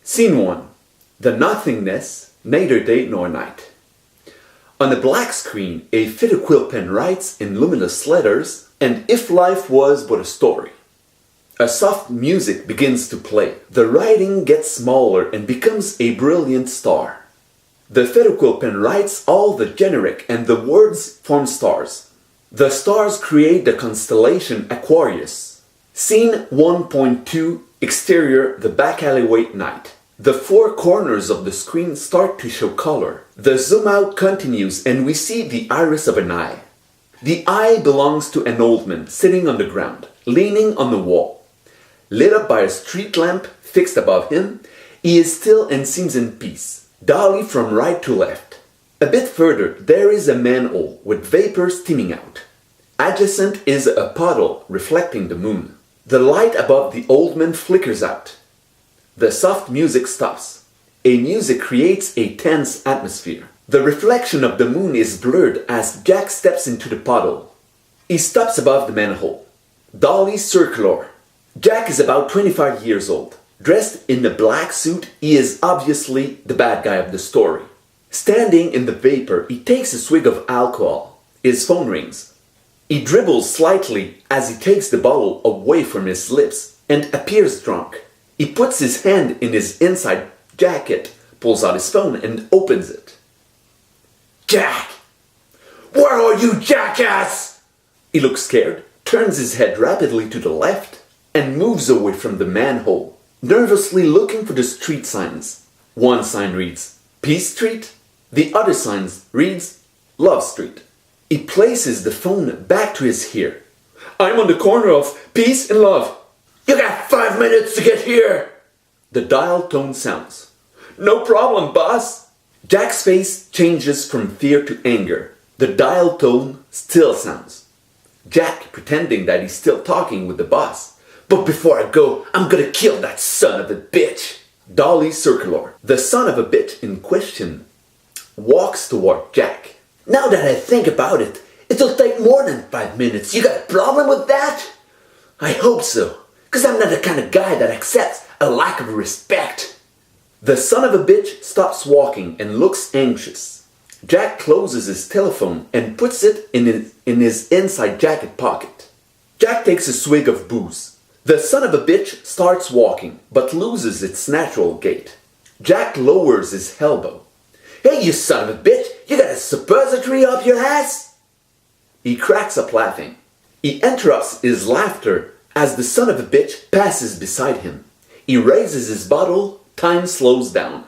Scene 1. The nothingness, neither day nor night. On a black screen, a fiddle quill pen writes in luminous letters, "And if life was but a story." A soft music begins to play. The writing gets smaller and becomes a brilliant star. The fiddle quill pen writes all the generic and the words form stars. The stars create the constellation Aquarius. Scene 1.2. Exterior, the back alleyway night. The four corners of the screen start to show color. The zoom out continues and we see the iris of an eye. The eye belongs to an old man sitting on the ground, leaning on the wall. Lit up by a street lamp fixed above him, he is still and seems in peace. Dolly from right to left. A bit further, there is a manhole with vapor steaming out. Adjacent is a puddle reflecting the moon. The light above the old man flickers out. The soft music stops. A music creates a tense atmosphere. The reflection of the moon is blurred as Jack steps into the puddle. He stops above the manhole. Dolly circular. Jack is about 25 years old. Dressed in a black suit, he is obviously the bad guy of the story. Standing in the vapor, he takes a swig of alcohol. His phone rings. He dribbles slightly as he takes the bottle away from his lips and appears drunk. He puts his hand in his inside jacket, pulls out his phone and opens it. "Jack! Where are you, jackass?" He looks scared, turns his head rapidly to the left, and moves away from the manhole, nervously looking for the street signs. One sign reads Peace Street, the other sign reads Love Street. He places the phone back to his ear. "I'm on the corner of Peace and Love." "You got 5 minutes to get here." The dial tone sounds. "No problem, boss." Jack's face changes from fear to anger. The dial tone still sounds. Jack pretending that he's still talking with the boss. "But before I go, I'm gonna kill that son of a bitch." Dolly circular. The son of a bitch in question walks toward Jack. "Now that I think about it, it'll take more than 5 minutes. You got a problem with that?" "I hope so, because I'm not the kind of guy that accepts a lack of respect." The son of a bitch stops walking and looks anxious. Jack closes his telephone and puts it in his inside jacket pocket. Jack takes a swig of booze. The son of a bitch starts walking, but loses its natural gait. Jack lowers his elbow. "Hey, you son of a bitch, you got a suppository up your ass?" He cracks up laughing. He interrupts his laughter as the son of a bitch passes beside him. He raises his bottle, time slows down.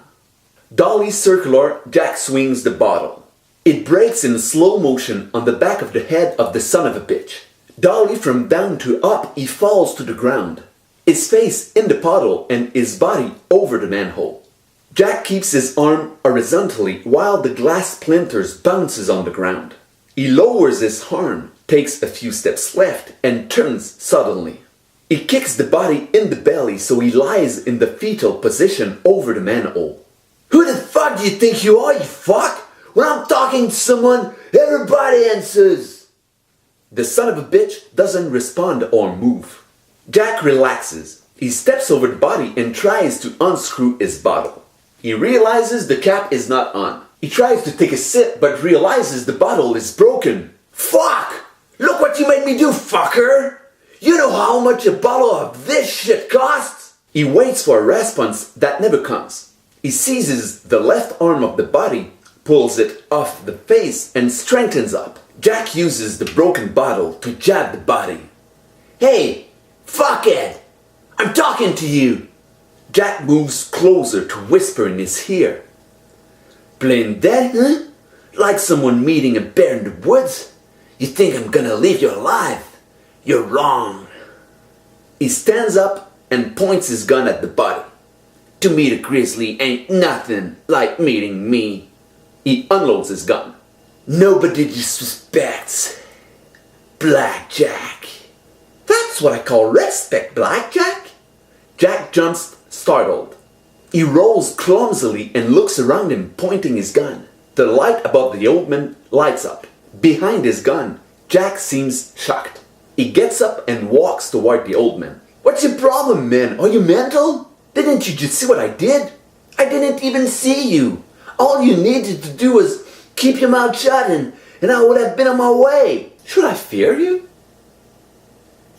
Dolly circular, Jack swings the bottle. It breaks in slow motion on the back of the head of the son of a bitch. Dolly from down to up, he falls to the ground. His face in the puddle and his body over the manhole. Jack keeps his arm horizontally while the glass splinters bounces on the ground. He lowers his arm, takes a few steps left, and turns suddenly. He kicks the body in the belly so he lies in the fetal position over the manhole. "Who the fuck do you think you are, you fuck? When I'm talking to someone, everybody answers." The son of a bitch doesn't respond or move. Jack relaxes. He steps over the body and tries to unscrew his bottle. He realizes the cap is not on. He tries to take a sip but realizes the bottle is broken. "Fuck! Look what you made me do, fucker! You know how much a bottle of this shit costs?" He waits for a response that never comes. He seizes the left arm of the body, pulls it off the face and strengthens up. Jack uses the broken bottle to jab the body. "Hey, fuckhead! I'm talking to you!" Jack moves closer to whisper in his ear. "Playing dead, huh? Like someone meeting a bear in the woods? You think I'm gonna leave you alive? You're wrong." He stands up and points his gun at the body. "To meet a grizzly ain't nothing like meeting me." He unloads his gun. "Nobody disrespects Blackjack." "That's what I call respect, Blackjack." Jack jumps startled. He rolls clumsily and looks around him, pointing his gun. The light above the old man lights up. Behind his gun, Jack seems shocked. He gets up and walks toward the old man. "What's your problem, man? Are you mental?" Didn't you just see what I did? I didn't even see you. All you needed to do was keep your mouth shut and I would have been on my way. Should I fear you?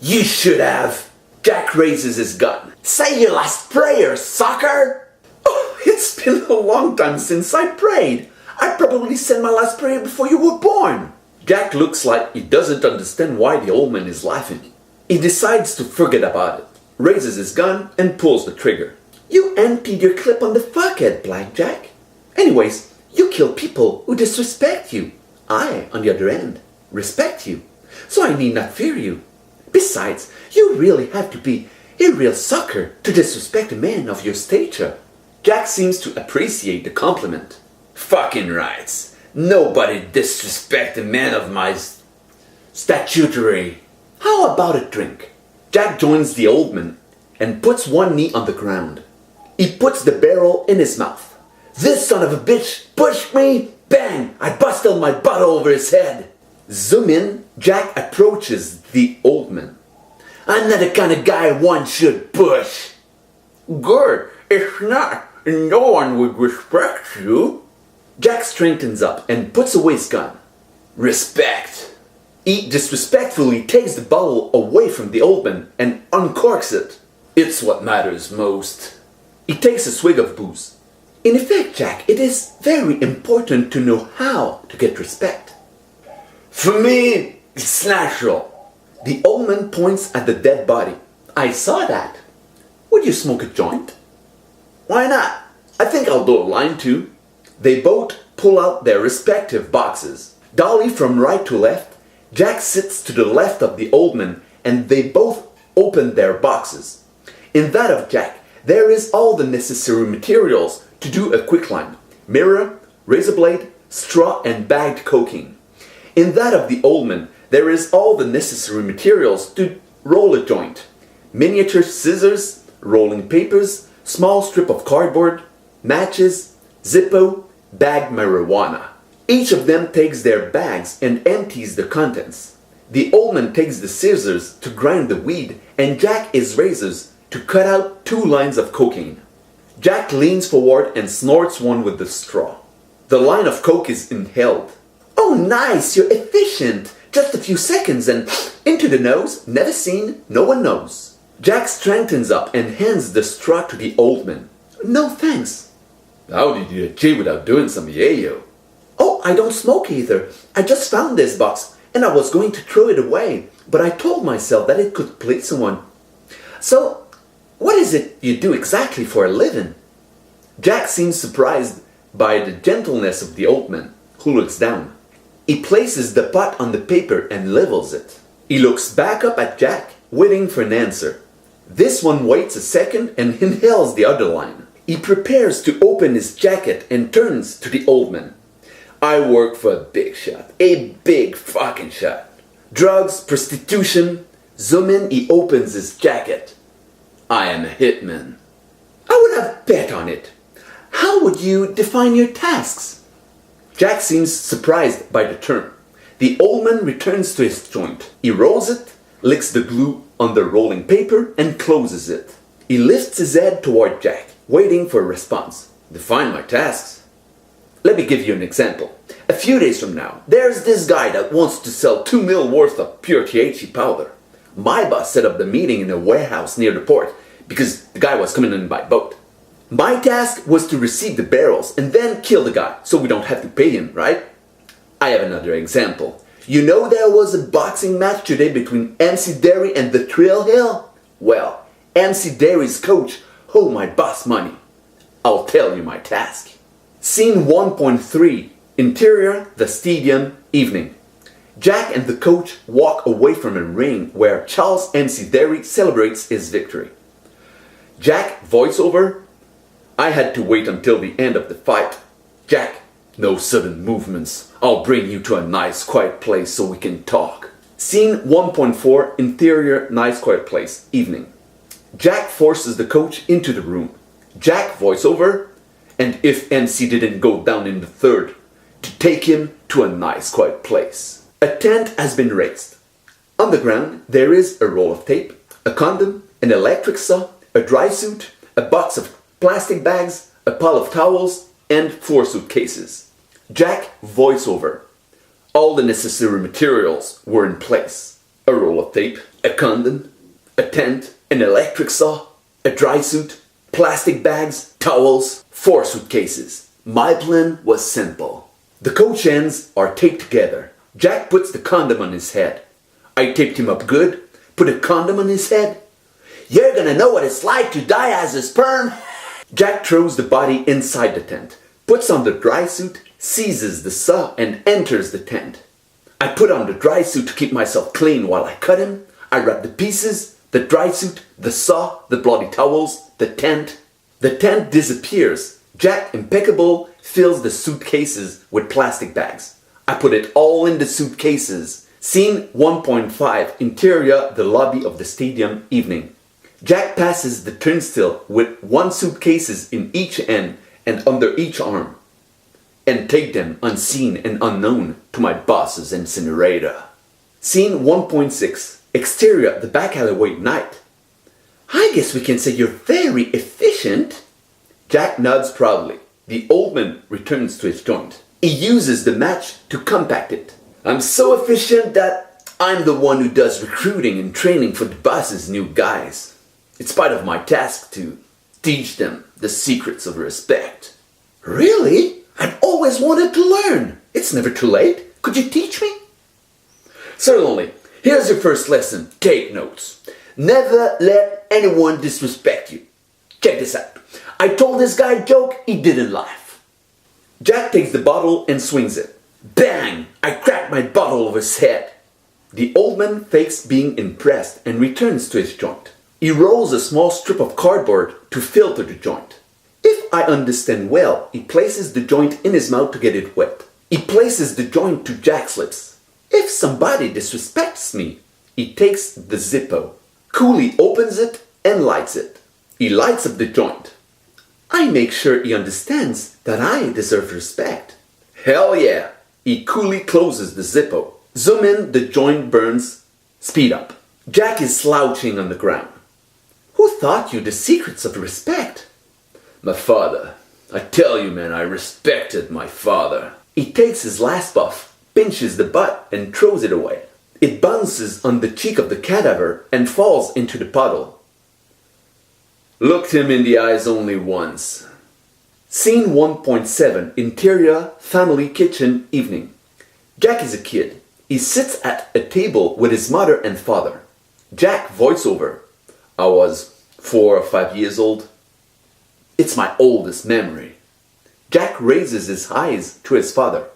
You should have. Jack raises his gun. Say your last prayer, sucker! Oh, it's been a long time since I prayed. I probably said my last prayer before you were born. Jack looks like he doesn't understand why the old man is laughing. He decides to forget about it, raises his gun, and pulls the trigger. You emptied your clip on the fuckhead, Blackjack. Anyways, you kill people who disrespect you. I, on the other hand, respect you, so I need not fear you. Besides, you really have to be a real sucker to disrespect a man of your stature. Jack seems to appreciate the compliment. Fucking rights. Nobody disrespect a man of my statutory. How about a drink? Jack joins the old man and puts one knee on the ground. He puts the barrel in his mouth. This son of a bitch pushed me. Bang! I busted my butt over his head. Zoom in, Jack approaches the old man. I'm not the kind of guy one should push. Good, it's not. No one would respect you. Jack straightens up and puts away his gun. Respect. He disrespectfully takes the bottle away from the old man and uncorks it. It's what matters most. He takes a swig of booze. In effect, Jack, it is very important to know how to get respect. For me, it's natural. The old man points at the dead body. I saw that. Would you smoke a joint? Why not? I think I'll do a line too. They both pull out their respective boxes. Dolly from right to left, Jack sits to the left of the old man, and they both open their boxes. In that of Jack, there is all the necessary materials to do a quicklime: mirror, razor blade, straw, and bagged cocaine. In that of the old man, there is all the necessary materials to roll a joint: miniature scissors, rolling papers, small strip of cardboard, matches, Zippo, bagged marijuana. Each of them takes their bags and empties the contents. The old man takes the scissors to grind the weed, and Jack is razors to cut out 2 lines of cocaine. Jack leans forward and snorts one with the straw. The line of coke is inhaled. Oh nice, you're efficient. Just a few seconds and into the nose, never seen, no one knows. Jack straightens up and hands the straw to the old man. No thanks. How did you achieve without doing some yayo? Oh, I don't smoke either. I just found this box and I was going to throw it away, but I told myself that it could please someone. So, what is it you do exactly for a living? Jack seems surprised by the gentleness of the old man, who looks down. He places the pot on the paper and levels it. He looks back up at Jack, waiting for an answer. This one waits a second and inhales the other line. He prepares to open his jacket and turns to the old man. I work for a big shot. A big fucking shot. Drugs, prostitution. Zoom in, he opens his jacket. I am a hitman. I would have bet on it. How would you define your tasks? Jack seems surprised by the term. The old man returns to his joint. He rolls it, licks the glue on the rolling paper, and closes it. He lifts his head toward Jack, waiting for a response. Define my tasks? Let me give you an example. A few days from now, there's this guy that wants to sell 2 mil worth of pure THC powder. My boss set up the meeting in a warehouse near the port because the guy was coming in by boat. My task was to receive the barrels and then kill the guy so we don't have to pay him, right? I have another example. You know there was a boxing match today between MC Derry and the Thrill Hill? Well, MC Derry's coach owed my boss money. I'll tell you my task. Scene 1.3. Interior, the stadium, evening. Jack and the coach walk away from a ring where Charles MC Derry celebrates his victory. Jack, voiceover. I had to wait until the end of the fight. Jack, no sudden movements. I'll bring you to a nice quiet place so we can talk. Scene 1.4. Interior, nice quiet place, evening. Jack forces the coach into the room. Jack, voiceover. And if MC didn't go down in the third, to take him to a nice quiet place. A tent has been raised. On the ground, there is a roll of tape, a condom, an electric saw, a dry suit, a box of plastic bags, a pile of towels, and 4 suitcases. Jack voiceover. All the necessary materials were in place. A roll of tape, a condom, a tent, an electric saw, a dry suit, plastic bags, towels, 4 suitcases. My plan was simple. The coach ends are taped together. Jack puts the condom on his head. I taped him up good, put a condom on his head. You're gonna know what it's like to die as a sperm. Jack throws the body inside the tent, puts on the dry suit, seizes the saw, and enters the tent. I put on the dry suit to keep myself clean while I cut him. I wrap the pieces, the dry suit, the saw, the bloody towels, the tent. The tent disappears. Jack, impeccable, fills the suitcases with plastic bags. I put it all in the suitcases. Scene 1.5, interior, the lobby of the stadium, evening. Jack passes the turnstile with 1 suitcases in each end and under each arm, and take them unseen and unknown to my boss's incinerator. Scene 1.6, exterior, the back alleyway, night. I guess we can say you're very efficient. Jack nods proudly. The old man returns to his joint. He uses the match to compact it. I'm so efficient that I'm the one who does recruiting and training for the boss's new guys. It's part of my task to teach them the secrets of respect. Really? I've always wanted to learn. It's never too late. Could you teach me? Certainly. Here's your first lesson. Take notes. Never let anyone disrespect you. Check this out. I told this guy a joke, he didn't laugh. Jack takes the bottle and swings it. Bang! I cracked my bottle over his head. The old man fakes being impressed and returns to his joint. He rolls a small strip of cardboard to filter the joint. If I understand well, he places the joint in his mouth to get it wet. He places the joint to Jack's lips. If somebody disrespects me, he takes the Zippo, coolly opens it and lights it. He lights up the joint. I make sure he understands that I deserve respect. Hell yeah! He coolly closes the Zippo. Zoom in, the joint burns. Speed up. Jack is slouching on the ground. Who taught you the secrets of respect? My father. I tell you, man, I respected my father. He takes his last puff, pinches the butt, and throws it away. It bounces on the cheek of the cadaver and falls into the puddle. Looked him in the eyes only once. Scene 1.7, interior, family kitchen, evening. Jack is a kid. He sits at a table with his mother and father. Jack voiceover. I was 4 or 5 years old. It's my oldest memory. Jack raises his eyes to his father.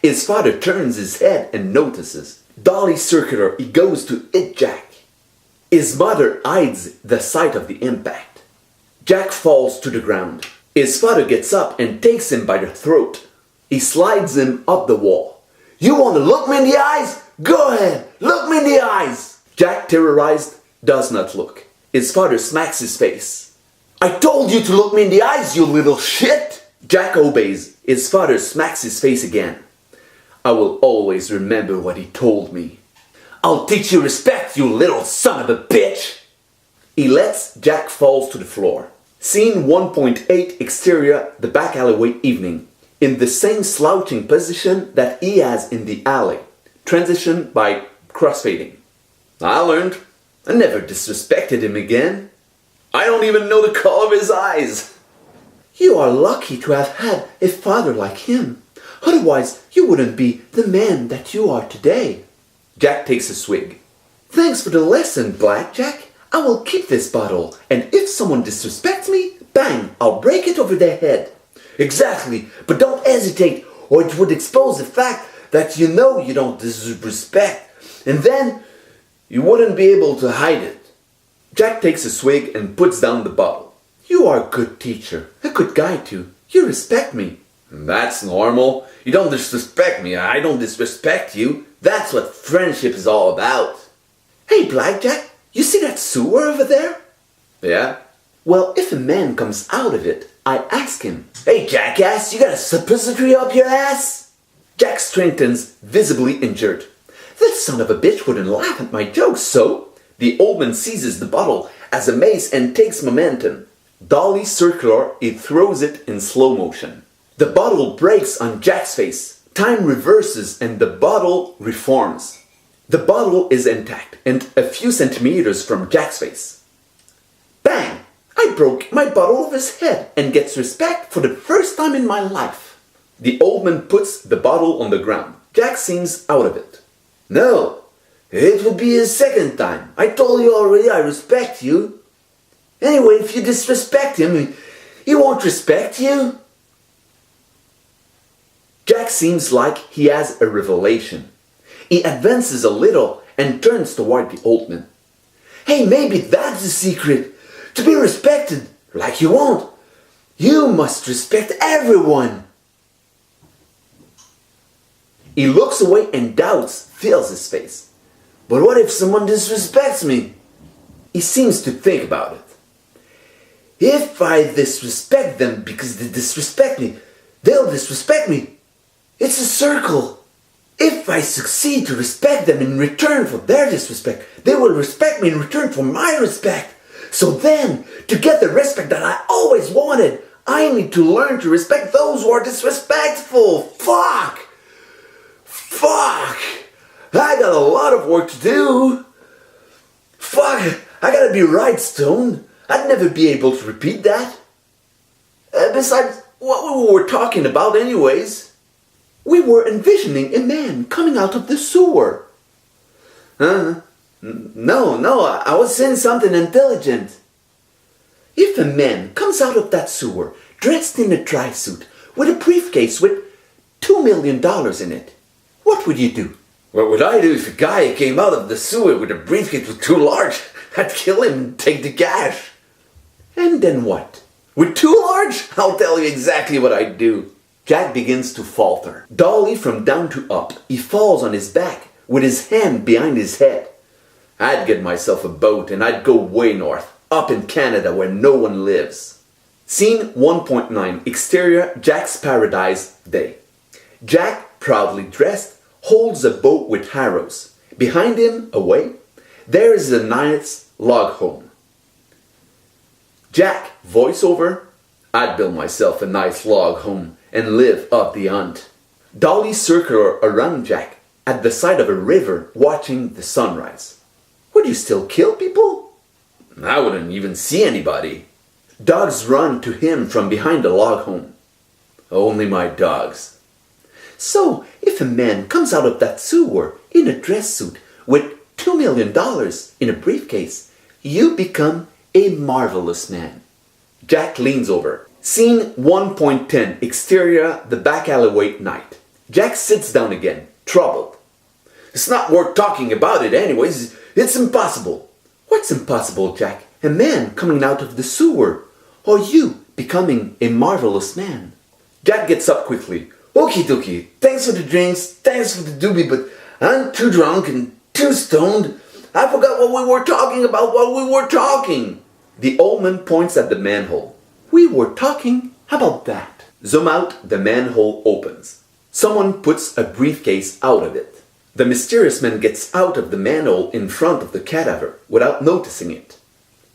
His father turns his head and notices. Dolly circular, he goes to hit Jack. His mother hides the sight of the impact. Jack falls to the ground. His father gets up and takes him by the throat. He slides him up the wall. You want to look me in the eyes? Go ahead, look me in the eyes. Jack, terrorized, does not look. His father smacks his face. I told you to look me in the eyes, you little shit! Jack obeys. His father smacks his face again. I will always remember what he told me. I'll teach you respect, you little son of a bitch! He lets Jack fall to the floor. Scene 1.8, exterior, the back alleyway, evening. In the same slouching position that he has in the alley. Transition by crossfading. I learned. I never disrespected him again. I don't even know the color of his eyes. You are lucky to have had a father like him. Otherwise, you wouldn't be the man that you are today. Jack takes a swig. Thanks for the lesson, Blackjack. I will keep this bottle, and if someone disrespects me, bang, I'll break it over their head. Exactly, but don't hesitate, or it would expose the fact that you know you don't deserve respect, and then you wouldn't be able to hide it. Jack takes a swig and puts down the bottle. You are a good teacher, a good guy too. You respect me. That's normal. You don't disrespect me, I don't disrespect you. That's what friendship is all about. Hey, Blackjack, you see that sewer over there? Yeah? Well, if a man comes out of it, I ask him, hey, jackass, you got a suppository up your ass? Jack strengthens, visibly injured. That son of a bitch wouldn't laugh at my jokes, so... The old man seizes the bottle as a mace and takes momentum. Dolly circular, he throws it in slow motion. The bottle breaks on Jack's face. Time reverses and the bottle reforms. The bottle is intact and a few centimeters from Jack's face. Bang! I broke my bottle over his head and gets respect for the first time in my life. The old man puts the bottle on the ground. Jack seems out of it. No, it would be his second time. I told you already I respect you. Anyway, if you disrespect him, he won't respect you. Jack seems like he has a revelation. He advances a little and turns toward the old man. Hey, maybe that's the secret. To be respected like you want. You must respect everyone. He looks away and doubts fills his face. But what if someone disrespects me? He seems to think about it. If I disrespect them because they disrespect me, they'll disrespect me. It's a circle. If I succeed to respect them in return for their disrespect, they will respect me in return for my respect. So then, to get the respect that I always wanted, I need to learn to respect those who are disrespectful. Fuck! I got a lot of work to do. Fuck! I gotta be right, Stone. I'd never be able to repeat that. Besides, what we were talking about anyways? We were envisioning a man coming out of the sewer. No, I was saying something intelligent. If a man comes out of that sewer, dressed in a dry suit, with a briefcase with $2 million in it, what would you do? What would I do if a guy came out of the sewer with a briefcase with too large? I'd kill him and take the cash. And then what? With too large? I'll tell you exactly what I'd do. Jack begins to falter. Dolly from down to up. He falls on his back with his hand behind his head. I'd get myself a boat and I'd go way north, up in Canada where no one lives. Scene 1.9. Exterior Jack's Paradise Day. Jack, proudly dressed, holds a boat with arrows. Behind him, away, there is a nice log home. Jack, voiceover, I'd build myself a nice log home and live off the hunt. Dolly circular around Jack at the side of a river watching the sunrise. Would you still kill people? I wouldn't even see anybody. Dogs run to him from behind the log home. Only my dogs. So, if a man comes out of that sewer in a dress suit with $2 million in a briefcase, you become a marvelous man. Jack leans over. Scene 1.10. Exterior, the back alleyway night. Jack sits down again, troubled. It's not worth talking about it anyways. It's impossible. What's impossible, Jack? A man coming out of the sewer, or you becoming a marvelous man? Jack gets up quickly. Okie dokie, thanks for the drinks, thanks for the doobie, but I'm too drunk and too stoned. I forgot what we were talking about while we were talking. The old man points at the manhole. We were talking about that. Zoom out, the manhole opens. Someone puts a briefcase out of it. The mysterious man gets out of the manhole in front of the cadaver without noticing it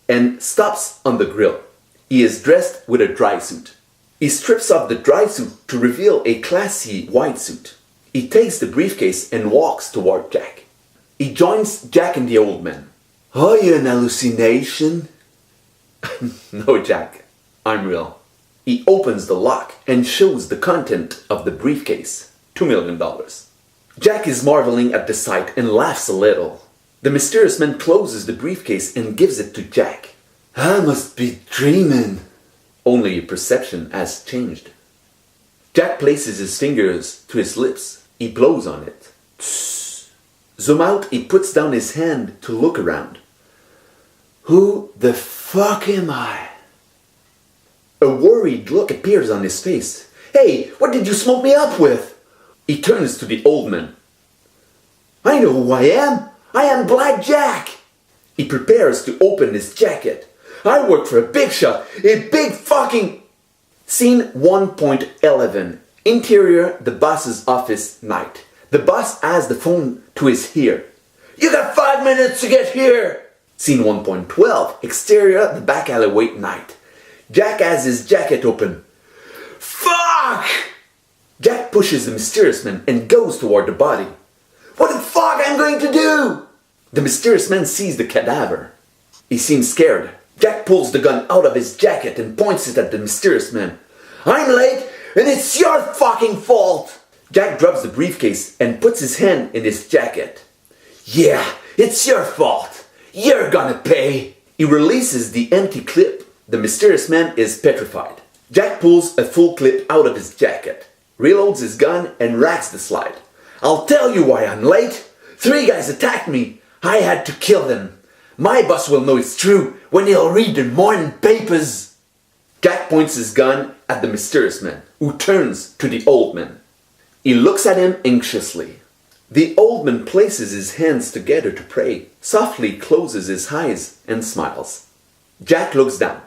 and stops on the grill. He is dressed with a dry suit. He strips off the dry suit to reveal a classy white suit. He takes the briefcase and walks toward Jack. He joins Jack and the old man. Are you an hallucination? No, Jack. I'm real. He opens the lock and shows the content of the briefcase. $2 million. Jack is marveling at the sight and laughs a little. The mysterious man closes the briefcase and gives it to Jack. I must be dreaming. Only your perception has changed. Jack places his fingers to his lips. He blows on it. Tss. Zoom out, he puts down his hand to look around. Who the fuck am I? A worried look appears on his face. Hey, what did you smoke me up with? He turns to the old man. I know who I am. I am Black Jack. He prepares to open his jacket. I work for a big shot. A big fucking... Scene 1.11. Interior, the boss's office, night. The boss has the phone to his ear. You got 5 minutes to get here. Scene 1.12. Exterior, the back alleyway, night. Jack has his jacket open. Fuck! Jack pushes the mysterious man and goes toward the body. What the fuck am I going to do? The mysterious man sees the cadaver. He seems scared. Jack pulls the gun out of his jacket and points it at the mysterious man. I'm late and it's your fucking fault! Jack drops the briefcase and puts his hand in his jacket. Yeah, it's your fault. You're gonna pay. He releases the empty clip. The mysterious man is petrified. Jack pulls a full clip out of his jacket, reloads his gun and racks the slide. I'll tell you why I'm late. 3 guys attacked me. I had to kill them. My boss will know it's true when he'll read the morning papers. Jack points his gun at the mysterious man, who turns to the old man. He looks at him anxiously. The old man places his hands together to pray, softly closes his eyes and smiles. Jack looks down.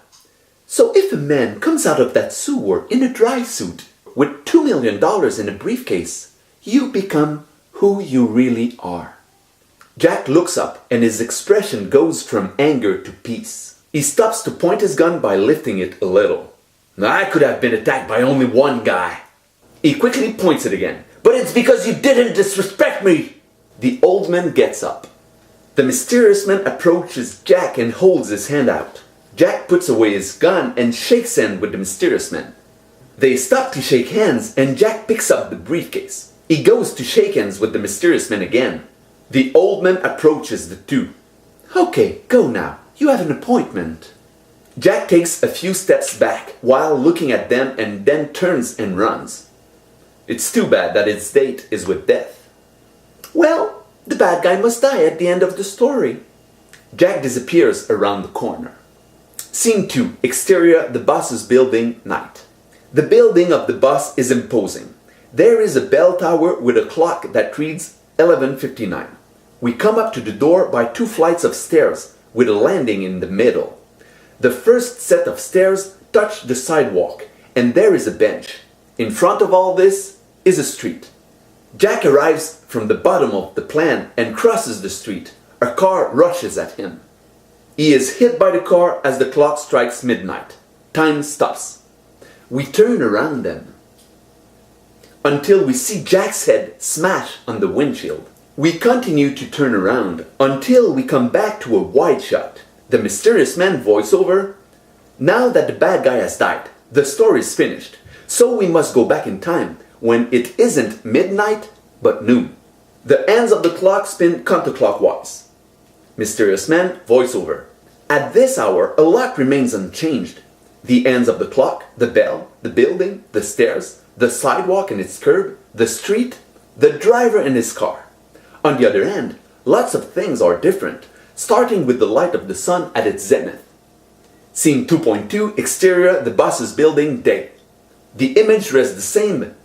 So if a man comes out of that sewer in a dry suit with $2 million in a briefcase, you become who you really are. Jack looks up and his expression goes from anger to peace. He stops to point his gun by lifting it a little. I could have been attacked by only one guy. He quickly points it again. But it's because you didn't disrespect me. The old man gets up. The mysterious man approaches Jack and holds his hand out. Jack puts away his gun and shakes hands with the mysterious man. They stop to shake hands and Jack picks up the briefcase. He goes to shake hands with the mysterious man again. The old man approaches the two. Okay, go now. You have an appointment. Jack takes a few steps back while looking at them and then turns and runs. It's too bad that his date is with death. Well, the bad guy must die at the end of the story. Jack disappears around the corner. Scene 2. Exterior, the boss's building, night. The building of the boss is imposing. There is a bell tower with a clock that reads 11:59. We come up to the door by 2 flights of stairs with a landing in the middle. The first set of stairs touch the sidewalk and there is a bench. In front of all this is a street. Jack arrives from the bottom of the plan and crosses the street. A car rushes at him. He is hit by the car as the clock strikes midnight. Time stops. We turn around then, until we see Jack's head smash on the windshield. We continue to turn around until we come back to a wide shot. The mysterious man voiceover. Now that the bad guy has died, the story is finished. So we must go back in time when it isn't midnight but noon. The ends of the clock spin counterclockwise. Mysterious man voiceover. At this hour, a lot remains unchanged. The ends of the clock, the bell, the building, the stairs, the sidewalk and its curb, the street, the driver and his car. On the other hand, lots of things are different, starting with the light of the sun at its zenith. Scene 2.2, exterior, the boss's building, day. The image rests the same,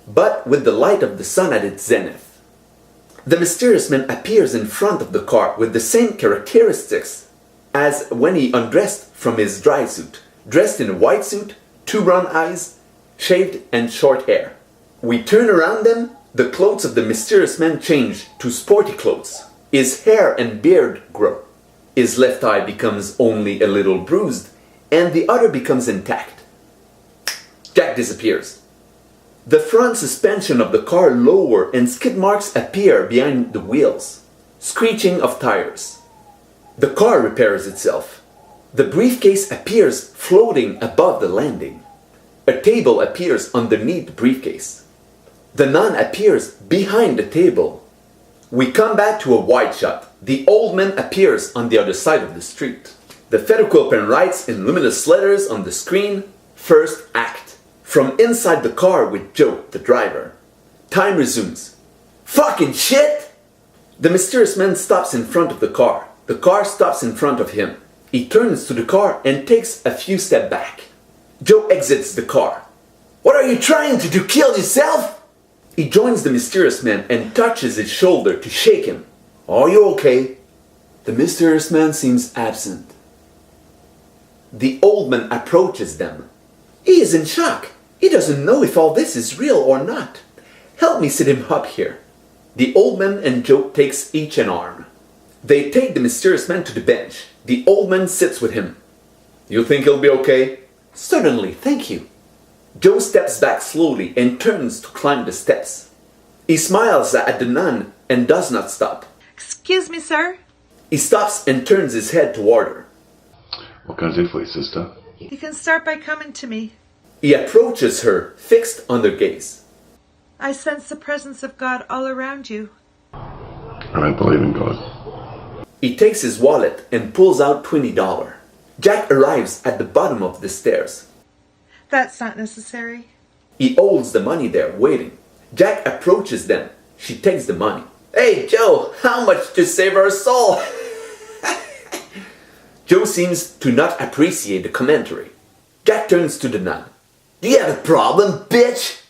but with the light of the sun at its zenith. The mysterious man appears in front of the car with the same characteristics as when he undressed from his dry suit, dressed in a white suit, 2 brown eyes, shaved and short hair. We turn around them, the clothes of the mysterious man change to sporty clothes. His hair and beard grow. His left eye becomes only a little bruised, and the other becomes intact. Jack disappears. The front suspension of the car lower and skid marks appear behind the wheels. Screeching of tires. The car repairs itself. The briefcase appears floating above the landing. A table appears underneath the briefcase. The nun appears behind the table. We come back to a wide shot. The old man appears on the other side of the street. The Federquilpen writes in luminous letters on the screen, First Act. From inside the car with Joe, the driver. Time resumes. Fucking shit! The mysterious man stops in front of the car. The car stops in front of him. He turns to the car and takes a few steps back. Joe exits the car. What are you trying to do? Kill yourself? He joins the mysterious man and touches his shoulder to shake him. Are you okay? The mysterious man seems absent. The old man approaches them. He is in shock. He doesn't know if all this is real or not. Help me sit him up here. The old man and Joe takes each an arm. They take the mysterious man to the bench. The old man sits with him. You think he'll be okay? Certainly, thank you. Joe steps back slowly and turns to climb the steps. He smiles at the nun and does not stop. Excuse me, sir. He stops and turns his head toward her. What can I do for you, sister? You can start by coming to me. He approaches her, fixed on their gaze. I sense the presence of God all around you. I believe in God. He takes his wallet and pulls out $20. Jack arrives at the bottom of the stairs. That's not necessary. He holds the money there, waiting. Jack approaches them. She takes the money. Hey, Joe, how much to save our soul? Joe seems to not appreciate the commentary. Jack turns to the nun. Do you have a problem, bitch?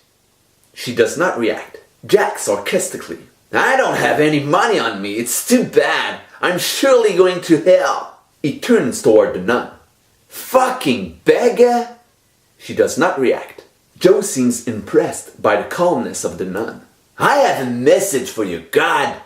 She does not react. Jack sarcastically. I don't have any money on me. It's too bad. I'm surely going to hell. He turns toward the nun. Fucking beggar! She does not react. Joe seems impressed by the calmness of the nun. I have a message for you, God.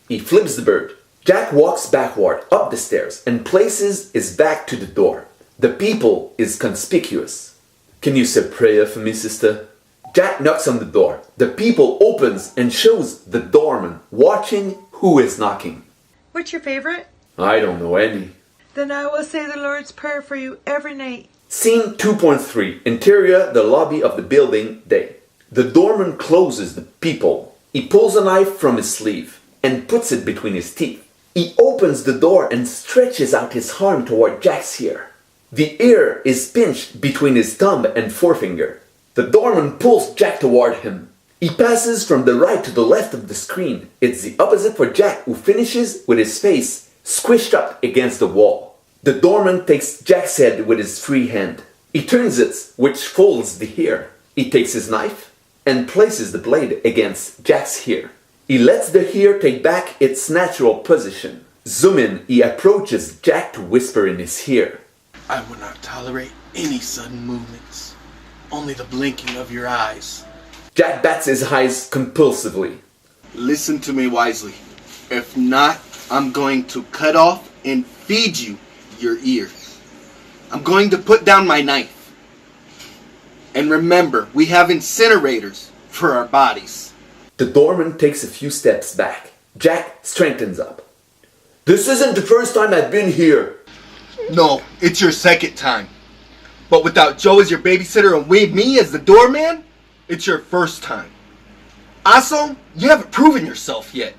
He flips the bird. Jack walks backward up the stairs and places his back to the door. The people is conspicuous. Can you say a prayer for me, sister? Jack knocks on the door. The people opens and shows the doorman watching who is knocking. What's your favorite? I don't know any. Then I will say the Lord's Prayer for you every night. Scene 2.3. Interior, the lobby of the building, day. The doorman closes the peephole. He pulls a knife from his sleeve and puts it between his teeth. He opens the door and stretches out his arm toward Jack's ear. The ear is pinched between his thumb and forefinger. The doorman pulls Jack toward him. He passes from the right to the left of the screen. It's the opposite for Jack, who finishes with his face squished up against the wall. The doorman takes Jack's head with his free hand. He turns it, which folds the hair. He takes his knife and places the blade against Jack's ear. He lets the hair take back its natural position. Zoom in, he approaches Jack to whisper in his ear. I will not tolerate any sudden movements. Only the blinking of your eyes. Jack bats his eyes compulsively. Listen to me wisely. If not, I'm going to cut off and feed you your ear. I'm going to put down my knife. And remember, we have incinerators for our bodies. The doorman takes a few steps back. Jack straightens up. This isn't the first time I've been here. No, it's your second time. But without Joe as your babysitter and with me as the doorman, it's your first time. Also, you haven't proven yourself yet.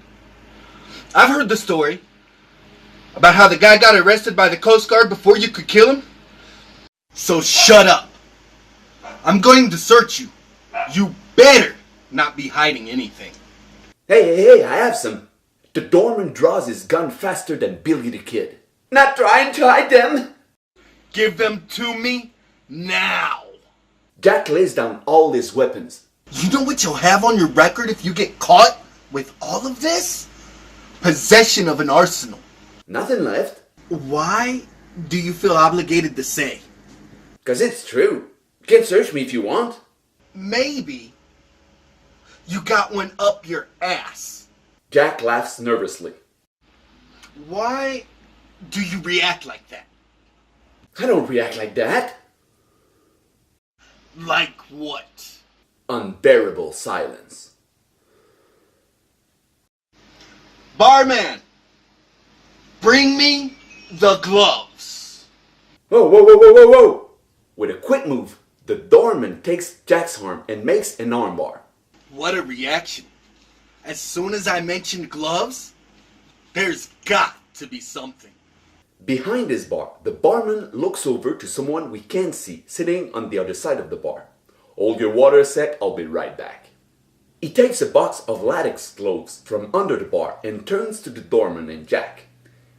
I've heard the story about how the guy got arrested by the Coast Guard before you could kill him. So shut up. I'm going to search you. You better not be hiding anything. Hey, I have some. The doorman draws his gun faster than Billy the Kid. Not trying to hide them. Give them to me now. Jack lays down all his weapons. You know what you'll have on your record if you get caught with all of this? Possession of an arsenal. Nothing left. Why do you feel obligated to say? 'Cause it's true. You can search me if you want. Maybe you got one up your ass. Jack laughs nervously. Why do you react like that? I don't react like that. Like what? Unbearable silence. Barman, bring me the gloves. Whoa. With a quick move, the doorman takes Jack's arm and makes an armbar. What a reaction. As soon as I mentioned gloves, there's got to be something. Behind his bar, the barman looks over to someone we can't see sitting on the other side of the bar. Hold your water a sec, I'll be right back. He takes a box of latex gloves from under the bar and turns to the doorman and Jack.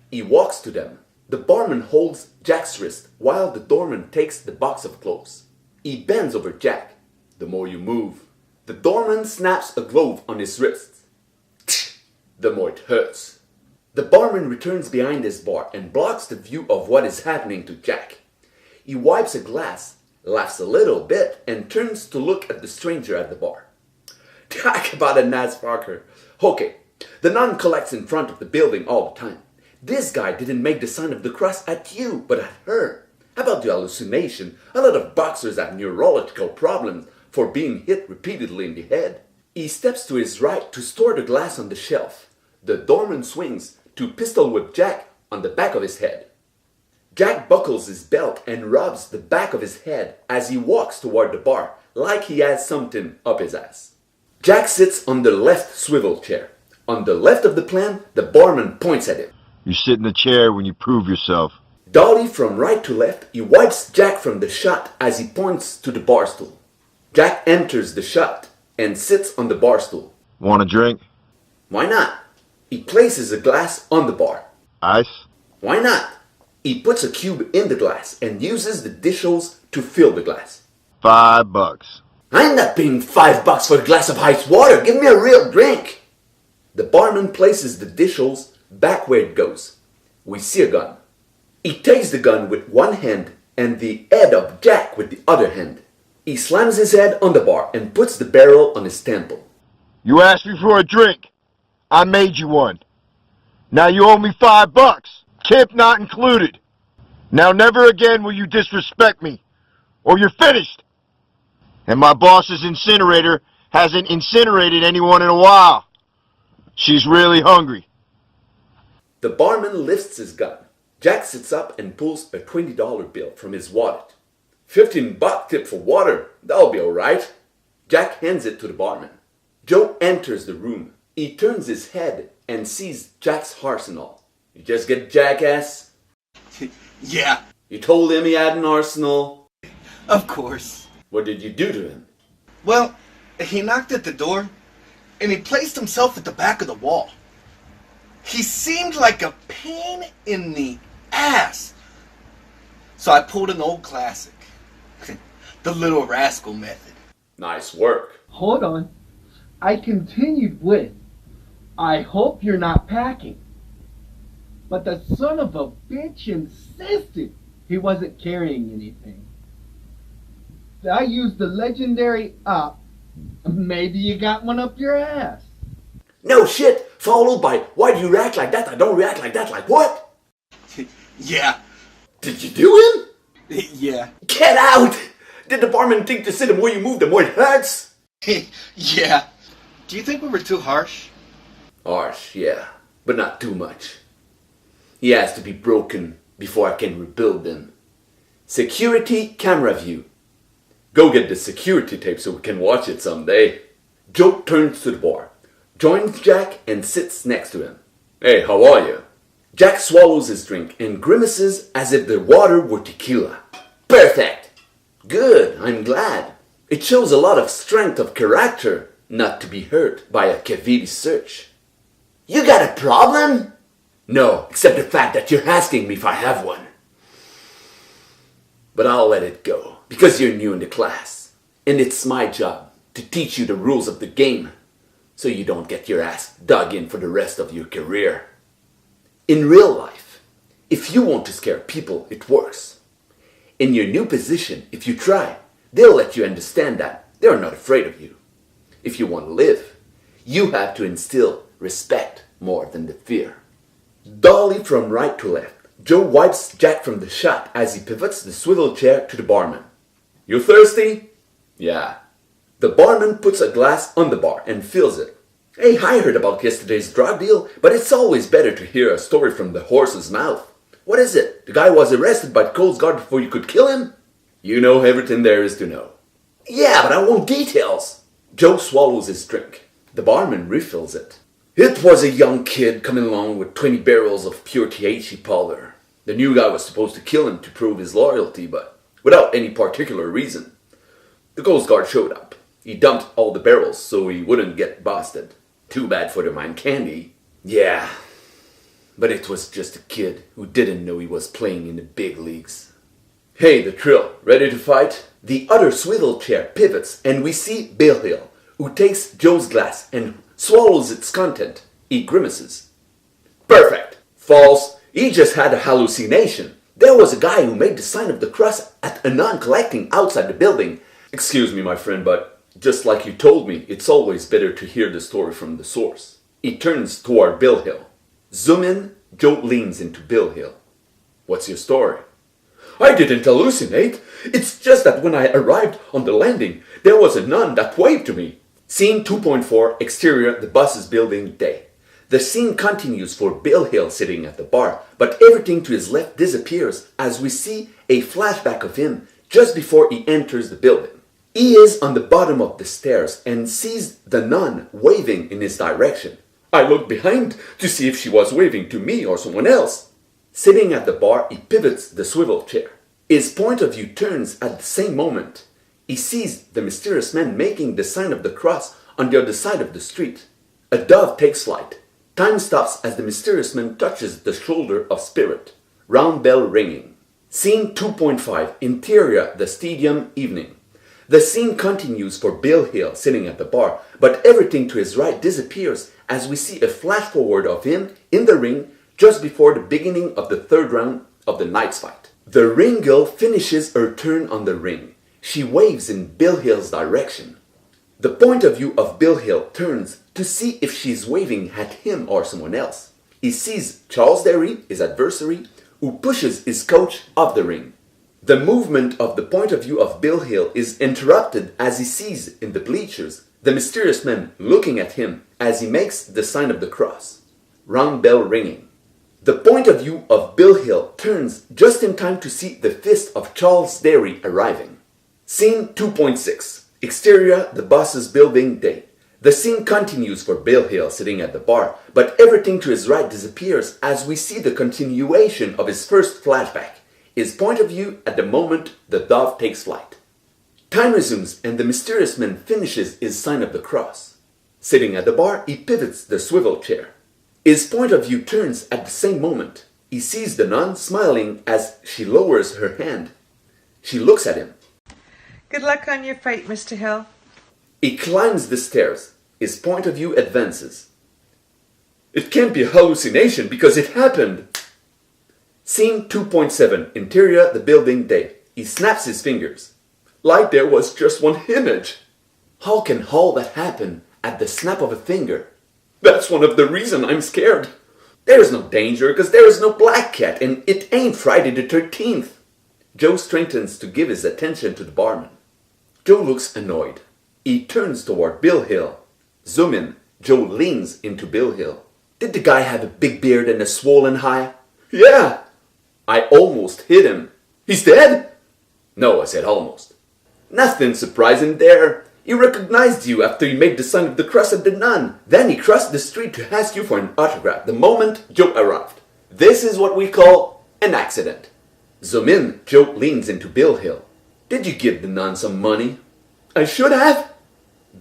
He walks to them. The barman holds Jack's wrist while the doorman takes the box of gloves. He bends over Jack. The more you move. The doorman snaps a glove on his wrist. The more it hurts. The barman returns behind his bar and blocks the view of what is happening to Jack. He wipes a glass, laughs a little bit, and turns to look at the stranger at the bar. Talk about a nice fucker. Okay, the nun collects in front of the building all the time. This guy didn't make the sign of the cross at you, but at her. About the hallucination, a lot of boxers have neurological problems for being hit repeatedly in the head. He steps to his right to store the glass on the shelf. The doorman swings to pistol whip Jack on the back of his head. Jack buckles his belt and rubs the back of his head as he walks toward the bar, like he has something up his ass. Jack sits on the left swivel chair. On the left of the plan, the barman points at him. You sit in the chair when you prove yourself. Dolly from right to left, he wipes Jack from the shot as he points to the bar stool. Jack enters the shot and sits on the bar stool. Want a drink? Why not? He places a glass on the bar. Ice? Why not? He puts a cube in the glass and uses the dish hose to fill the glass. $5. I'm not paying $5 for a glass of ice water. Give me a real drink. The barman places the dish hose back where it goes. We see a gun. He takes the gun with one hand and the head of Jack with the other hand. He slams his head on the bar and puts the barrel on his temple. You asked me for a drink. I made you one. Now you owe me $5. Tip not included. Now never again will you disrespect me, or you're finished. And my boss's incinerator hasn't incinerated anyone in a while. She's really hungry. The barman lifts his gun. Jack sits up and pulls a $20 bill from his wallet. $15 tip for water, that'll be alright. Jack hands it to the barman. Joe enters the room. He turns his head and sees Jack's arsenal. You just get jackass? Yeah, You told him he had an arsenal? of course. What did you do to him? Well, he knocked at the door, and he placed himself at the back of the wall. He seemed like a pain in the ass. So I pulled an old classic. The little rascal method. Nice work. Hold on. I continued with, I hope you're not packing. But the son of a bitch insisted he wasn't carrying anything. I used the legendary up. Maybe you got one up your ass. No shit, followed by, why do you react like that? I don't react like that. Like what? Yeah. Did you do him? Yeah. Get out! Did the barman think to sit the more you move, the more it hurts? Yeah. Do you think we were too harsh? Harsh, yeah, but not too much. He has to be broken before I can rebuild them. Security camera view. Go get the security tape so we can watch it someday. Joe turns to the bar, joins Jack and sits next to him. Hey, how are you? Jack swallows his drink and grimaces as if the water were tequila. Perfect! Good, I'm glad. It shows a lot of strength of character not to be hurt by a cavity search. You got a problem? No, except the fact that you're asking me if I have one. But I'll let it go, because you're new in the class. And it's my job to teach you the rules of the game, so you don't get your ass dug in for the rest of your career. In real life, if you want to scare people, it works. In your new position, if you try, they'll let you understand that they're not afraid of you. If you want to live, you have to instill respect more than the fear. Dolly from right to left. Joe wipes Jack from the shot as he pivots the swivel chair to the barman. You thirsty? Yeah. The barman puts a glass on the bar and fills it. Hey, I heard about yesterday's drug deal, but it's always better to hear a story from the horse's mouth. What is it? The guy was arrested by the Coast Guard before you could kill him? You know everything there is to know. Yeah, but I want details. Joe swallows his drink. The barman refills it. It was a young kid coming along with 20 barrels of pure THC powder. The new guy was supposed to kill him to prove his loyalty, but without any particular reason. The Coast Guard showed up. He dumped all the barrels so he wouldn't get busted. Too bad for the mind candy. Yeah, but it was just a kid who didn't know he was playing in the big leagues. Hey, the Trill, ready to fight? The other swivel chair pivots and we see Bill Hill, who takes Joe's glass and swallows its content. He grimaces. Perfect. False. He just had a hallucination. There was a guy who made the sign of the cross at a non-collecting outside the building. Excuse me, my friend, but just like you told me, it's always better to hear the story from the source. He turns toward Bill Hill. Zoom in, Joe leans into Bill Hill. What's your story? I didn't hallucinate. It's just that when I arrived on the landing, there was a nun that waved to me. Scene 2.4, exterior, the bus's building, day. The scene continues for Bill Hill sitting at the bar, but everything to his left disappears as we see a flashback of him just before he enters the building. He is on the bottom of the stairs and sees the nun waving in his direction. I looked behind to see if she was waving to me or someone else. Sitting at the bar, he pivots the swivel chair. His point of view turns at the same moment. He sees the mysterious man making the sign of the cross on the other side of the street. A dove takes flight. Time stops as the mysterious man touches the shoulder of Spirit. Round bell ringing. Scene 2.5, interior, the stadium, evening. The scene continues for Bill Hill sitting at the bar, but everything to his right disappears as we see a flash forward of him in the ring just before the beginning of the third round of the night's fight. The ring girl finishes her turn on the ring. She waves in Bill Hill's direction. The point of view of Bill Hill turns to see if she's waving at him or someone else. He sees Charles Derry, his adversary, who pushes his coach off the ring. The movement of the point of view of Bill Hill is interrupted as he sees in the bleachers the mysterious man looking at him as he makes the sign of the cross. Round bell ringing. The point of view of Bill Hill turns just in time to see the fist of Charles Derry arriving. Scene 2.6, exterior, the boss's building, day. The scene continues for Bill Hill sitting at the bar, but everything to his right disappears as we see the continuation of his first flashback, his point of view at the moment the dove takes flight. Time resumes and the mysterious man finishes his sign of the cross. Sitting at the bar, he pivots the swivel chair. His point of view turns at the same moment. He sees the nun smiling as she lowers her hand. She looks at him. Good luck on your fight, Mr. Hill. He climbs the stairs. His point of view advances. It can't be a hallucination because it happened. Scene 2.7, interior, the building, day. He snaps his fingers. Like there was just one image. How can all that happen at the snap of a finger? That's one of the reasons I'm scared. There's no danger because there is no black cat and it ain't Friday the 13th. Joe strengthens to give his attention to the barman. Joe looks annoyed. He turns toward Bill Hill. Zoom in. Joe leans into Bill Hill. Did the guy have a big beard and a swollen eye? Yeah. I almost hit him. He's dead? No, I said almost. Nothing surprising there. He recognized you after you made the sign of the cross at the nun. Then he crossed the street to ask you for an autograph the moment Joe arrived. This is what we call an accident. Zoom in. Joe leans into Bill Hill. Did you give the nun some money? I should have.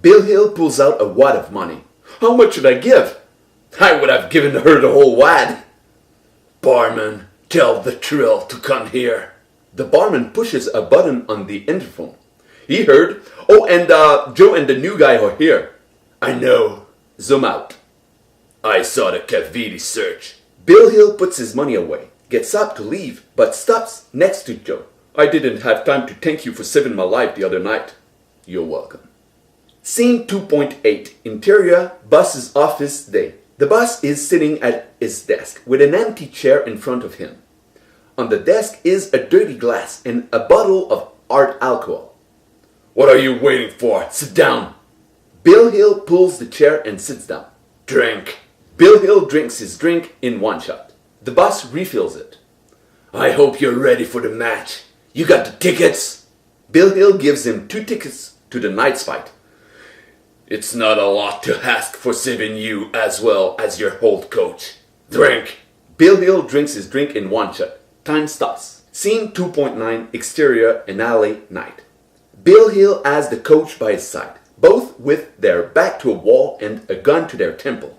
Bill Hill pulls out a wad of money. How much should I give? I would have given her the whole wad. Barman, tell the Trill to come here. The barman pushes a button on the interphone. He heard. Oh, and Joe and the new guy are here. I know. Zoom out. I saw the Cavity search. Bill Hill puts his money away, gets up to leave, but stops next to Joe. I didn't have time to thank you for saving my life the other night. You're welcome. Scene 2.8, interior, boss's office, day. The boss is sitting at his desk with an empty chair in front of him. On the desk is a dirty glass and a bottle of hard alcohol. What are you waiting for? Sit down. Bill Hill pulls the chair and sits down. Drink. Bill Hill drinks his drink in one shot. The boss refills it. I hope you're ready for the match. You got the tickets? Bill Hill gives him 2 tickets to the night's fight. It's not a lot to ask for saving you as well as your old coach. Drink. Bill Hill drinks his drink in one shot. Time stops. Scene 2.9, exterior, an alley, night. Bill Hill has the coach by his side, both with their back to a wall and a gun to their temple.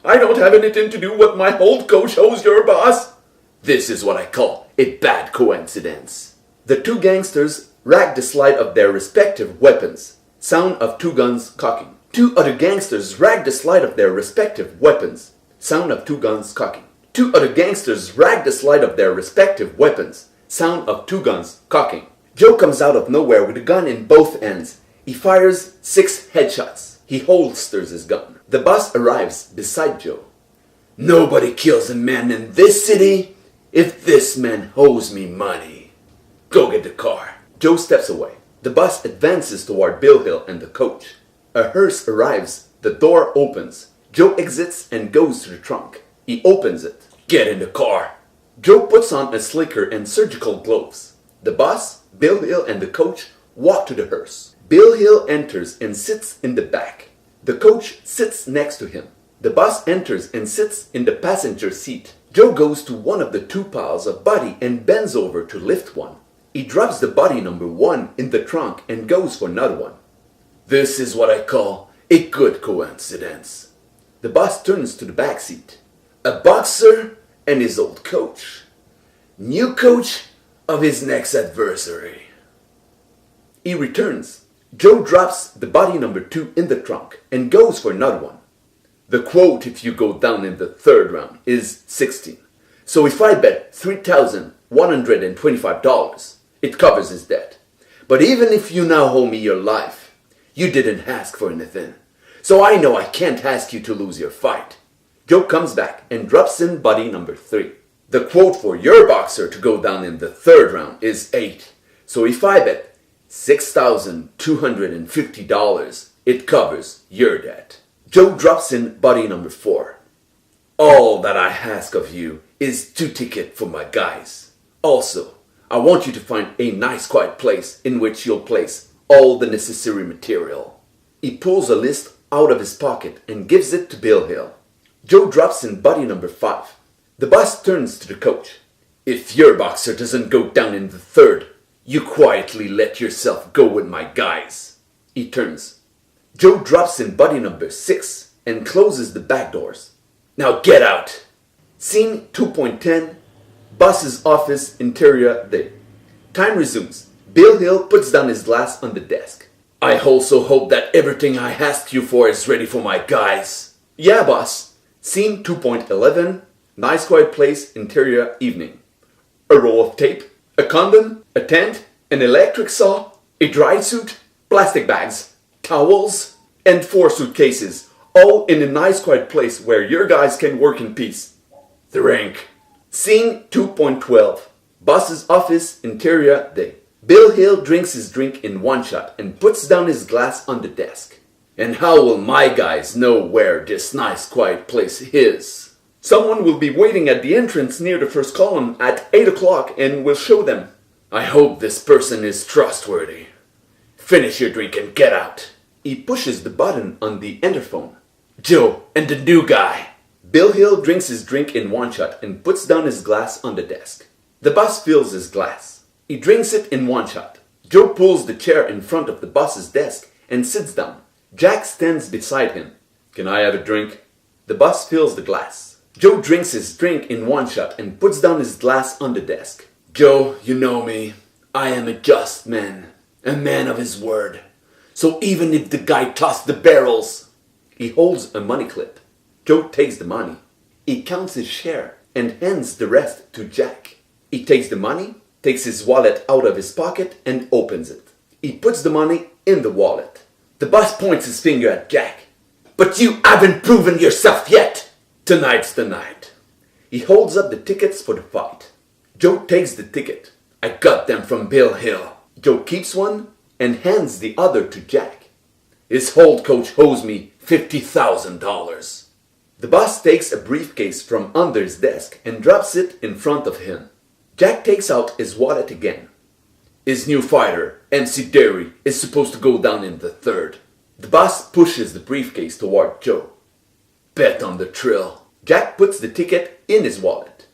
I don't have anything to do with my old coach owes your boss. This is what I call a bad coincidence. The 2 gangsters rack the slide of their respective weapons. Sound of 2 guns cocking. 2 other gangsters rack the slide of their respective weapons. Sound of 2 guns cocking. 2 other gangsters rack the slide of their respective weapons. Sound of 2 guns cocking. Joe comes out of nowhere with a gun in both ends. He fires 6 headshots. He holsters his gun. The boss arrives beside Joe. Nobody kills a man in this city if this man owes me money. Go get the car. Joe steps away. The bus advances toward Bill Hill and the coach. A hearse arrives. The door opens. Joe exits and goes to the trunk. He opens it. Get in the car. Joe puts on a slicker and surgical gloves. The bus, Bill Hill, and the coach walk to the hearse. Bill Hill enters and sits in the back. The coach sits next to him. The bus enters and sits in the passenger seat. Joe goes to one of the two piles of body and bends over to lift one. He drops the body number 1 in the trunk and goes for another one. This is what I call a good coincidence. The bus turns to the back seat. A boxer and his old coach. New coach of his next adversary. He returns. Joe drops the body number 2 in the trunk and goes for another one. The quote if you go down in the third round is 16. So if I bet $3,125, it covers his debt. But even if you now owe me your life, you didn't ask for anything. So I know I can't ask you to lose your fight. Joe comes back and drops in body number 3. The quote for your boxer to go down in the third round is 8. So if I bet $6,250, it covers your debt. Joe drops in body number 4. All that I ask of you is 2 tickets for my guys. Also, I want you to find a nice quiet place in which you'll place all the necessary material. He pulls a list out of his pocket and gives it to Bill Hill. Joe drops in body number 5. The boss turns to the coach. If your boxer doesn't go down in the third, you quietly let yourself go with my guys. He turns. Joe drops in body number 6 and closes the back doors. Now get out. Scene 2.10. Boss's office, interior day. Time resumes. Bill Hill puts down his glass on the desk. I also hope that everything I asked you for is ready for my guys. Yeah, boss. Scene 2.11. Nice quiet place, interior evening. A roll of tape, a condom, a tent, an electric saw, a dry suit, plastic bags, towels, and 4 suitcases, all in a nice quiet place where your guys can work in peace. Drink. Scene 2.12. Boss's office, interior day. Bill Hill drinks his drink in one shot and puts down his glass on the desk. And how will my guys know where this nice quiet place is? Someone will be waiting at the entrance near the first column at 8 o'clock and will show them. I hope this person is trustworthy. Finish your drink and get out. He pushes the button on the interphone. Joe and the new guy. Bill Hill drinks his drink in one shot and puts down his glass on the desk. The boss fills his glass. He drinks it in one shot. Joe pulls the chair in front of the boss's desk and sits down. Jack stands beside him. Can I have a drink? The boss fills the glass. Joe drinks his drink in one shot and puts down his glass on the desk. Joe, you know me. I am a just man. A man of his word. So even if the guy tossed the barrels... He holds a money clip. Joe takes the money. He counts his share and hands the rest to Jack. He takes the money, takes his wallet out of his pocket and opens it. He puts the money in the wallet. The boss points his finger at Jack. But you haven't proven yourself yet. Tonight's the night. He holds up the tickets for the fight. Joe takes the ticket. I got them from Bill Hill. Joe keeps one and hands the other to Jack. His old coach owes me $50,000. The boss takes a briefcase from under his desk and drops it in front of him. Jack takes out his wallet again. His new fighter, MC Derry, is supposed to go down in the third. The boss pushes the briefcase toward Joe. Bet on the trill. Jack puts the ticket in his wallet.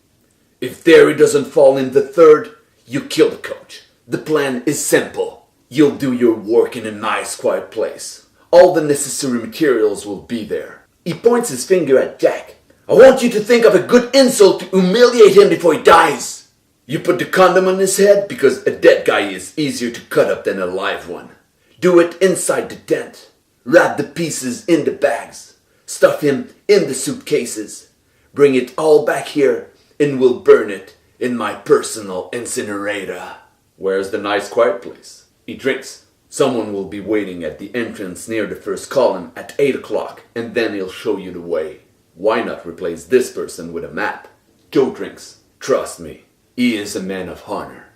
If Derry doesn't fall in the third, you kill the coach. The plan is simple. You'll do your work in a nice quiet place. All the necessary materials will be there. He points his finger at Jack. I want you to think of a good insult to humiliate him before he dies. You put the condom on his head because a dead guy is easier to cut up than a live one. Do it inside the tent. Wrap the pieces in the bags. Stuff him in the suitcases. Bring it all back here and we'll burn it in my personal incinerator. Where's the nice quiet place? He drinks. Someone will be waiting at the entrance near the first column at 8 o'clock and then he'll show you the way. Why not replace this person with a map? Joe drinks. Trust me, he is a man of honor.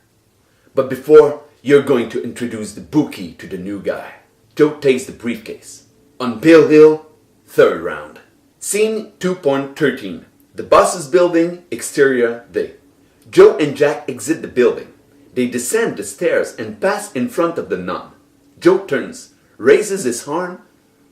But before, you're going to introduce the bookie to the new guy. Joe takes the briefcase. On Bill Hill, third round. Scene 2.13. The boss's building, exterior day. Joe and Jack exit the building. They descend the stairs and pass in front of the nun. Joe turns, raises his arm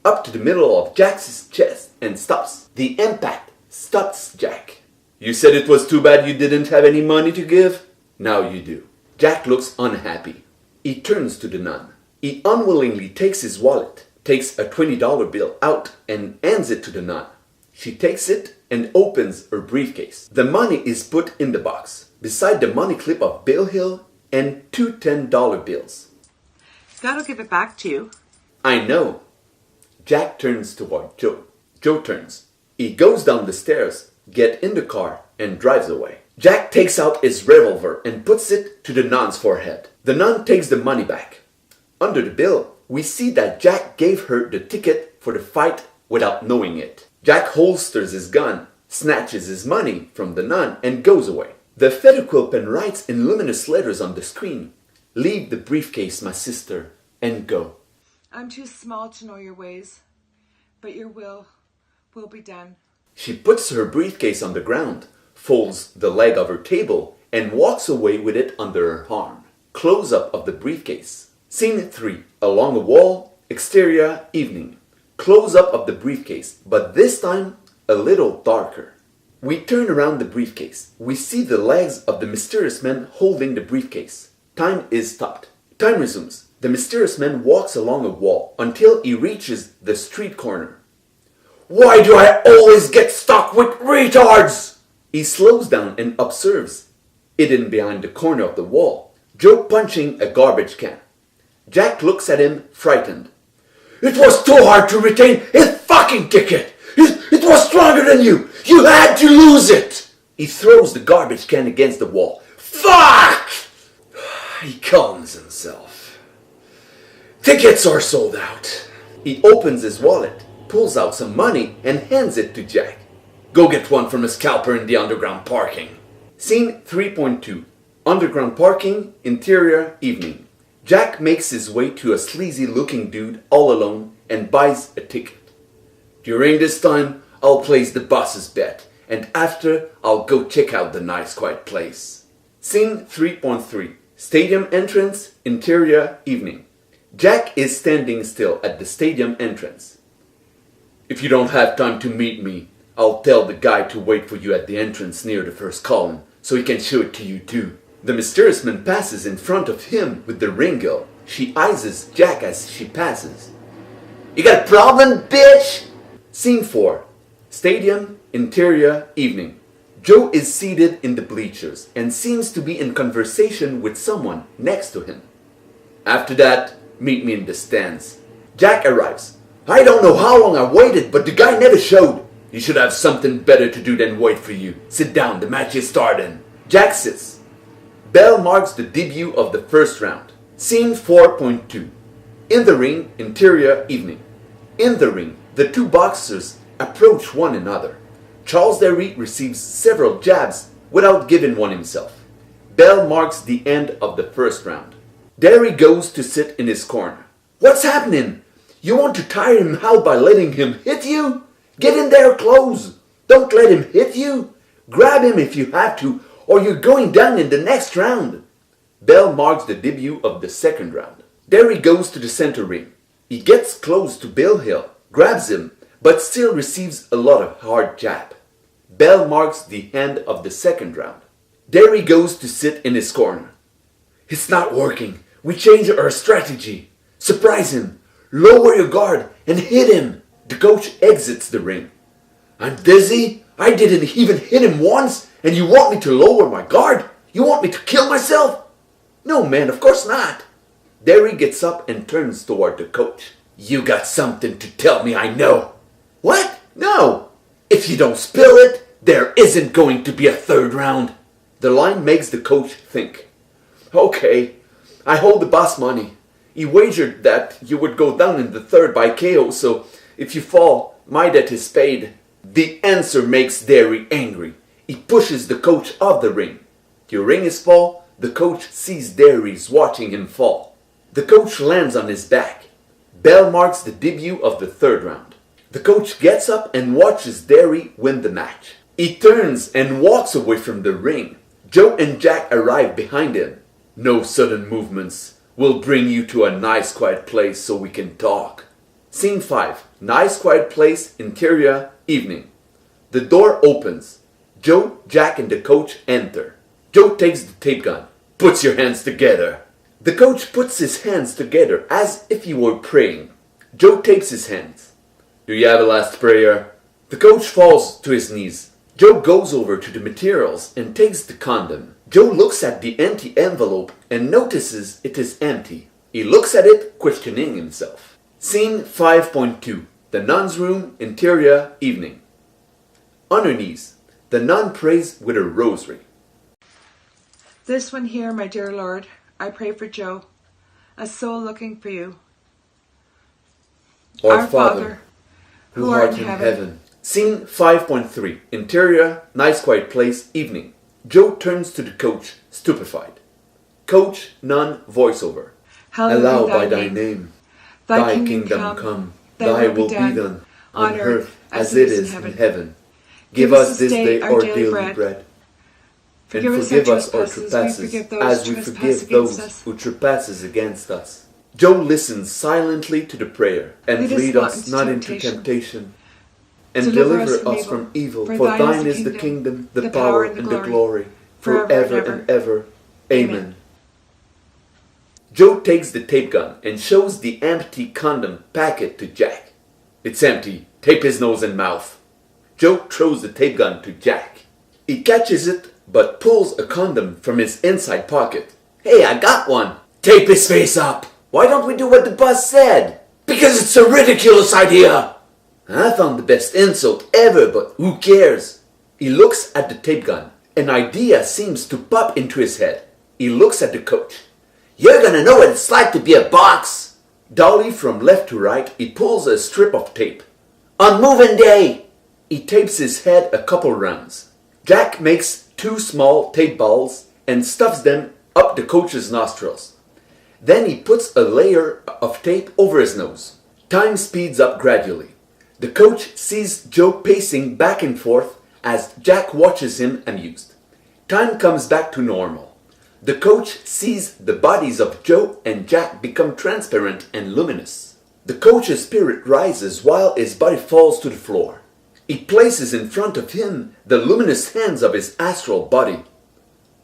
up to the middle of Jack's chest and stops. The impact stops Jack. You said it was too bad you didn't have any money to give? Now you do. Jack looks unhappy. He turns to the nun. He unwillingly takes his wallet, takes a $20 bill out and hands it to the nun. She takes it and opens her briefcase. The money is put in the box, beside the money clip of Bill Hill and two $10 bills. God'll give it back to you. I know. Jack turns toward Joe. Joe turns. He goes down the stairs, gets in the car, and drives away. Jack takes out his revolver and puts it to the nun's forehead. The nun takes the money back. Under the bill, we see that Jack gave her the ticket for the fight without knowing it. Jack holsters his gun, snatches his money from the nun, and goes away. The featherquill pen writes in luminous letters on the screen, "Leave the briefcase, my sister, and go." I'm too small to know your ways, but your will be done. She puts her briefcase on the ground, folds the leg of her table, and walks away with it under her arm. Close-up of the briefcase. Scene 3. Along a wall, exterior, evening. Close-up of the briefcase, but this time a little darker. We turn around the briefcase. We see the legs of the mysterious man holding the briefcase. Time is stopped. Time resumes. The mysterious man walks along a wall until he reaches the street corner. Why do I always get stuck with retards? He slows down and observes, hidden behind the corner of the wall, Joe punching a garbage can. Jack looks at him, frightened. It was too hard to retain his fucking ticket! It was stronger than you! You had to lose it! He throws the garbage can against the wall. Fuck! He calms himself. Tickets are sold out. He opens his wallet, pulls out some money, and hands it to Jack. Go get one from a scalper in the underground parking. Scene 3.2. Underground parking, interior, evening. Jack makes his way to a sleazy-looking dude all alone and buys a ticket. During this time, I'll place the boss's bet, and after, I'll go check out the nice quiet place. Scene 3.3. Stadium entrance, interior, evening. Jack is standing still at the stadium entrance. If you don't have time to meet me, I'll tell the guy to wait for you at the entrance near the first column, so he can show it to you too. The mysterious man passes in front of him with the ring girl. She eyes Jack as she passes. You got a problem, bitch? Scene 4. Stadium, interior, evening. Joe is seated in the bleachers and seems to be in conversation with someone next to him. After that, meet me in the stands. Jack arrives. I don't know how long I waited, but the guy never showed. You should have something better to do than wait for you. Sit down, the match is starting. Jack sits. Bell marks the debut of the first round. Scene 4.2. In the ring, interior, evening. In the ring, the two boxers approach one another. Charles Derry receives several jabs without giving one himself. Bell marks the end of the first round. Derry goes to sit in his corner. What's happening? You want to tire him out by letting him hit you? Get in there close. Don't let him hit you. Grab him if you have to, or you're going down in the next round. Bell marks the debut of the second round. Derry goes to the center ring. He gets close to Bill Hill, grabs him, but still receives a lot of hard jab. Bell marks the end of the second round. Derry goes to sit in his corner. It's not working. We changed our strategy. Surprise him. Lower your guard and hit him. The coach exits the ring. I'm dizzy. I didn't even hit him once, and you want me to lower my guard? You want me to kill myself? No, man, of course not. Derry gets up and turns toward the coach. You got something to tell me, I know. What? No. If you don't spill it, there isn't going to be a third round. The line makes the coach think. Okay, I hold the boss money. He wagered that you would go down in the third by KO, so if you fall, my debt is paid. The answer makes Derry angry. He pushes the coach off the ring. Your ring is full, the coach sees Darius watching him fall. The coach lands on his back. Bell marks the debut of the third round. The coach gets up and watches Derry win the match. He turns and walks away from the ring. Joe and Jack arrive behind him. No sudden movements. We'll bring you to a nice quiet place so we can talk. Scene 5. Nice quiet place, interior, evening. The door opens. Joe, Jack and the coach enter. Joe takes the tape gun. Puts your hands together. The coach puts his hands together as if he were praying. Joe tapes his hands. Do you have a last prayer? The coach falls to his knees. Joe goes over to the materials and takes the condom. Joe looks at the empty envelope and notices it is empty. He looks at it, questioning himself. Scene 5.2. The nun's room, interior, evening. On her knees, the nun prays with her rosary. This one here, my dear Lord, I pray for Joe, a soul looking for you. Our Father, who art in heaven. Scene 5.3. Interior, nice quiet place, evening. Joe turns to the coach, stupefied. Coach, nun, voiceover. Allow by thy name. Thy kingdom come. Thy will be done on earth as it is in heaven. Give us this day our daily bread. And forgive us our trespasses as we forgive those who trespass against us. Joe listens silently to the prayer. And lead us not into temptation. And deliver us from evil. For thine is the kingdom, the power, and the glory, forever and ever. Amen. Joe takes the tape gun and shows the empty condom packet to Jack. It's empty. Tape his nose and mouth. Joe throws the tape gun to Jack. He catches it, but pulls a condom from his inside pocket. Hey, I got one! Tape his face up! Why don't we do what the boss said? Because it's a ridiculous idea! I found the best insult ever, but who cares? He looks at the tape gun. An idea seems to pop into his head. He looks at the coach. You're gonna know what it's like to be a box! Dolly from left to right, he pulls a strip of tape. On moving day! He tapes his head a couple rounds. Jack makes 2 small tape balls and stuffs them up the coach's nostrils. Then he puts a layer of tape over his nose. Time speeds up gradually. The coach sees Joe pacing back and forth as Jack watches him amused. Time comes back to normal. The coach sees the bodies of Joe and Jack become transparent and luminous. The coach's spirit rises while his body falls to the floor. He places in front of him the luminous hands of his astral body.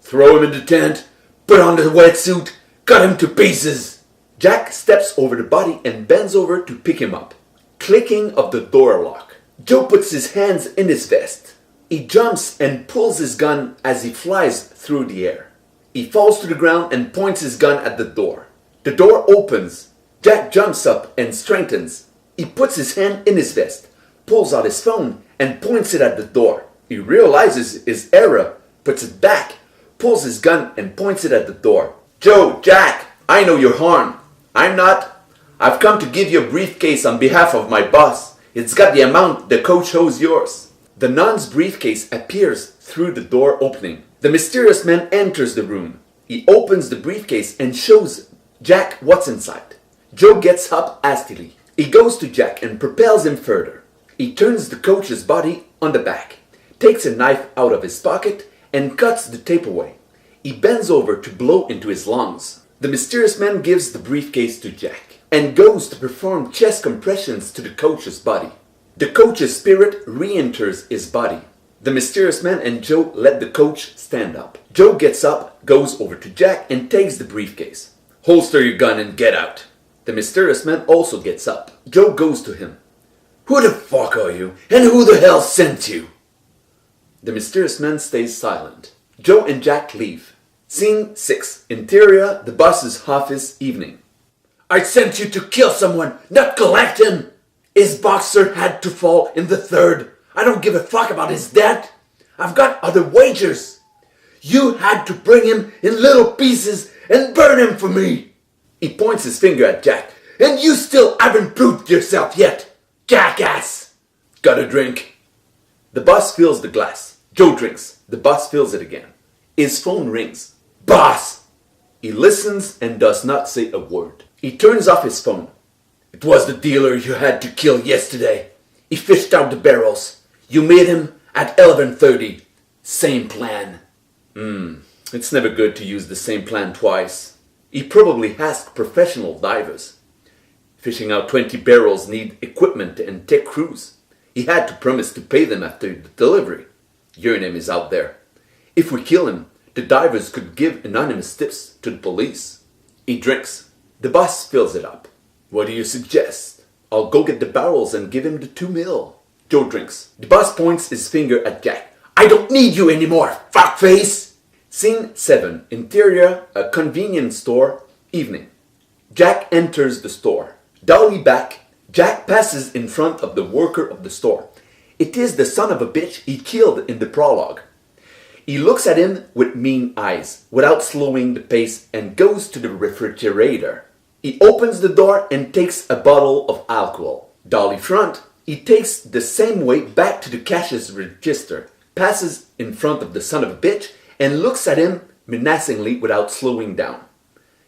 Throw him in the tent, put on the wetsuit, cut him to pieces. Jack steps over the body and bends over to pick him up. Clicking of the door lock. Joe puts his hands in his vest. He jumps and pulls his gun as he flies through the air. He falls to the ground and points his gun at the door. The door opens. Jack jumps up and strengthens. He puts his hand in his vest, pulls out his phone, and points it at the door. He realizes his error, puts it back, pulls his gun, and points it at the door. Joe, Jack, I know you're harmed. I'm not. I've come to give you a briefcase on behalf of my boss. It's got the amount the coach owes yours. The nun's briefcase appears through the door opening. The mysterious man enters the room. He opens the briefcase and shows Jack what's inside. Joe gets up hastily. He goes to Jack and propels him further. He turns the coach's body on the back, takes a knife out of his pocket, and cuts the tape away. He bends over to blow into his lungs. The mysterious man gives the briefcase to Jack and goes to perform chest compressions to the coach's body. The coach's spirit re-enters his body. The mysterious man and Joe let the coach stand up. Joe gets up, goes over to Jack, and takes the briefcase. Holster your gun and get out. The mysterious man also gets up. Joe goes to him. Who the fuck are you? And who the hell sent you? The mysterious man stays silent. Joe and Jack leave. Scene 6. Interior, the boss's office, evening. I sent you to kill someone, not collect him. His boxer had to fall in the 3rd. I don't give a fuck about his debt. I've got other wagers. You had to bring him in little pieces and burn him for me. He points his finger at Jack. And you still haven't proved yourself yet, jackass. Got a drink? The boss fills the glass. Joe drinks. The boss fills it again. His phone rings. Boss! He listens and does not say a word. He turns off his phone. It was the dealer you had to kill yesterday. He fished out the barrels. You made him at 11:30. Same plan. It's never good to use the same plan twice. He probably asked professional divers. Fishing out 20 barrels need equipment and tech crews. He had to promise to pay them after the delivery. Your name is out there. If we kill him, the divers could give anonymous tips to the police. He drinks. The boss fills it up. What do you suggest? I'll go get the barrels and give him the 2 mil. Joe drinks. The boss points his finger at Jack. I don't need you anymore, fuckface! Scene 7. Interior, a convenience store, evening. Jack enters the store. Dolly back. Jack passes in front of the worker of the store. It is the son of a bitch he killed in the prologue. He looks at him with mean eyes, without slowing the pace, and goes to the refrigerator. He opens the door and takes a bottle of alcohol. Dolly front. He takes the same way back to the cashier's register, passes in front of the son of a bitch, and looks at him menacingly without slowing down.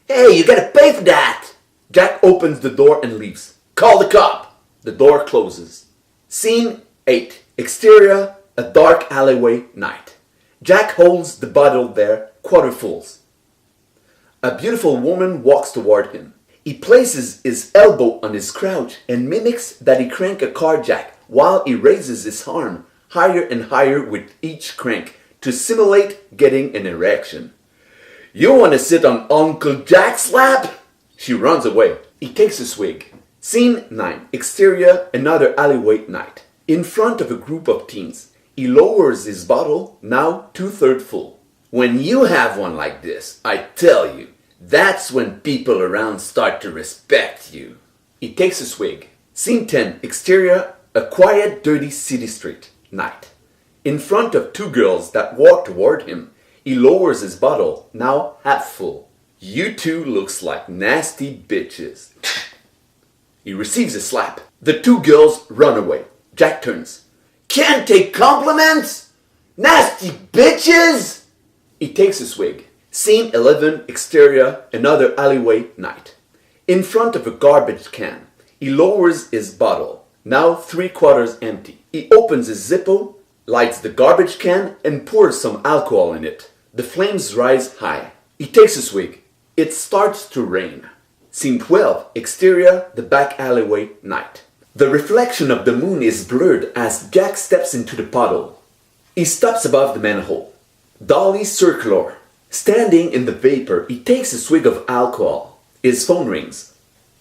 Hey, you gotta pay for that! Jack opens the door and leaves. Call the cop! The door closes. Scene 8. Exterior, a dark alleyway night. Jack holds the bottle there, quarter fulls. A beautiful woman walks toward him. He places his elbow on his crouch and mimics that he crank a car jack while he raises his arm higher and higher with each crank to simulate getting an erection. You want to sit on Uncle Jack's lap? She runs away. He takes a swig. Scene 9. Exterior, another alleyway night. In front of a group of teens. He lowers his bottle, now 2/3 full. When you have one like this, I tell you, that's when people around start to respect you. He takes a swig. Scene 10. Exterior, a quiet, dirty city street. Night. In front of 2 girls that walk toward him, he lowers his bottle, now half full. You two looks like nasty bitches. He receives a slap. The 2 girls run away. Jack turns. Can't take compliments? Nasty bitches! He takes a swig. Scene 11. Exterior, another alleyway night. In front of a garbage can, he lowers his bottle, now 3/4 empty. He opens his Zippo, lights the garbage can, and pours some alcohol in it. The flames rise high. He takes a swig. It starts to rain. Scene 12. Exterior, the back alleyway night. The reflection of the moon is blurred as Jack steps into the puddle. He stops above the manhole. Dolly circular. Standing in the vapor, he takes a swig of alcohol. His phone rings.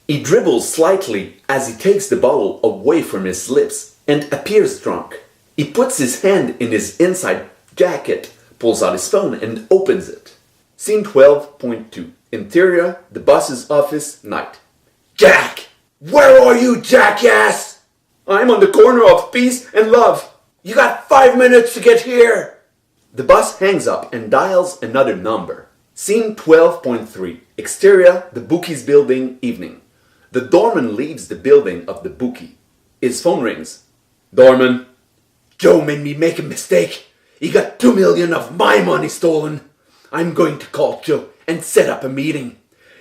He dribbles slightly as he takes the bottle away from his lips and appears drunk. He puts his hand in his inside jacket, pulls out his phone and opens it. Scene 12.2. Interior, the boss's office, night. Jack! Where are you, jackass? I'm on the corner of Peace and Love. You got 5 minutes to get here. The boss hangs up and dials another number. Scene 12.3. Exterior, the bookie's building, evening. The doorman leaves the building of the bookie. His phone rings. Doorman. Joe made me make a mistake. He got 2 million of my money stolen. I'm going to call Joe and set up a meeting.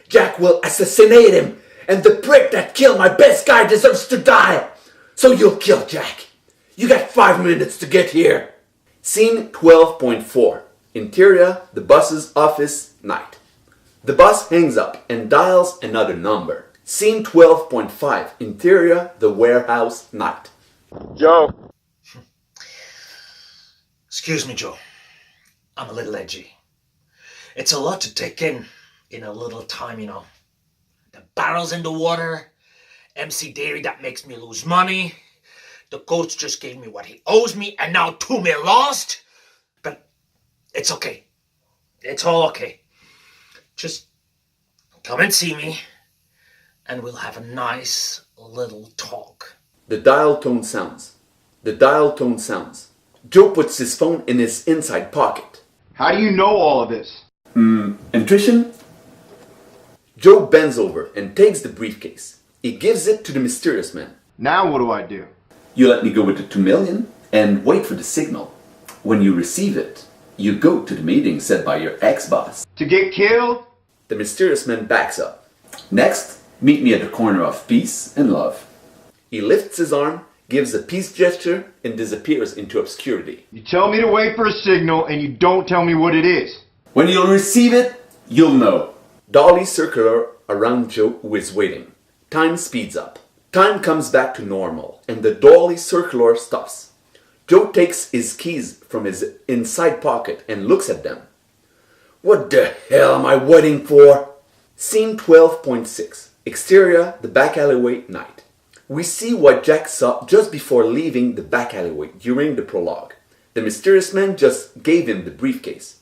Jack will assassinate him, and the prick that killed my best guy deserves to die. So you'll kill Jack. You got 5 minutes to get here. Scene 12.4. Interior, the boss's office, night. The boss hangs up and dials another number. Scene 12.5. Interior, the warehouse, night. Joe. Excuse me, Joe. I'm a little edgy. It's a lot to take in a little time, you know. The barrels in the water, MC Dairy that makes me lose money. The coach just gave me what he owes me, and now 2 mil lost. But it's okay. It's all okay. Just come and see me, and we'll have a nice little talk. The dial tone sounds. The dial tone sounds. Joe puts his phone in his inside pocket. How do you know all of this? Intuition? Joe bends over and takes the briefcase. He gives it to the mysterious man. Now what do I do? You let me go with the 2 million and wait for the signal. When you receive it, You go to the meeting set by your ex-boss. To get killed? The mysterious man backs up. Next, meet me at the corner of peace and love. He lifts his arm, gives a peace gesture, and disappears into obscurity. You tell me to wait for a signal and you don't tell me what it is. When you'll receive it, you'll know. Dolly circular around Joe, who is waiting. Time speeds up. Time comes back to normal, and the dolly circular stops. Joe takes his keys from his inside pocket and looks at them. What the hell am I waiting for? Scene 12.6. Exterior, the back alleyway, night. We see what Jack saw just before leaving the back alleyway during the prologue. The mysterious man just gave him the briefcase.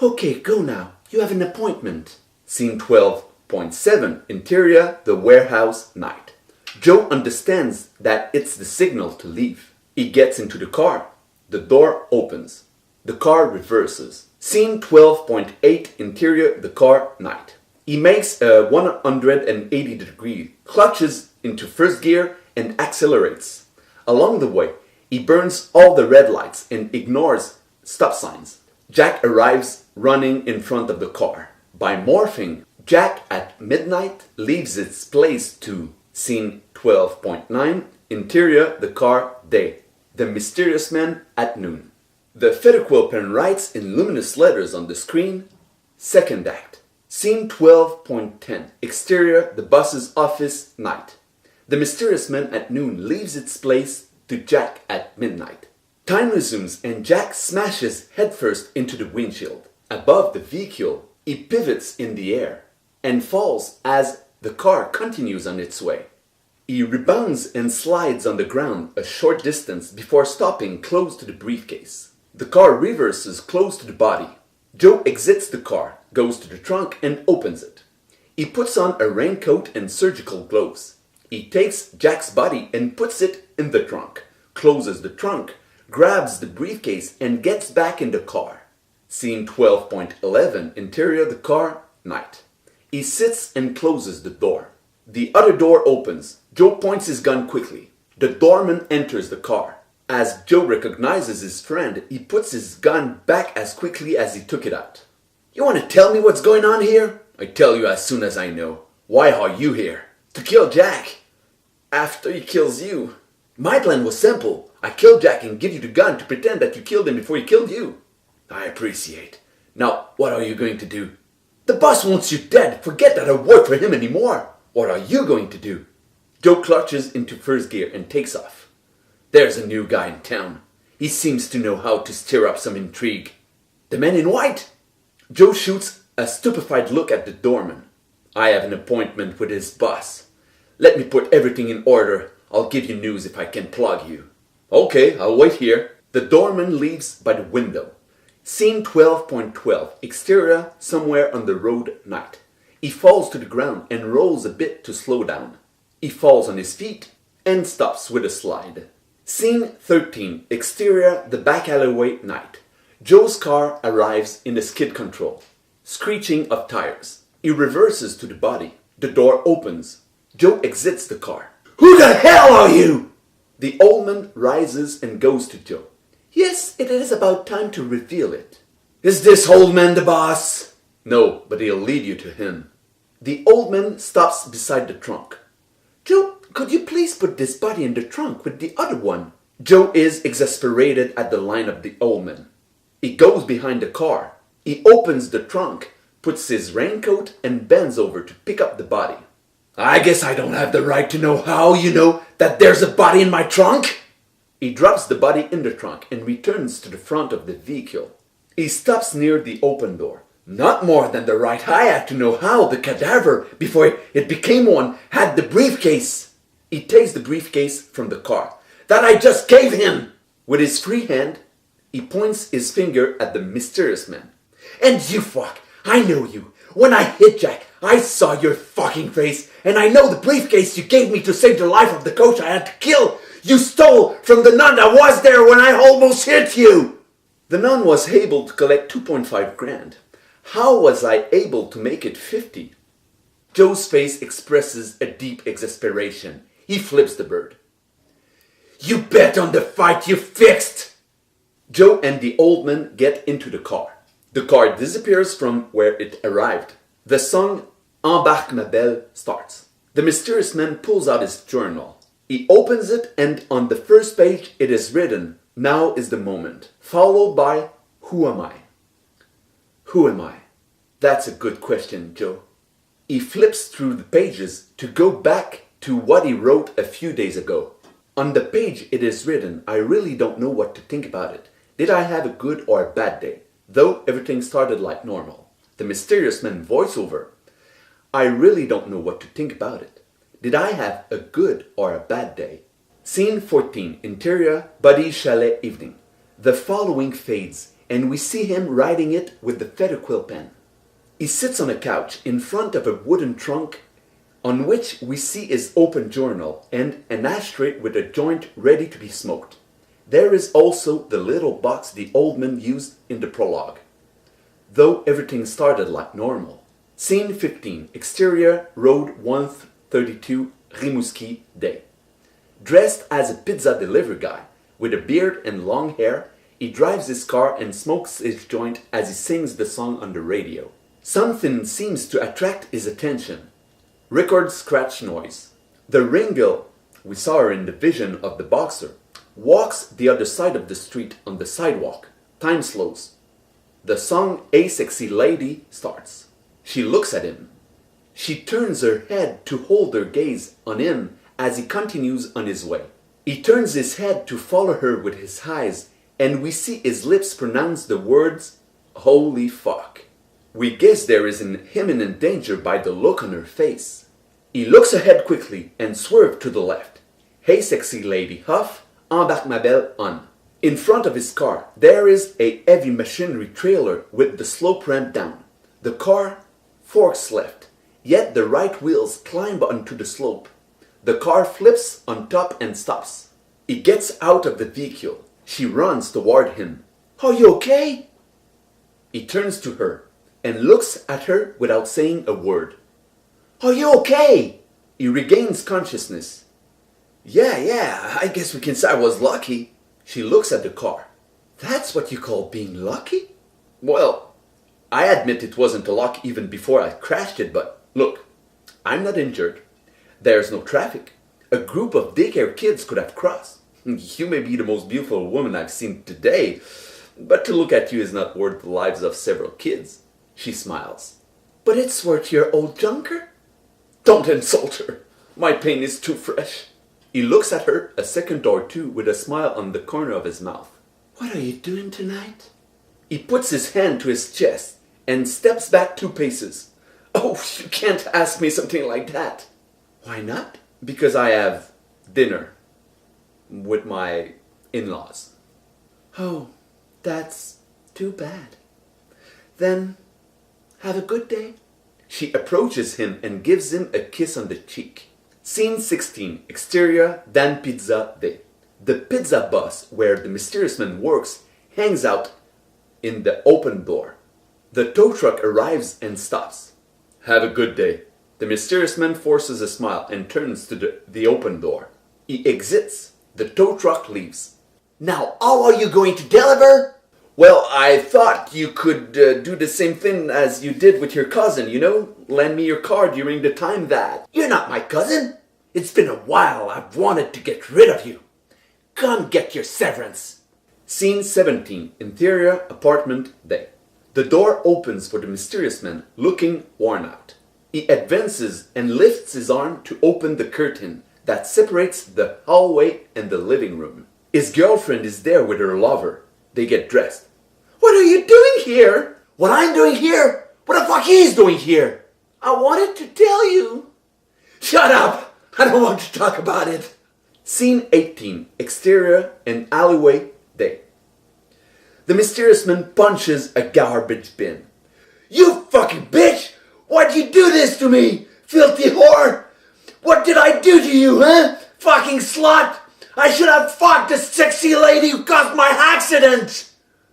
Okay, go now. You have an appointment. Scene 12.7. Interior, the warehouse, night. Joe understands that it's the signal to leave. He gets into the car. The door opens. The car reverses. Scene 12.8. Interior, the car, night. He makes a 180-degree, clutches into first gear and accelerates. Along the way, he burns all the red lights and ignores stop signs. Jack arrives running in front of the car. By morphing, Jack at midnight leaves its place to scene 12.9, interior, the car, day. The mysterious man at noon. The Federquill pen writes in luminous letters on the screen, second act. Scene 12.10, exterior, the boss's office, night. The mysterious man at noon leaves its place to Jack at midnight. Time resumes and Jack smashes headfirst into the windshield. Above the vehicle, he pivots in the air and falls as the car continues on its way. He rebounds and slides on the ground a short distance before stopping close to the briefcase. The car reverses close to the body. Joe exits the car, goes to the trunk and opens it. He puts on a raincoat and surgical gloves. He takes Jack's body and puts it in the trunk, closes the trunk, grabs the briefcase and gets back in the car. Scene 12.11, interior, the car, night. He sits and closes the door. The other door opens. Joe points his gun quickly. The doorman enters the car. As Joe recognizes his friend, he puts his gun back as quickly as he took it out. You want to tell me what's going on here? I tell you as soon as I know. Why are you here? To kill Jack. After he kills you. My plan was simple. I killed Jack and give you the gun to pretend that you killed him before he killed you. I appreciate. Now, what are you going to do? The boss wants you dead. Forget that I work for him anymore. What are you going to do? Joe clutches into first gear and takes off. There's a new guy in town. He seems to know how to stir up some intrigue. The man in white? Joe shoots a stupefied look at the doorman. I have an appointment with his boss. Let me put everything in order. I'll give you news if I can plug you. Okay, I'll wait here. The doorman leaves by the window. Scene 12.12, exterior, somewhere on the road, night. He falls to the ground and rolls a bit to slow down. He falls on his feet and stops with a slide. Scene 13, exterior, the back alleyway, night. Joe's car arrives in the skid control. Screeching of tires. He reverses to the body. The door opens. Joe exits the car. Who the hell are you? The old man rises and goes to Joe. Yes, it is about time to reveal it. Is this old man the boss? No, but he'll lead you to him. The old man stops beside the trunk. Joe, could you please put this body in the trunk with the other one? Joe is exasperated at the line of the old man. He goes behind the car. He opens the trunk, puts his raincoat and bends over to pick up the body. I guess I don't have the right to know how you know that there's a body in my trunk. He drops the body in the trunk and returns to the front of the vehicle. He stops near the open door. Not more than the right I had to know how the cadaver, before it became one, had the briefcase. He takes the briefcase from the car. That I just gave him! With his free hand, he points his finger at the mysterious man. And you fuck, I know you. When I hit Jack, I saw your fucking face, and I know the briefcase you gave me to save the life of the coach I had to kill. You stole from the nun that was there when I almost hit you. The nun was able to collect 2.5 grand. How was I able to make it 50? Joe's face expresses a deep exasperation. He flips the bird. You bet on the fight you fixed! Joe and the old man get into the car. The car disappears from where it arrived. The song Embarque ma belle starts. The mysterious man pulls out his journal. He opens it and on the first page it is written, "Now is the moment," followed by, "Who am I?" Who am I? That's a good question, Joe. He flips through the pages to go back to what he wrote a few days ago. On the page it is written, "I really don't know what to think about it. Did I have a good or a bad day? Though everything started like normal." The mysterious man voiceover, "I really don't know what to think about it. Did I have a good or a bad day?" Scene 14, interior, Buddy's chalet evening. The following fades, and we see him writing it with the feather quill pen. He sits on a couch in front of a wooden trunk on which we see his open journal and an ashtray with a joint ready to be smoked. There is also the little box the old man used in the prologue. Though everything started like normal. Scene 15, exterior, road 132, Rimouski, day. Dressed as a pizza delivery guy, with a beard and long hair, he drives his car and smokes his joint as he sings the song on the radio. Something seems to attract his attention. Record scratch noise. The ring girl, we saw her in the vision of the boxer, walks the other side of the street on the sidewalk. Time slows. The song "Hey Sexy Lady" starts. She looks at him. She turns her head to hold her gaze on him as he continues on his way. He turns his head to follow her with his eyes, and we see his lips pronounce the words, "Holy fuck." We guess there is an imminent danger by the look on her face. He looks ahead quickly and swerves to the left. "Hey Sexy Lady" off, "Embarque ma belle" on. In front of his car, there is a heavy machinery trailer with the slope ramp down. The car forks left, yet the right wheels climb onto the slope. The car flips on top and stops. He gets out of the vehicle. She runs toward him. "Are you okay?" He turns to her and looks at her without saying a word. "Are you okay?" He regains consciousness. Yeah, I guess we can say I was lucky." She looks at the car. "That's what you call being lucky?" "Well, I admit it wasn't a luck even before I crashed it, but look, I'm not injured. There's no traffic. A group of daycare kids could have crossed. You may be the most beautiful woman I've seen today, but to look at you is not worth the lives of several kids." She smiles. "But it's worth your old junker." "Don't insult her. My pain is too fresh." He looks at her a second or two with a smile on the corner of his mouth. "What are you doing tonight?" He puts his hand to his chest and steps back 2 paces. "Oh, you can't ask me something like that." "Why not?" "Because I have dinner with my in-laws." "Oh, that's too bad. Then have a good day." She approaches him and gives him a kiss on the cheek. Scene 16, exterior, Dan Pizza Day. The pizza bus where the mysterious man works hangs out in the open door. The tow truck arrives and stops. "Have a good day." The mysterious man forces a smile and turns to the open door. He exits. The tow truck leaves. "Now, how are you going to deliver?" "Well, I thought you could do the same thing as you did with your cousin, you know? Lend me your car during the time that..." "You're not my cousin. It's been a while I've wanted to get rid of you. Come get your severance." Scene 17, interior, apartment, day. The door opens for the mysterious man, looking worn out. He advances and lifts his arm to open the curtain that separates the hallway and the living room. His girlfriend is there with her lover. They get dressed. "What are you doing here?" "What I'm doing here? What the fuck he's doing here?" "I wanted to tell you." "Shut up! I don't want to talk about it." Scene 18, exterior and alleyway, day. The mysterious man punches a garbage bin. "You fucking bitch! Why'd you do this to me? Filthy whore! What did I do to you, huh? Fucking slut! I should have fucked the sexy lady who caused my accident!"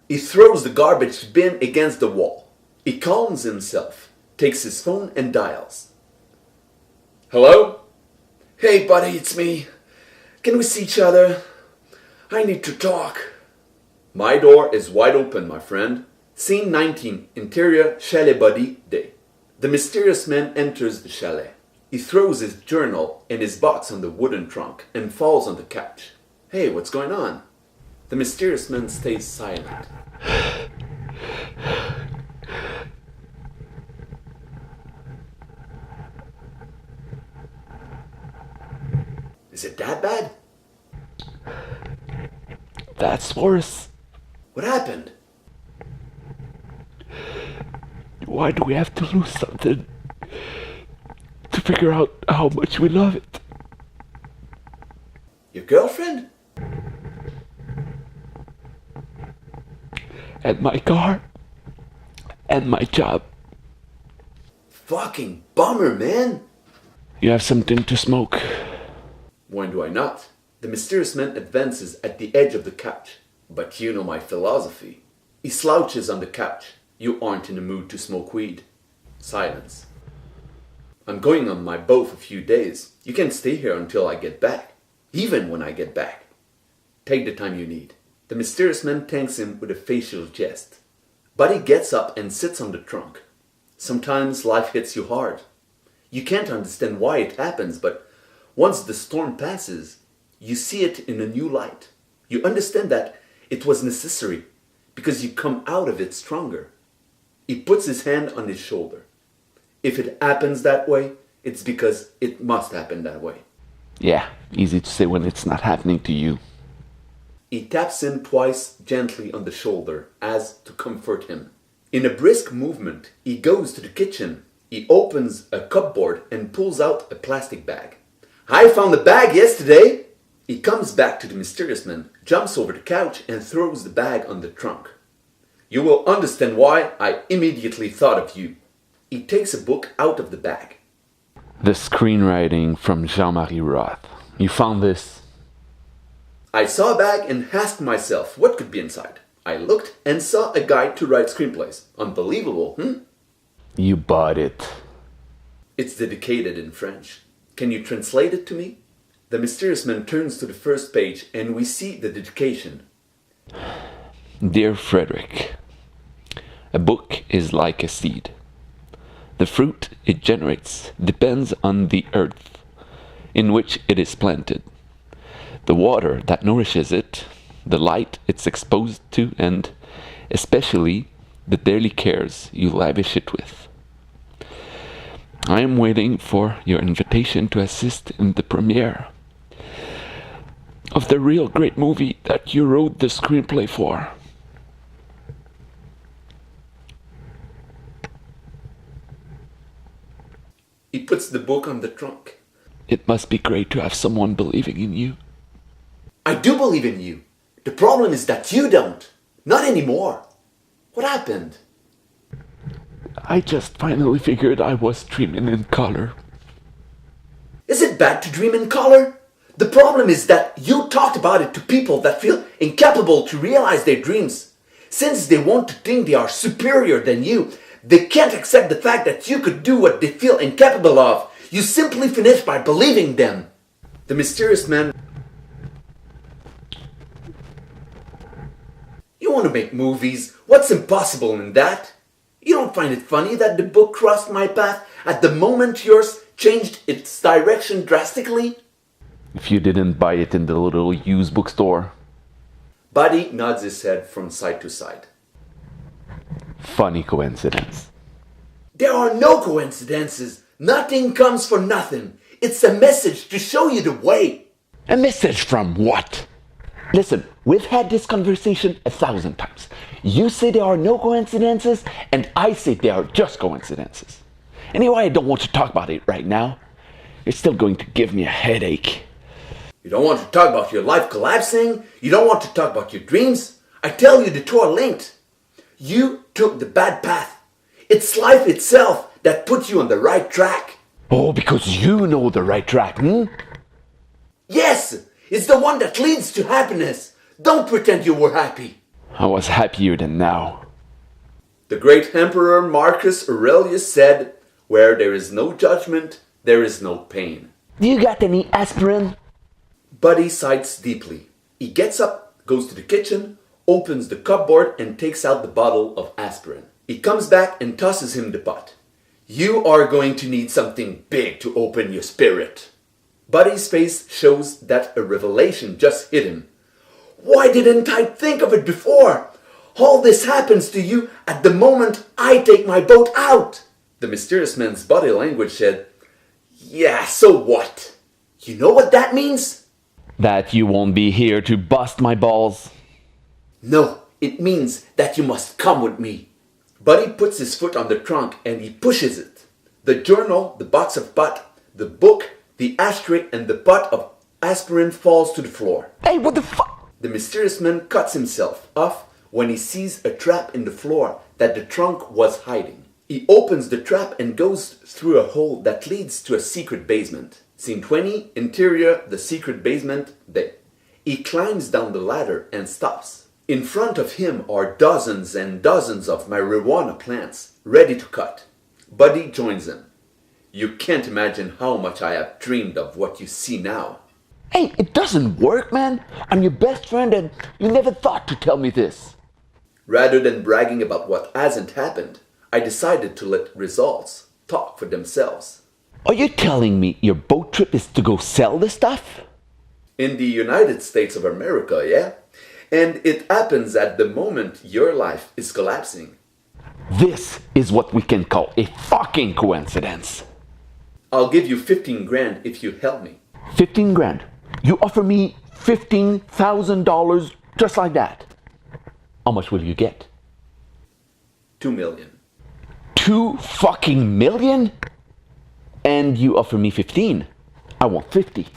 He throws the garbage bin against the wall. He calms himself, takes his phone and dials. "Hello? Hey buddy, it's me. Can we see each other? I need to talk." My door is wide open, my friend. Scene 19, interior chalet body day. The mysterious man enters the chalet. He throws his journal and his box on the wooden trunk and falls on the couch. Hey, what's going on? The mysterious man stays silent. Is it that bad? That's worse. What happened? Why do we have to lose something to figure out how much we love it? Your girlfriend? And my car? And my job? Fucking bummer, man. You have something to smoke? When do I not? The mysterious man advances at the edge of the couch. But you know my philosophy. He slouches on the couch. You aren't in the mood to smoke weed. Silence. I'm going on my boat for a few days. You can stay here until I get back. Even when I get back. Take the time you need. The mysterious man thanks him with a facial jest. Buddy gets up and sits on the trunk. Sometimes life hits you hard. You can't understand why it happens, but once the storm passes, you see it in a new light. You understand that it was necessary because you come out of it stronger. He puts his hand on his shoulder. If it happens that way, it's because it must happen that way. Yeah, easy to say when it's not happening to you. He taps him twice gently on the shoulder as to comfort him. In a brisk movement, he goes to the kitchen. He opens a cupboard and pulls out a plastic bag. I found the bag yesterday! He comes back to the mysterious man, jumps over the couch and throws the bag on the trunk. You will understand why I immediately thought of you. He takes a book out of the bag. The screenwriting from Jean-Marie Roth. You found this? I saw a bag and asked myself what could be inside. I looked and saw a guide to write screenplays. Unbelievable, You bought it. It's dedicated in French. Can you translate it to me? The mysterious man turns to the first page and we see the dedication. Dear Frederick, a book is like a seed. The fruit it generates depends on the earth in which it is planted, the water that nourishes it, the light it's exposed to, and especially the daily cares you lavish it with. I am waiting for your invitation to assist in the premiere of the real great movie that you wrote the screenplay for. He puts the book on the trunk. It must be great to have someone believing in you. I do believe in you. The problem is that you don't. Not anymore. What happened? I just finally figured I was dreaming in color. Is it bad to dream in color? The problem is that you talked about it to people that feel incapable to realize their dreams. Since they want to think they are superior than you, they can't accept the fact that you could do what they feel incapable of. You simply finish by believing them. The mysterious man. You want to make movies? What's impossible in that? You don't find it funny that the book crossed my path at the moment yours changed its direction drastically? If you didn't buy it in the little used bookstore. Buddy nods his head from side to side. Funny coincidence. There are no coincidences. Nothing comes for nothing. It's a message to show you the way. A message from what? Listen, we've had this conversation 1,000 times. You say there are no coincidences, and I say there are just coincidences. Anyway, I don't want to talk about it right now. You're still going to give me a headache. You don't want to talk about your life collapsing? You don't want to talk about your dreams? I tell you, the two are linked. You took the bad path. It's life itself that put you on the right track. Oh, because you know the right track, Yes, it's the one that leads to happiness. Don't pretend you were happy. I was happier than now. The great emperor Marcus Aurelius said, where there is no judgment, there is no pain. Do you got any aspirin? Buddy sighs deeply. He gets up, goes to the kitchen, opens the cupboard and takes out the bottle of aspirin. He comes back and tosses him the pot. You are going to need something big to open your spirit. Buddy's face shows that a revelation just hit him. Why didn't I think of it before? All this happens to you at the moment I take my boat out. The mysterious man's body language said, yeah, so what? You know what that means? That you won't be here to bust my balls. No, it means that you must come with me. Buddy puts his foot on the trunk and he pushes it. The journal, the box of pot, the book, the ashtray, and the pot of aspirin falls to the floor. Hey, what the fuck? The mysterious man cuts himself off when he sees a trap in the floor that the trunk was hiding. He opens the trap and goes through a hole that leads to a secret basement. Scene 20, interior, the secret basement, bay. He climbs down the ladder and stops. In front of him are dozens and dozens of marijuana plants, ready to cut. Buddy joins him. You can't imagine how much I have dreamed of what you see now. Hey, it doesn't work, man. I'm your best friend and you never thought to tell me this. Rather than bragging about what hasn't happened, I decided to let results talk for themselves. Are you telling me your boat trip is to go sell the stuff? In the United States of America, yeah? And it happens at the moment your life is collapsing. This is what we can call a fucking coincidence. I'll give you 15 grand if you help me. 15 grand? You offer me $15,000 just like that? How much will you get? 2 million. 2 fucking million? And you offer me 15. I want 50.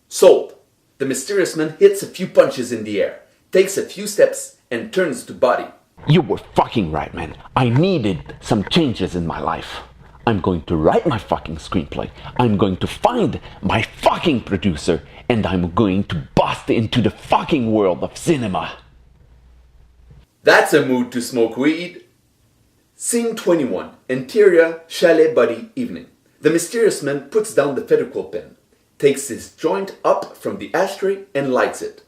Sold. The mysterious man hits a few punches in the air, takes a few steps, and turns to Buddy. You were fucking right, man. I needed some changes in my life. I'm going to write my fucking screenplay. I'm going to find my fucking producer. And I'm going to bust into the fucking world of cinema. That's a mood to smoke weed. Scene 21. Interior, chalet Buddy evening. The mysterious man puts down the federal pen, takes his joint up from the ashtray and lights it.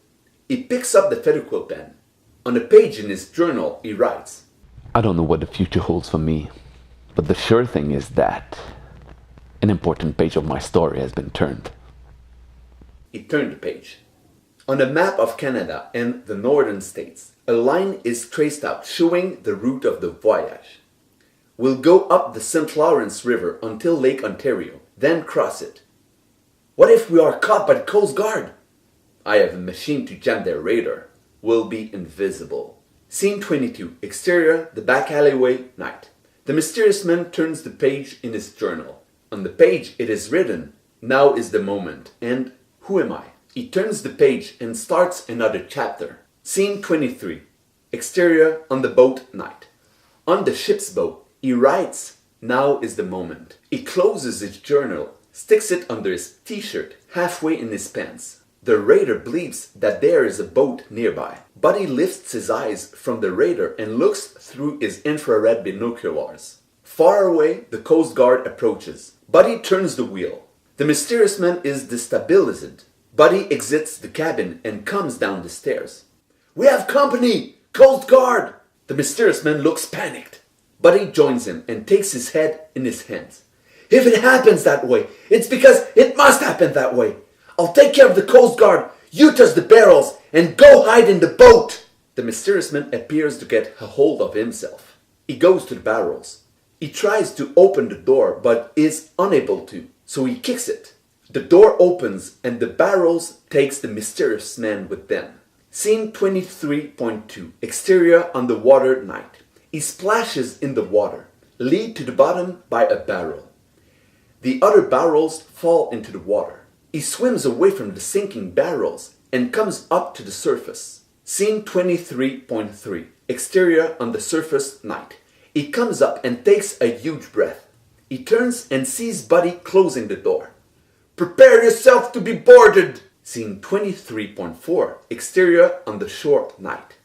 He picks up the federal pen. On a page in his journal, he writes, I don't know what the future holds for me, but the sure thing is that an important page of my story has been turned. He turned the page. On a map of Canada and the northern states, a line is traced out showing the route of the voyage. We'll go up the St. Lawrence River until Lake Ontario, then cross it. What if we are caught by the Coast Guard? I have a machine to jam their radar. We'll be invisible. Scene 22. Exterior, the back alleyway, night. The mysterious man turns the page in his journal. On the page it is written, now is the moment, and who am I? He turns the page and starts another chapter. Scene 23. Exterior, on the boat, night. On the ship's boat, he writes, now is the moment. He closes his journal, sticks it under his t-shirt, halfway in his pants. The raider believes that there is a boat nearby. Buddy lifts his eyes from the raider and looks through his infrared binoculars. Far away, the Coast Guard approaches. Buddy turns the wheel. The mysterious man is destabilized. Buddy exits the cabin and comes down the stairs. We have company! Coast Guard! The mysterious man looks panicked. Buddy joins him and takes his head in his hands. If it happens that way, it's because it must happen that way. I'll take care of the Coast Guard. You touch the barrels and go hide in the boat. The mysterious man appears to get a hold of himself. He goes to the barrels. He tries to open the door but is unable to, so he kicks it. The door opens and the barrels takes the mysterious man with them. Scene 23.2. Exterior on the water, night. He splashes in the water, lead to the bottom by a barrel. The other barrels fall into the water. He swims away from the sinking barrels and comes up to the surface. Scene 23.3. Exterior on the surface, night. He comes up and takes a huge breath. He turns and sees Buddy closing the door. Prepare yourself to be boarded! Scene 23.4. Exterior on the shore, night.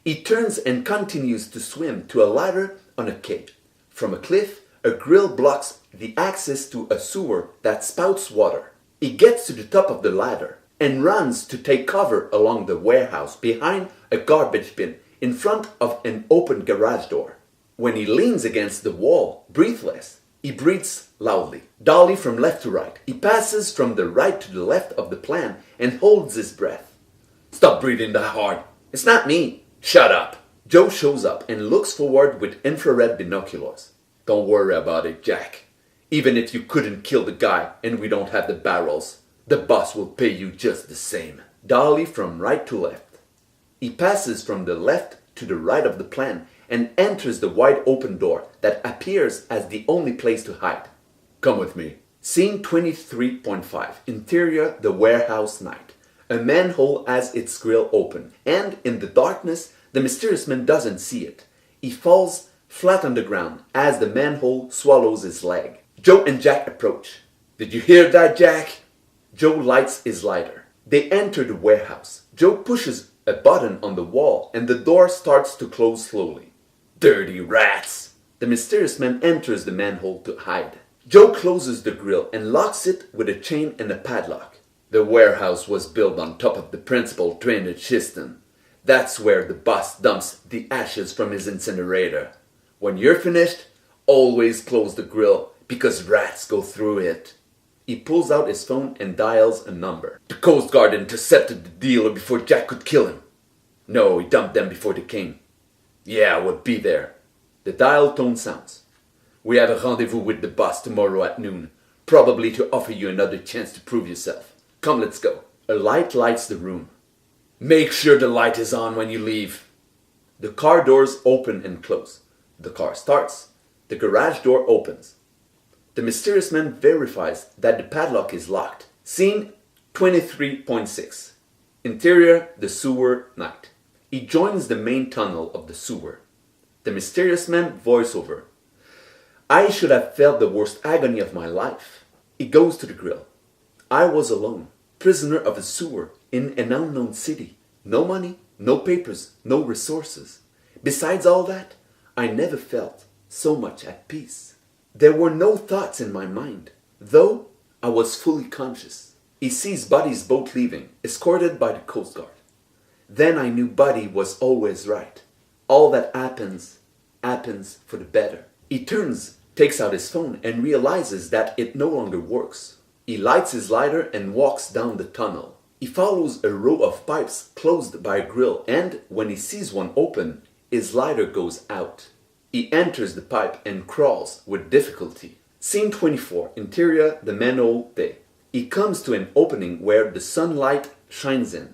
He turns and continues to swim to a ladder on a quay. From a cliff, a grill blocks the access to a sewer that spouts water. He gets to the top of the ladder. and runs to take cover along the warehouse behind a garbage bin in front of an open garage door. When he leans against the wall, breathless, he breathes loudly. Dolly from left to right. He passes from the right to the left of the plan and holds his breath. Stop breathing that hard. It's not me. Shut up. Joe shows up and looks forward with infrared binoculars. Don't worry about it, Jack. Even if you couldn't kill the guy and we don't have the barrels, the boss will pay you just the same. Dolly from right to left. He passes from the left to the right of the plan and enters the wide open door that appears as the only place to hide. Come with me. Scene 23.5. Interior, the warehouse night. A manhole has its grill open, and in the darkness, the mysterious man doesn't see it. He falls flat on the ground as the manhole swallows his leg. Joe and Jack approach. Did you hear that, Jack? Joe lights his lighter. They enter the warehouse. Joe pushes a button on the wall and the door starts to close slowly. Dirty rats! The mysterious man enters the manhole to hide. Joe closes the grill and locks it with a chain and a padlock. The warehouse was built on top of the principal drainage system. That's where the boss dumps the ashes from his incinerator. When you're finished, always close the grill because rats go through it. He pulls out his phone and dials a number. The Coast Guard intercepted the dealer before Jack could kill him. No, he dumped them before they came. Yeah, we'll be there. The dial tone sounds. We have a rendezvous with the boss tomorrow at noon, probably to offer you another chance to prove yourself. Come, let's go. A light lights the room. Make sure the light is on when you leave. The car doors open and close. The car starts. The garage door opens. The mysterious man verifies that the padlock is locked. Scene 23.6. Interior, the sewer night. He joins the main tunnel of the sewer. The mysterious man voiceover. I should have felt the worst agony of my life. He goes to the grill. I was alone, prisoner of a sewer in an unknown city. No money, no papers, no resources. Besides all that, I never felt so much at peace. There were no thoughts in my mind, though I was fully conscious. He sees Buddy's boat leaving, escorted by the Coast Guard. Then I knew Buddy was always right. All that happens for the better. He turns, takes out his phone, and realizes that it no longer works. He lights his lighter and walks down the tunnel. He follows a row of pipes closed by a grill, and when he sees one open, his lighter goes out. He enters the pipe and crawls with difficulty. Scene 24, interior, the manhole bay. He comes to an opening where the sunlight shines in.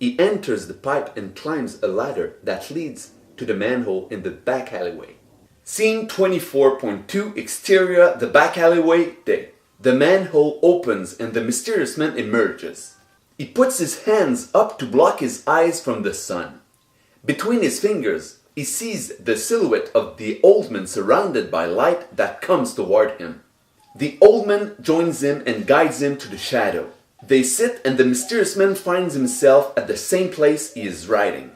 He enters the pipe and climbs a ladder that leads to the manhole in the back alleyway. Scene 24.2, exterior, the back alleyway day. The manhole opens and the mysterious man emerges. He puts his hands up to block his eyes from the sun. Between his fingers, he sees the silhouette of the old man surrounded by light that comes toward him. The old man joins him and guides him to the shadow. They sit and the mysterious man finds himself at the same place he is riding.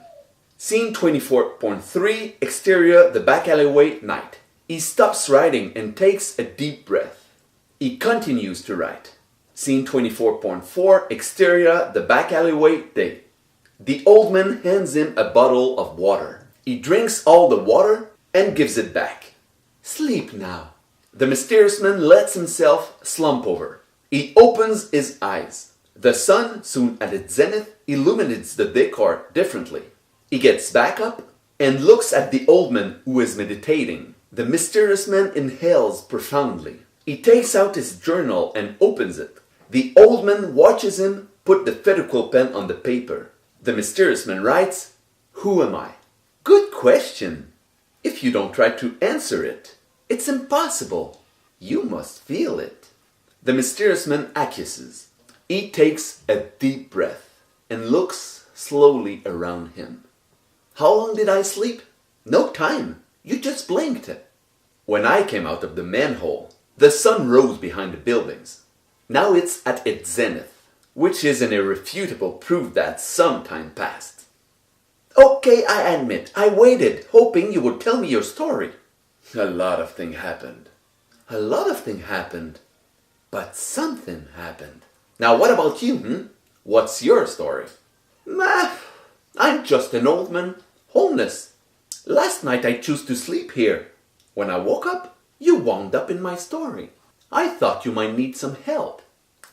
Scene 24.3, exterior, the back alleyway, night. He stops riding and takes a deep breath. He continues to ride. Scene 24.4, exterior, the back alleyway, day. The old man hands him a bottle of water. He drinks all the water and gives it back. Sleep now. The mysterious man lets himself slump over. He opens his eyes. The sun, soon at its zenith, illuminates the decor differently. He gets back up and looks at the old man who is meditating. The mysterious man inhales profoundly. He takes out his journal and opens it. The old man watches him put the feather quill pen on the paper. The mysterious man writes, "Who am I?" Good question. If you don't try to answer it, it's impossible. You must feel it. The mysterious man acquiesces. He takes a deep breath and looks slowly around him. How long did I sleep? No time. You just blinked. When I came out of the manhole, the sun rose behind the buildings. Now it's at its zenith, which is an irrefutable proof that some time passed. Okay, I admit, I waited, hoping you would tell me your story. A lot of things happened. A lot of things happened. But something happened. Now what about you, What's your story? Nah, I'm just an old man, homeless. Last night I chose to sleep here. When I woke up, you wound up in my story. I thought you might need some help.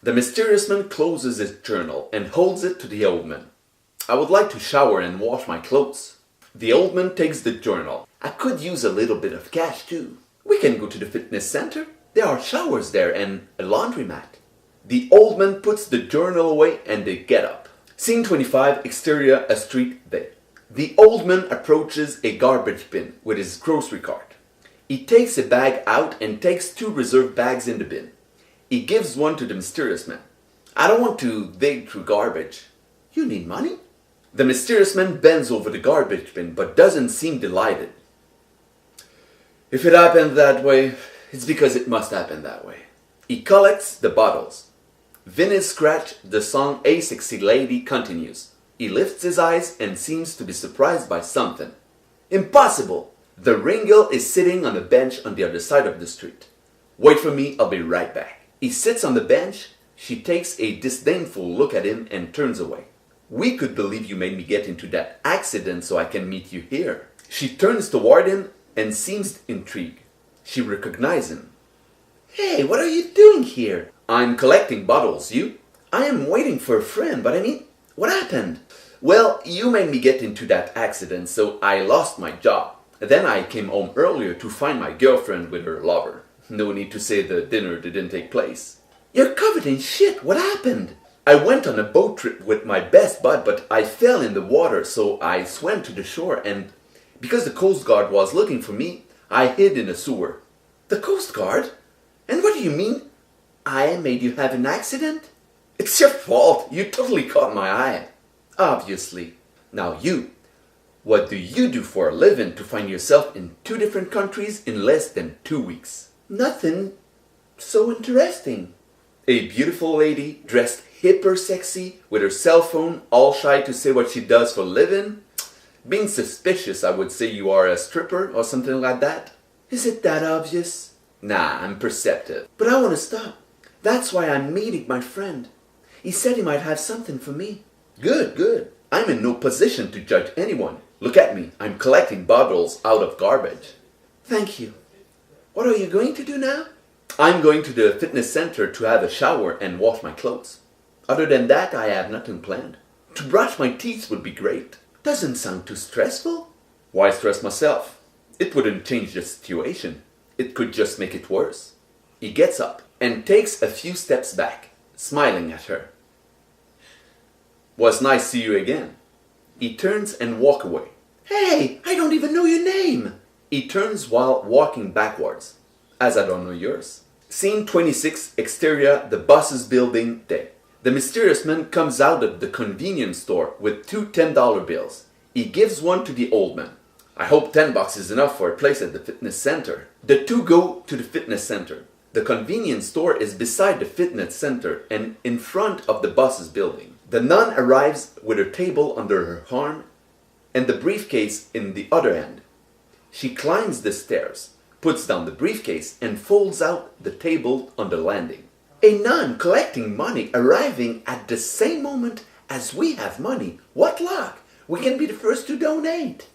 The mysterious man closes his journal and holds it to the old man. I would like to shower and wash my clothes. The old man takes the journal. I could use a little bit of cash too. We can go to the fitness center. There are showers there and a laundromat. The old man puts the journal away and they get up. Scene 25, exterior, a street day. The old man approaches a garbage bin with his grocery cart. He takes a bag out and takes 2 reserve bags in the bin. He gives one to the mysterious man. I don't want to dig through garbage. You need money? The mysterious man bends over the garbage bin but doesn't seem delighted. If it happened that way, it's because it must happen that way. He collects the bottles. Vinny's scratch, the song A Sexy Lady continues. He lifts his eyes and seems to be surprised by something. Impossible! The Ringle is sitting on a bench on the other side of the street. Wait for me, I'll be right back. He sits on the bench. She takes a disdainful look at him and turns away. We could believe you made me get into that accident so I can meet you here. She turns toward him and seems intrigued. She recognizes him. Hey, what are you doing here? I'm collecting bottles, you? I am waiting for a friend, but I mean, what happened? Well, you made me get into that accident, so I lost my job. Then I came home earlier to find my girlfriend with her lover. No need to say the dinner didn't take place. You're covered in shit, what happened? I went on a boat trip with my best bud, but I fell in the water, so I swam to the shore, and because the Coast Guard was looking for me, I hid in a sewer. The Coast Guard? And what do you mean? I made you have an accident? It's your fault. You totally caught my eye. Obviously. Now you, what do you do for a living to find yourself in 2 different countries in less than 2 weeks? Nothing so interesting. A beautiful lady, dressed hyper sexy, with her cell phone, all shy to say what she does for a living. Being suspicious, I would say you are a stripper or something like that. Is it that obvious? Nah, I'm perceptive. But I want to stop. That's why I'm meeting my friend. He said he might have something for me. Good, good. I'm in no position to judge anyone. Look at me. I'm collecting bottles out of garbage. Thank you. What are you going to do now? I'm going to the fitness center to have a shower and wash my clothes. Other than that, I have nothing planned. To brush my teeth would be great. Doesn't sound too stressful. Why stress myself? It wouldn't change the situation. It could just make it worse. He gets up and takes a few steps back, smiling at her. Was nice to see you again. He turns and walks away. Hey, I don't even know your name. He turns while walking backwards, as I don't know yours. Scene 26, exterior, the boss's building, day. The mysterious man comes out of the convenience store with 2 $10 bills. He gives one to the old man. I hope $10 is enough for a place at the fitness center. The 2 go to the fitness center. The convenience store is beside the fitness center and in front of the boss's building. The nun arrives with her table under her arm and the briefcase in the other hand. She climbs the stairs, puts down the briefcase, and folds out the table on the landing. A nun collecting money arriving at the same moment as we have money. What luck! We can be the first to donate.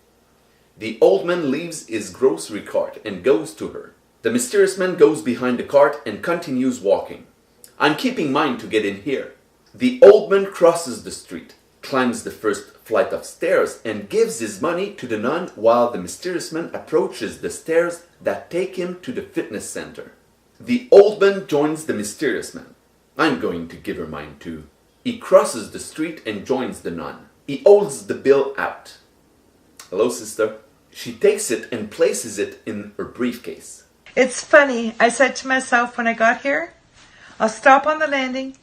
The old man leaves his grocery cart and goes to her. The mysterious man goes behind the cart and continues walking. I'm keeping mine to get in here. The old man crosses the street, climbs the first flight of stairs, and gives his money to the nun while the mysterious man approaches the stairs that take him to the fitness center. The old man joins the mysterious man. I'm going to give her mine too. He crosses the street and joins the nun. He holds the bill out. Hello, sister. She takes it and places it in her briefcase. It's funny, I said to myself when I got here, I'll stop on the landing,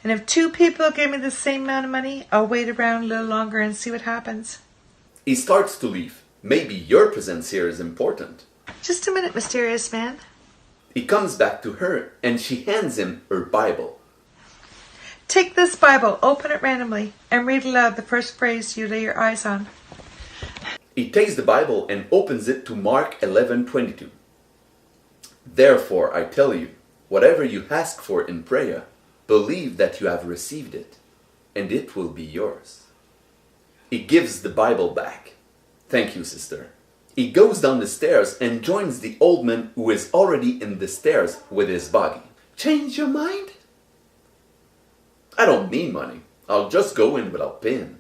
and if 2 people give me the same amount of money, I'll wait around a little longer and see what happens. He starts to leave. Maybe your presence here is important. Just a minute, mysterious man. He comes back to her and she hands him her Bible. Take this Bible, open it randomly, and read aloud the first phrase you lay your eyes on. He takes the Bible and opens it to Mark 11:22. Therefore, I tell you, whatever you ask for in prayer, believe that you have received it, and it will be yours. He gives the Bible back. Thank you, sister. He goes down the stairs and joins the old man who is already in the stairs with his buggy. Change your mind? I don't need money. I'll just go in without paying.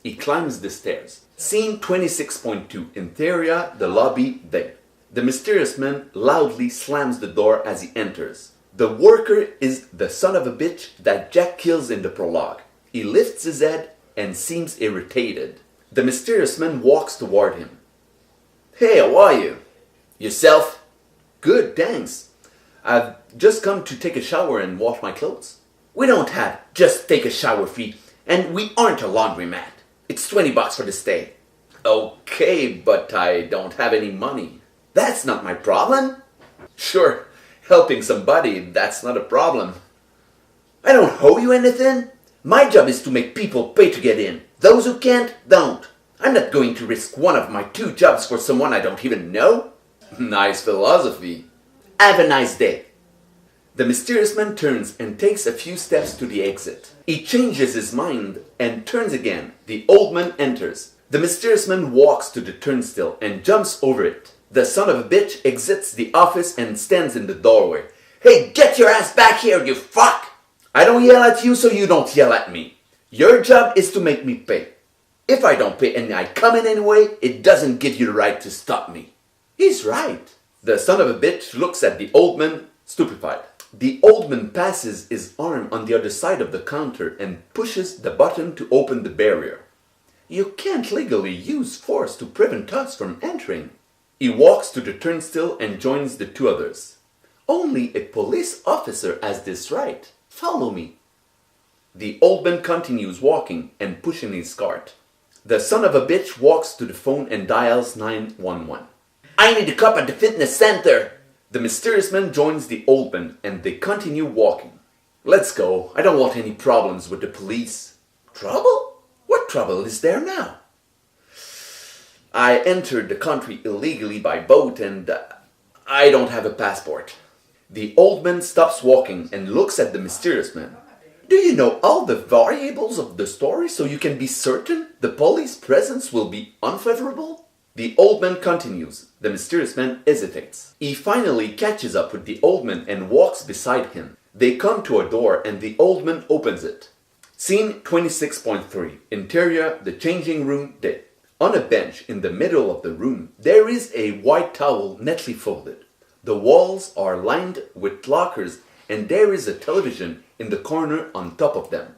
He climbs the stairs. Scene 26.2. Interior, the lobby, day. The mysterious man loudly slams the door as he enters. The worker is the son of a bitch that Jack kills in the prologue. He lifts his head and seems irritated. The mysterious man walks toward him. Hey, how are you? Yourself? Good, thanks. I've just come to take a shower and wash my clothes. We don't have just take a shower fee, and we aren't a laundromat. It's $20 for the stay. Okay, but I don't have any money. That's not my problem. Sure, helping somebody, that's not a problem. I don't owe you anything. My job is to make people pay to get in. Those who can't, don't. I'm not going to risk one of my 2 jobs for someone I don't even know. Nice philosophy. Have a nice day. The mysterious man turns and takes a few steps to the exit. He changes his mind and turns again. The old man enters. The mysterious man walks to the turnstile and jumps over it. The son of a bitch exits the office and stands in the doorway. Hey, get your ass back here, you fuck! I don't yell at you, so you don't yell at me. Your job is to make me pay. If I don't pay and I come in anyway, it doesn't give you the right to stop me. He's right. The son of a bitch looks at the old man, stupefied. The old man passes his arm on the other side of the counter and pushes the button to open the barrier. You can't legally use force to prevent us from entering. He walks to the turnstile and joins the 2 others. Only a police officer has this right. Follow me. The old man continues walking and pushing his cart. The son of a bitch walks to the phone and dials 911. I need a cop at the fitness center. The mysterious man joins the old man and they continue walking. Let's go. I don't want any problems with the police. Trouble? What trouble is there now? I entered the country illegally by boat and I don't have a passport. The old man stops walking and looks at the mysterious man. Do you know all the variables of the story so you can be certain the police presence will be unfavorable? The old man continues. The mysterious man hesitates. He finally catches up with the old man and walks beside him. They come to a door and the old man opens it. Scene 26.3. Interior, the changing room, day. On a bench in the middle of the room, there is a white towel neatly folded. The walls are lined with lockers and there is a television in the corner on top of them.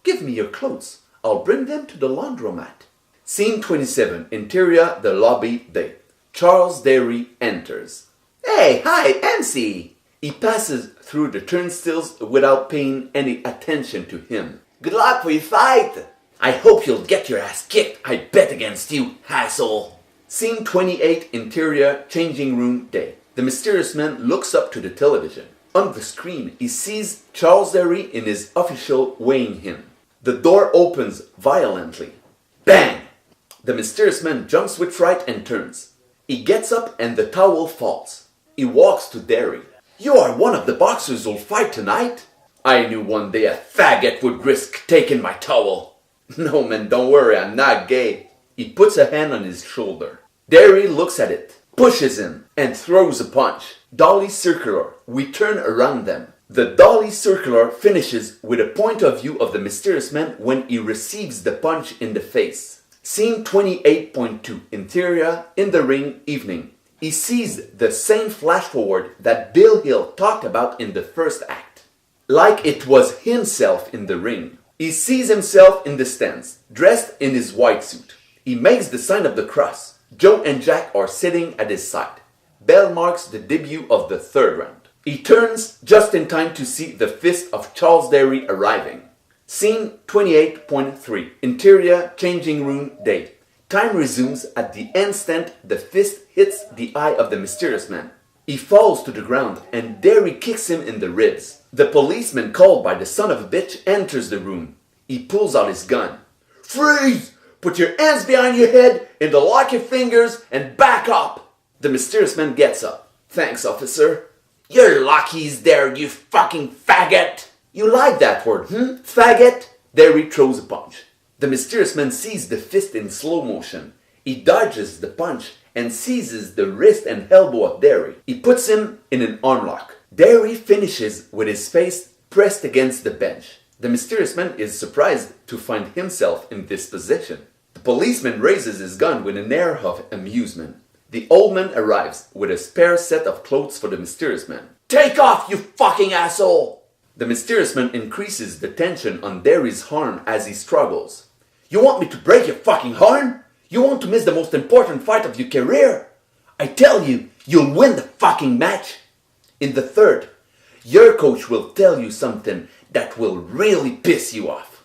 Give me your clothes. I'll bring them to the laundromat. Scene 27. Interior, the lobby, day. Charles Derry enters. Hey, hi, MC! He passes through the turnstiles without paying any attention to him. Good luck for your fight! I hope you'll get your ass kicked. I bet against you, asshole. Scene 28. Interior, changing room, day. The mysterious man looks up to the television. On the screen, he sees Charles Derry in his official weighing him. The door opens violently. Bang! The mysterious man jumps with fright and turns. He gets up and the towel falls. He walks to Derry. You are one of the boxers who'll fight tonight? I knew one day a faggot would risk taking my towel. No man, don't worry, I'm not gay. He puts a hand on his shoulder. Derry looks at it, pushes him, and throws a punch. Dolly circular. We turn around them. The dolly circular finishes with a point of view of the mysterious man when he receives the punch in the face. Scene 28.2. Interior, in the ring, evening. He sees the same flash forward that Bill Hill talked about in the first act. Like it was himself in the ring. He sees himself in the stands, dressed in his white suit. He makes the sign of the cross. Joe and Jack are sitting at his side. Bell marks the debut of the 3rd round. He turns just in time to see the fist of Charles Derry arriving. Scene 28.3. Interior, changing room, day. Time resumes at the instant the fist hits the eye of the mysterious man. He falls to the ground and Derry kicks him in the ribs. The policeman called by the son of a bitch enters the room. He pulls out his gun. Freeze! Put your hands behind your head, interlock your fingers, and back up! The mysterious man gets up. Thanks, officer. You're lucky he's there, you fucking faggot! You like that word, Faggot? Derry throws a punch. The mysterious man sees the fist in slow motion. He dodges the punch and seizes the wrist and elbow of Derry. He puts him in an arm lock. Derry finishes with his face pressed against the bench. The mysterious man is surprised to find himself in this position. The policeman raises his gun with an air of amusement. The old man arrives with a spare set of clothes for the mysterious man. "Take off, you fucking asshole!" The mysterious man increases the tension on Derry's arm as he struggles. "You want me to break your fucking arm? You want to miss the most important fight of your career? I tell you, you'll win the fucking match. In the third, your coach will tell you something that will really piss you off.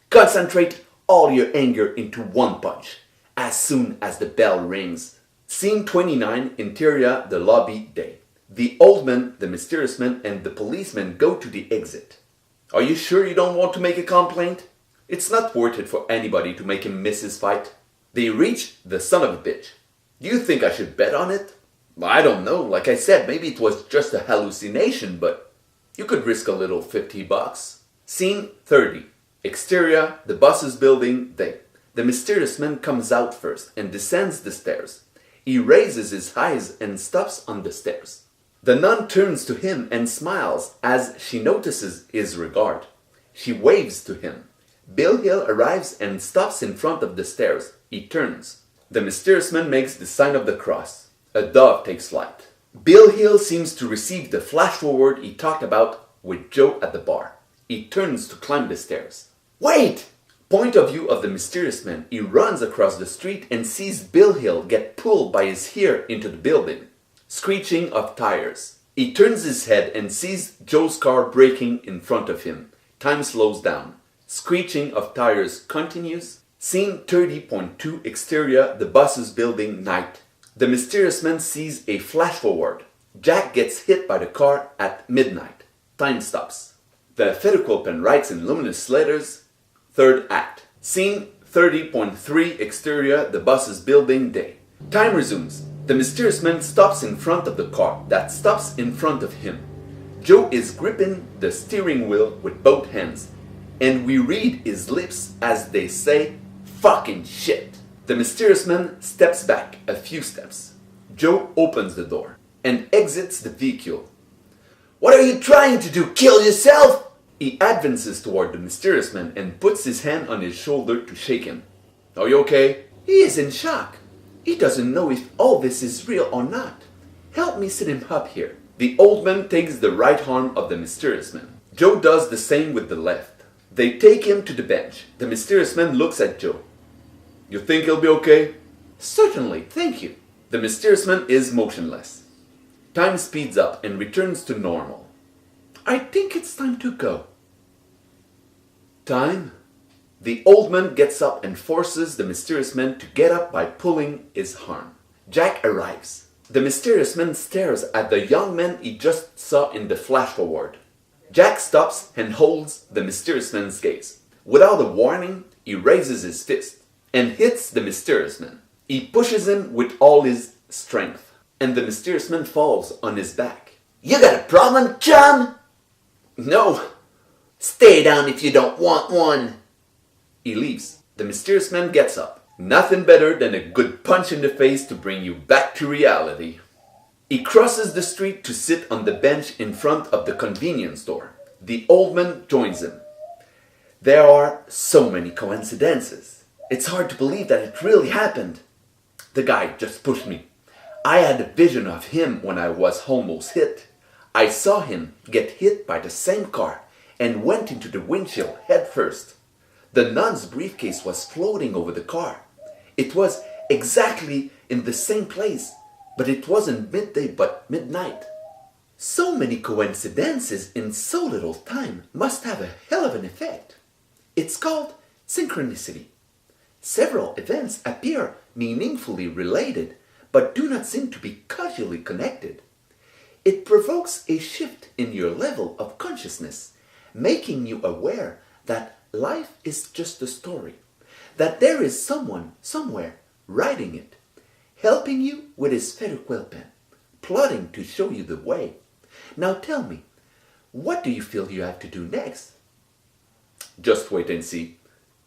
Concentrate all your anger into one punch as soon as the bell rings." Scene 29, interior, the lobby day. The old man, the mysterious man, and the policeman go to the exit. "Are you sure you don't want to make a complaint? It's not worth it for anybody to make him miss his fight." They reach the son of a bitch. "Do you think I should bet on it?" "I don't know. Like I said, maybe it was just a hallucination, but you could risk a little $50. Scene 30. Exterior, the boss's building, day. The mysterious man comes out first and descends the stairs. He raises his eyes and stops on the stairs. The nun turns to him and smiles as she notices his regard. She waves to him. Bill Hill arrives and stops in front of the stairs. He turns. The mysterious man makes the sign of the cross. A dove takes flight. Bill Hill seems to receive the flash forward he talked about with Joe at the bar. He turns to climb the stairs. "Wait!" Point of view of the mysterious man, he runs across the street and sees Bill Hill get pulled by his hair into the building. Screeching of tires. He turns his head and sees Joe's car braking in front of him. Time slows down. Screeching of tires continues. Scene 30.2, exterior, the boss's building, night. The mysterious man sees a flash forward. Jack gets hit by the car at midnight. Time stops. The Federal pen writes in luminous letters, third act. Scene 30.3, exterior, the boss's building, day. Time resumes. The mysterious man stops in front of the car that stops in front of him. Joe is gripping the steering wheel with both hands, and we read his lips as they say, "Fucking shit." The mysterious man steps back a few steps. Joe opens the door and exits the vehicle. "What are you trying to do? Kill yourself?" He advances toward the mysterious man and puts his hand on his shoulder to shake him. "Are you okay?" He is in shock. He doesn't know if all this is real or not. "Help me sit him up here." The old man takes the right arm of the mysterious man. Joe does the same with the left. They take him to the bench. The mysterious man looks at Joe. "You think he'll be okay?" "Certainly, thank you." The mysterious man is motionless. Time speeds up and returns to normal. "I think it's time to go." Time. The old man gets up and forces the mysterious man to get up by pulling his arm. Jack arrives. The mysterious man stares at the young man he just saw in the flash forward. Jack stops and holds the mysterious man's gaze. Without a warning, he raises his fist and hits the mysterious man. He pushes him with all his strength, and the mysterious man falls on his back. "You got a problem, chum?" "No." "Stay down if you don't want one." He leaves. The mysterious man gets up. Nothing better than a good punch in the face to bring you back to reality. He crosses the street to sit on the bench in front of the convenience store. The old man joins him. There are so many coincidences. It's hard to believe that it really happened. The guy just pushed me. I had a vision of him when I was almost hit. I saw him get hit by the same car and went into the windshield head first. The nun's briefcase was floating over the car. It was exactly in the same place, but it wasn't midday but midnight. So many coincidences in so little time must have a hell of an effect. It's called synchronicity. Several events appear meaningfully related, but do not seem to be causally connected. It provokes a shift in your level of consciousness, making you aware that life is just a story, that there is someone somewhere writing it, helping you with his feather quill pen, plotting to show you the way. Now tell me, what do you feel you have to do next? Just wait and see.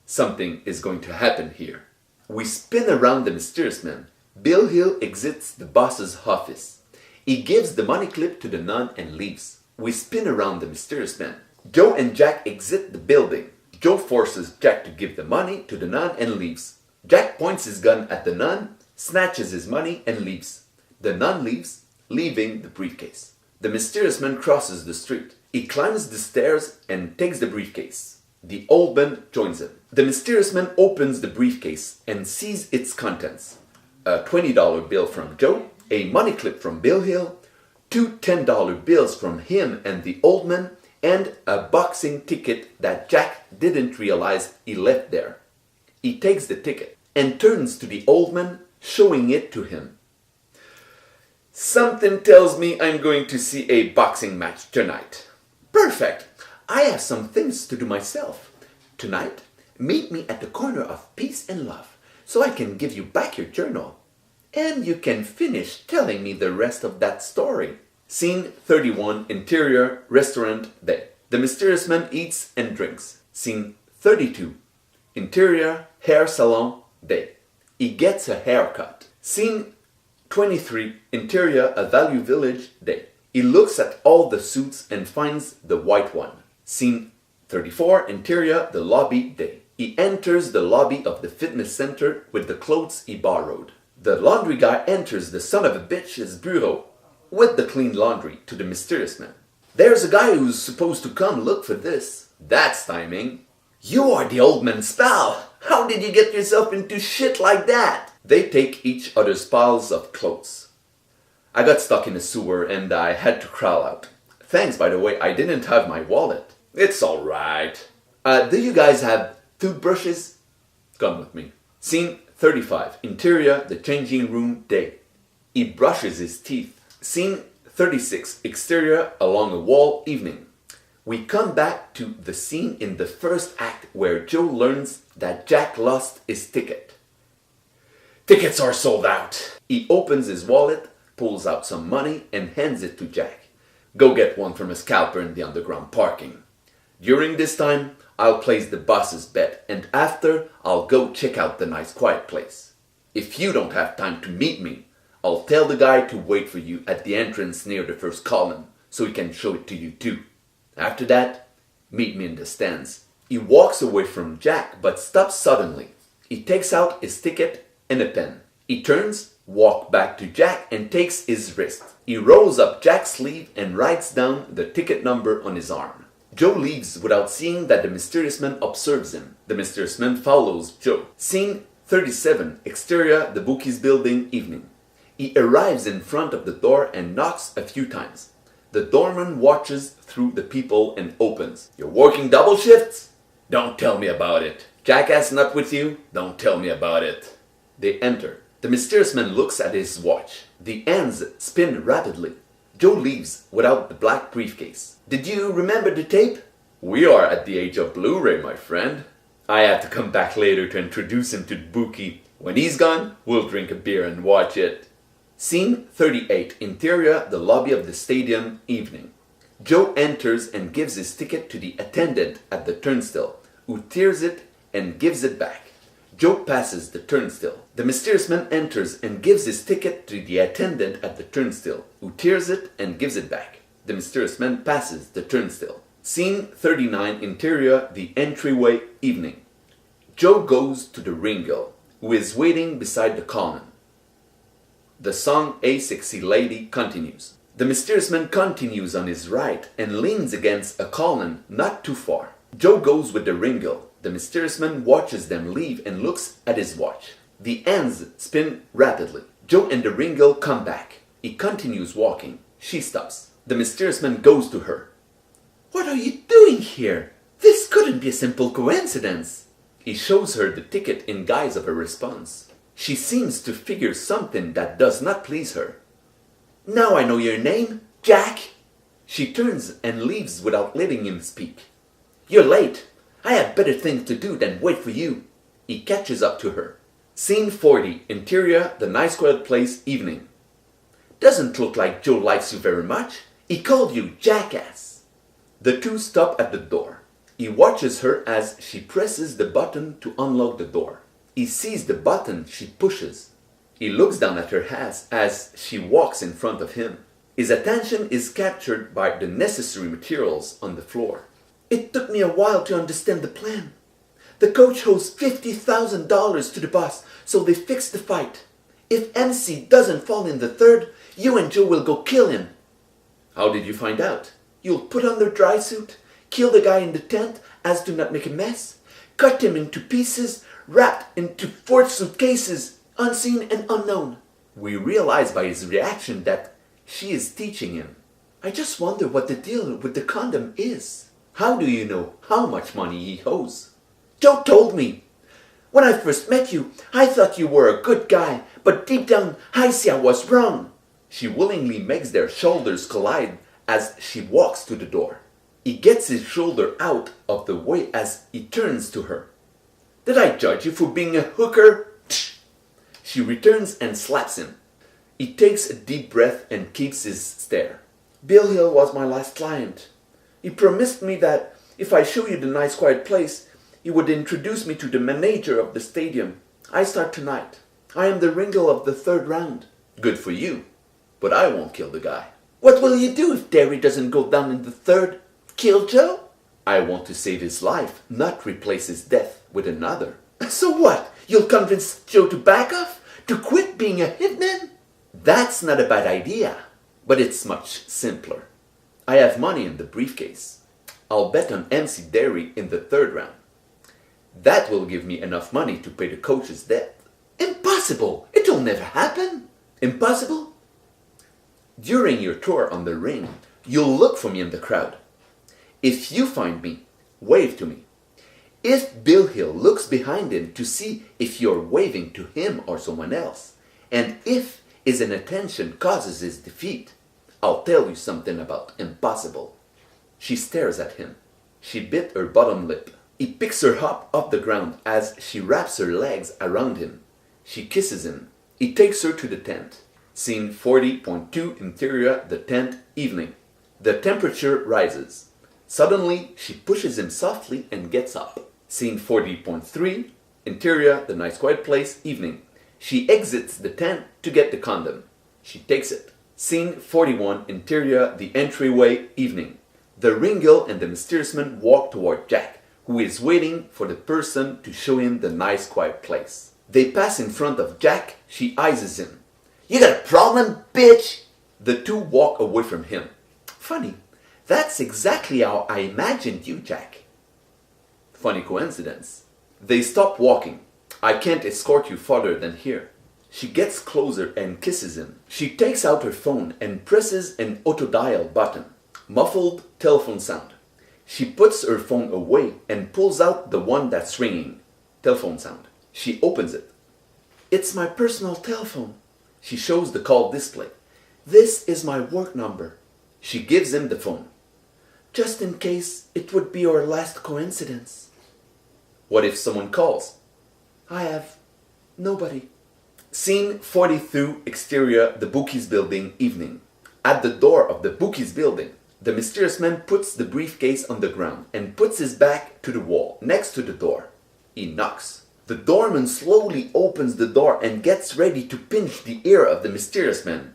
Something is going to happen here. We spin around the mysterious man. Bill Hill exits the boss's office. He gives the money clip to the nun and leaves. We spin around the mysterious man. Joe and Jack exit the building. Joe forces Jack to give the money to the nun and leaves. Jack points his gun at the nun, snatches his money and leaves. The nun leaves, leaving the briefcase. The mysterious man crosses the street. He climbs the stairs and takes the briefcase. The old man joins him. The mysterious man opens the briefcase and sees its contents. A $20 bill from Joe, a money clip from Bill Hill, two $10 bills from him and the old man, and a boxing ticket that Jack didn't realize he left there. He takes the ticket and turns to the old man, showing it to him. Something tells me I'm going to see a boxing match tonight. Perfect! I have some things to do myself. Tonight, meet me at the corner of Peace and Love, so I can give you back your journal. And you can finish telling me the rest of that story. Scene 31, interior, restaurant, day. The mysterious man eats and drinks. Scene 32, interior, hair salon, day. He gets a haircut. Scene 23, interior, a Value Village, day. He looks at all the suits and finds the white one. Scene 34, interior, the lobby, day. He enters the lobby of the fitness center with the clothes he borrowed. The laundry guy enters the son of a bitch's bureau with the clean laundry to the mysterious man. There's a guy who's supposed to come look for this. That's timing. You are the old man's pal. How did you get yourself into shit like that? They take each other's piles of clothes. I got stuck in a sewer and I had to crawl out. Thanks, by the way, I didn't have my wallet. It's alright. Do you guys have toothbrushes? Come with me. Scene 35. Interior, the changing room, day. He brushes his teeth. Scene 36. Exterior, along a wall, evening. We come back to the scene in the first act where Joe learns that Jack lost his ticket. Tickets are sold out. He opens his wallet, pulls out some money, and hands it to Jack. Go get one from a scalper in the underground parking. During this time, I'll place the boss's bet, and after, I'll go check out the nice quiet place. If you don't have time to meet me, I'll tell the guy to wait for you at the entrance near the first column, so he can show it to you too. After that, meet me in the stands. He walks away from Jack, but stops suddenly. He takes out his ticket and a pen. He turns, walks back to Jack, and takes his wrist. He rolls up Jack's sleeve and writes down the ticket number on his arm. Joe leaves without seeing that the mysterious man observes him. The mysterious man follows Joe. Scene 37, exterior, the bookies building, evening. He arrives in front of the door and knocks a few times. The doorman watches through the people and opens. You're working double shifts? Don't tell me about it. Jackass not with you? Don't tell me about it. They enter. The mysterious man looks at his watch. The hands spin rapidly. Joe leaves without the black briefcase. Did you remember the tape? We are at the age of Blu-ray, my friend. I had to come back later to introduce him to the bookie. When he's gone, we'll drink a beer and watch it. Scene 38, interior, the lobby of the stadium, evening. Joe enters and gives his ticket to the attendant at the turnstile, who tears it and gives it back. Joe passes the turnstile. The mysterious man enters and gives his ticket to the attendant at the turnstile, who tears it and gives it back. The mysterious man passes the turnstile. Scene 39, interior, the entryway, evening. Joe goes to the ringo, who is waiting beside the column. The song A Sexy Lady continues. The mysterious man continues on his right and leans against a column not too far. Joe goes with the ringo. The mysterious man watches them leave and looks at his watch. The hands spin rapidly. Joe and the ringo come back. He continues walking. She stops. The mysterious man goes to her. What are you doing here? This couldn't be a simple coincidence. He shows her the ticket in guise of a response. She seems to figure something that does not please her. Now I know your name, Jack. She turns and leaves without letting him speak. You're late. I have better things to do than wait for you. He catches up to her. Scene 40, interior, the nice quiet place, evening. Doesn't look like Joe likes you very much. He called you jackass. The two stop at the door. He watches her as she presses the button to unlock the door. He sees the button she pushes. He looks down at her as she walks in front of him. His attention is captured by the necessary materials on the floor. It took me a while to understand the plan. The coach owes $50,000 to the boss, so they fixed the fight. If MC doesn't fall in the third, you and Joe will go kill him. How did you find out? You'll put on the dry suit, kill the guy in the tent as to not make a mess, cut him into pieces, wrapped into 4 suitcases, unseen and unknown. We realize by his reaction that she is teaching him. I just wonder what the deal with the condom is. How do you know how much money he owes? Joe told me. When I first met you, I thought you were a good guy, but deep down, I see I was wrong. She willingly makes their shoulders collide as she walks to the door. He gets his shoulder out of the way as he turns to her. Did I judge you for being a hooker? She returns and slaps him. He takes a deep breath and keeps his stare. Bill Hill was my last client. He promised me that if I show you the nice quiet place, he would introduce me to the manager of the stadium. I start tonight. I am the Ringo of the 3rd round. Good for you, but I won't kill the guy. What will you do if Derry doesn't go down in the 3rd? Kill Joe? I want to save his life, not replace his death with another. So what? You'll convince Joe to back off? To quit being a hitman? That's not a bad idea, but it's much simpler. I have money in the briefcase. I'll bet on MC Derry in the 3rd round. That will give me enough money to pay the coach's debt. Impossible! It'll never happen! Impossible? During your tour on the ring, you'll look for me in the crowd. If you find me, wave to me. If Bill Hill looks behind him to see if you're waving to him or someone else, and if his inattention causes his defeat, I'll tell you something about impossible. She stares at him. She bit her bottom lip. He picks her up off the ground as she wraps her legs around him. She kisses him. He takes her to the tent. Scene 40.2, interior, the tent, evening. The temperature rises. Suddenly, she pushes him softly and gets up. Scene 40.3, interior, the nice quiet place, evening. She exits the tent to get the condom. She takes it. Scene 41, interior, the entryway, evening. The Ringo and the mysterious man walk toward Jack, who is waiting for the person to show him the nice quiet place. They pass in front of Jack. She eyes him. You got a problem, bitch? The two walk away from him. Funny, that's exactly how I imagined you, Jack. Funny coincidence. They stop walking. I can't escort you farther than here. She gets closer and kisses him. She takes out her phone and presses an autodial button. Muffled telephone sound. She puts her phone away and pulls out the one that's ringing. Telephone sound. She opens it. It's my personal telephone. She shows the call display. This is my work number. She gives him the phone. Just in case it would be our last coincidence. What if someone calls? I have nobody. Scene 42, exterior, the Bookies building, evening. At the door of the Bookies building, the mysterious man puts the briefcase on the ground and puts his back to the wall next to the door. He knocks. The doorman slowly opens the door and gets ready to pinch the ear of the mysterious man.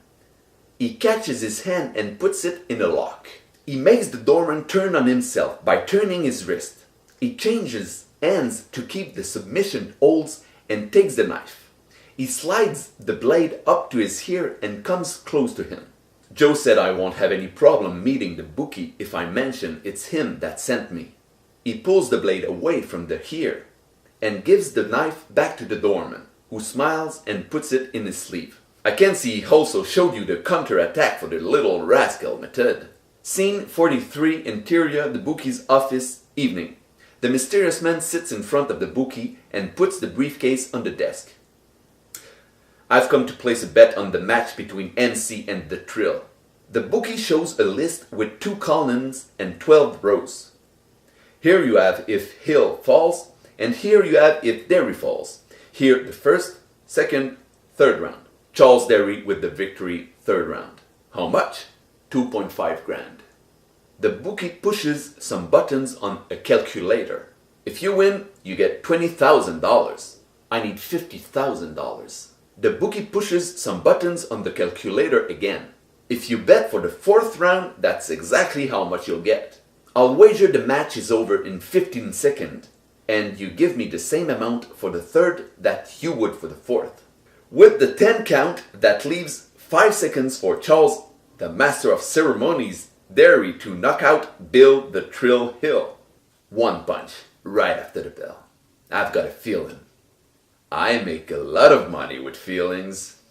He catches his hand and puts it in a lock. He makes the doorman turn on himself by turning his wrist. He changes hands to keep the submission holds and takes the knife. He slides the blade up to his ear and comes close to him. Joe said I won't have any problem meeting the bookie if I mention it's him that sent me. He pulls the blade away from the ear and gives the knife back to the doorman, who smiles and puts it in his sleeve. I can see he also showed you the counter-attack for the little rascal method. Scene 43, interior, the bookie's office, evening. The mysterious man sits in front of the bookie and puts the briefcase on the desk. I've come to place a bet on the match between MC and the Trill. The bookie shows a list with 2 columns and 12 rows. Here you have if Hill falls, and here you have if Derry falls. Here the first, second, third round. Charles Derry with the victory, 3rd round. How much? 2.5 grand. The bookie pushes some buttons on a calculator. If you win, you get $20,000. I need $50,000. The bookie pushes some buttons on the calculator again. If you bet for the fourth round, that's exactly how much you'll get. I'll wager the match is over in 15 seconds, and you give me the same amount for the third that you would for the fourth. With the 10 count, that leaves 5 seconds for Charles, the master of ceremonies, Derry, to knock out Bill the Thrill Hill. One punch, right after the bell. I've got a feeling. I make a lot of money with feelings.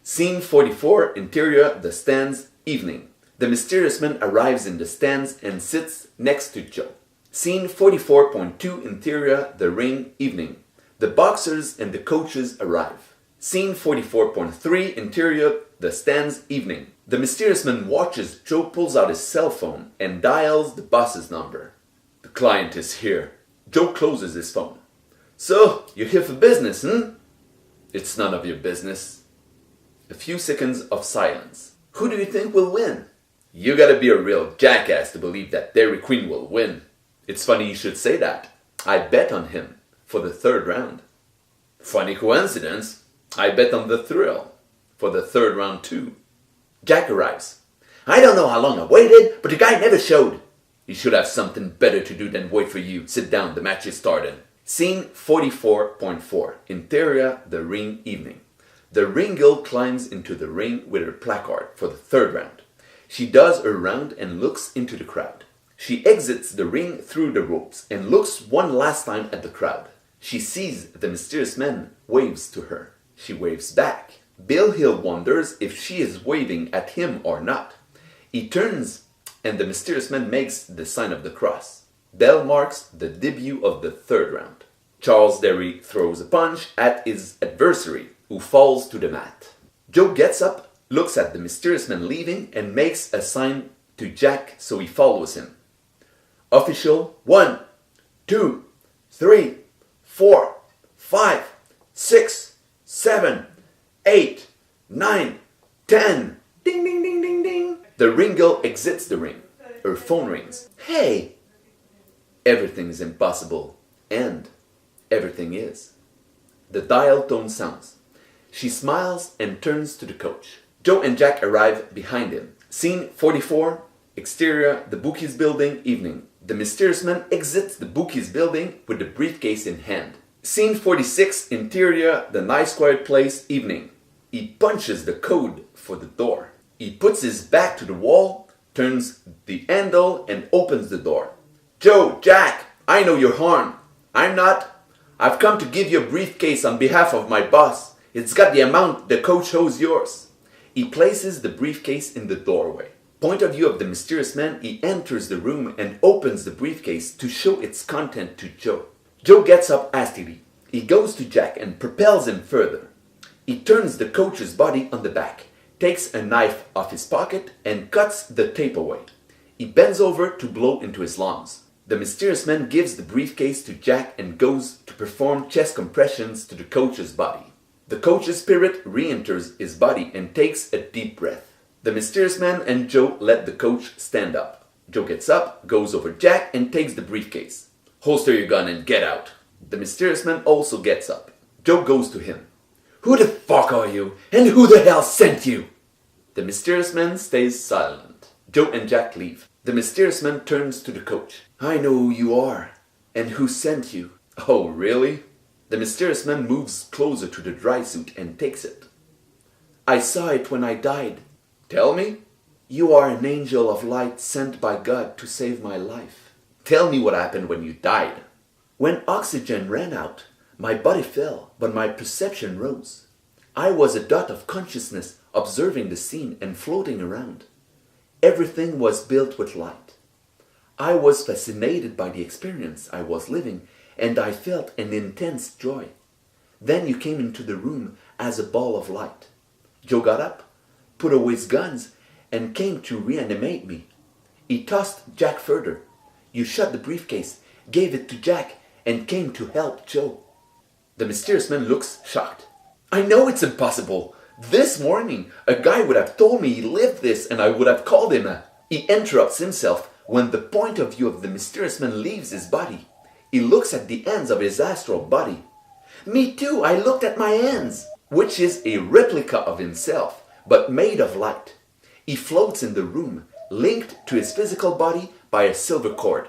Scene 44, interior, the stands, evening. The mysterious man arrives in the stands and sits next to Joe. Scene 44.2, interior, the ring, evening. The boxers and the coaches arrive. Scene 44.3, interior, the stands, evening. The mysterious man watches Joe pulls out his cell phone and dials the boss's number. The client is here. Joe closes his phone. So, you're here for business, It's none of your business. A few seconds of silence. Who do you think will win? You gotta be a real jackass to believe that Dairy Queen will win. It's funny you should say that. I bet on him for the third round. Funny coincidence. I bet on the thrill for the third round too. Jack arrives. I don't know how long I waited, but the guy never showed. He should have something better to do than wait for you. Sit down, the match is starting. Scene 44.4. Interior, the ring, evening. The ring girl climbs into the ring with her placard for the third round. She does her round and looks into the crowd. She exits the ring through the ropes and looks one last time at the crowd. She sees the mysterious man waves to her. She waves back. Bill Hill wonders if she is waving at him or not. He turns and the mysterious man makes the sign of the cross. Bell marks the debut of the third round. Charles Derry throws a punch at his adversary, who falls to the mat. Joe gets up, looks at the mysterious man leaving, and makes a sign to Jack so he follows him. Official 1, 2, 3, 4, 5, 6, 7, 8, 9, 10. Ding, ding, ding, ding, ding. The ring girl exits the ring. Her phone rings. Hey! Everything is impossible. And everything is. The dial tone sounds. She smiles and turns to the coach. Joe and Jack arrive behind him. Scene 44, exterior, the bookies building, evening. The mysterious man exits the bookies building with the briefcase in hand. Scene 46, interior, the nice quiet place, evening. He punches the code for the door. He puts his back to the wall, turns the handle and opens the door. Joe, Jack, I know you're harmed. I'm not. I've come to give you a briefcase on behalf of my boss. It's got the amount the coach owes yours. He places the briefcase in the doorway. Point of view of the mysterious man, he enters the room and opens the briefcase to show its content to Joe. Joe gets up hastily. He goes to Jack and propels him further. He turns the coach's body on the back, takes a knife off his pocket and cuts the tape away. He bends over to blow into his lungs. The mysterious man gives the briefcase to Jack and goes to perform chest compressions to the coach's body. The coach's spirit re-enters his body and takes a deep breath. The mysterious man and Joe let the coach stand up. Joe gets up, goes over Jack and takes the briefcase. Holster your gun and get out. The mysterious man also gets up. Joe goes to him. Who the fuck are you? And who the hell sent you? The mysterious man stays silent. Joe and Jack leave. The mysterious man turns to the coach. I know who you are. And who sent you? Oh, really? The mysterious man moves closer to the dry suit and takes it. I saw it when I died. Tell me. You are an angel of light sent by God to save my life. Tell me what happened when you died. When oxygen ran out, my body fell, but my perception rose. I was a dot of consciousness observing the scene and floating around. Everything was built with light. I was fascinated by the experience I was living, and I felt an intense joy. Then you came into the room as a ball of light. Joe got up, put away his guns, and came to reanimate me. He tossed Jack further. You shut the briefcase, gave it to Jack, and came to help Joe. The mysterious man looks shocked. I know it's impossible. This morning, a guy would have told me he lived this and I would have called him a He interrupts himself when the point of view of the mysterious man leaves his body. He looks at the ends of his astral body. Me too, I looked at my hands, which is a replica of himself, but made of light. He floats in the room, linked to his physical body by a silver cord.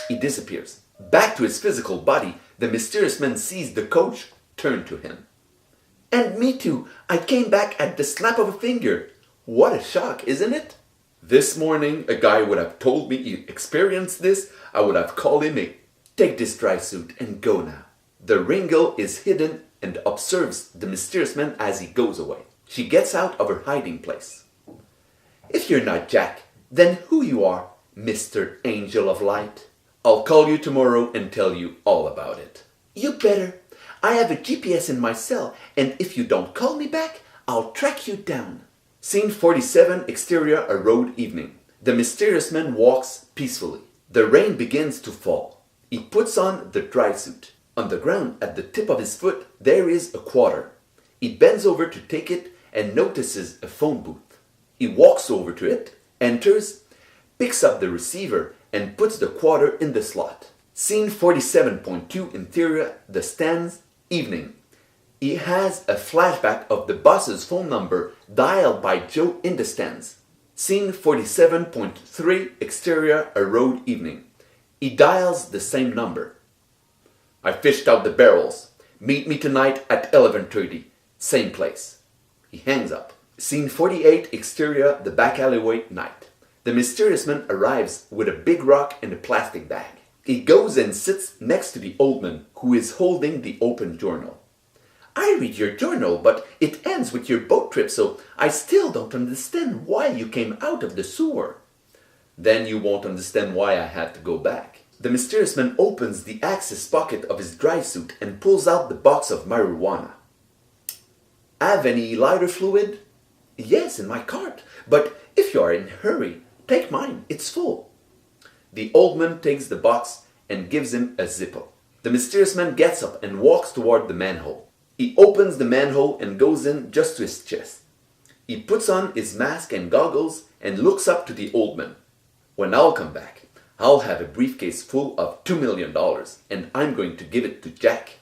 He disappears. Back to his physical body, the mysterious man sees the coach turn to him. And me too, I came back at the snap of a finger. What a shock, isn't it? This morning, a guy would have told me he experienced this. I would have called him a, take this dry suit and go now. The Ringle is hidden and observes the mysterious man as he goes away. She gets out of her hiding place. If you're not Jack, then who you are, Mr. Angel of Light? I'll call you tomorrow and tell you all about it. You better. I have a GPS in my cell, and if you don't call me back, I'll track you down. Scene 47, exterior, a road evening. The mysterious man walks peacefully. The rain begins to fall. He puts on the dry suit. On the ground, at the tip of his foot, there is a quarter. He bends over to take it and notices a phone booth. He walks over to it, enters, picks up the receiver, and puts the quarter in the slot. Scene 47.2, interior, the stands, evening. He has a flashback of the boss's phone number dialed by Joe in the stands. Scene 47.3, exterior, a road evening. He dials the same number. I fished out the barrels. Meet me tonight at 11:30. Same place. He hangs up. Scene 48, exterior, the back alleyway, night. The mysterious man arrives with a big rock and a plastic bag. He goes and sits next to the old man, who is holding the open journal. I read your journal, but it ends with your boat trip, so I still don't understand why you came out of the sewer. Then you won't understand why I had to go back. The mysterious man opens the access pocket of his dry suit and pulls out the box of marijuana. Have any lighter fluid? Yes, in my cart, but if you are in a hurry, take mine, it's full. The old man takes the box and gives him a Zippo. The mysterious man gets up and walks toward the manhole. He opens the manhole and goes in just to his chest. He puts on his mask and goggles and looks up to the old man. When I'll come back, I'll have a briefcase full of $2 million and I'm going to give it to Jack.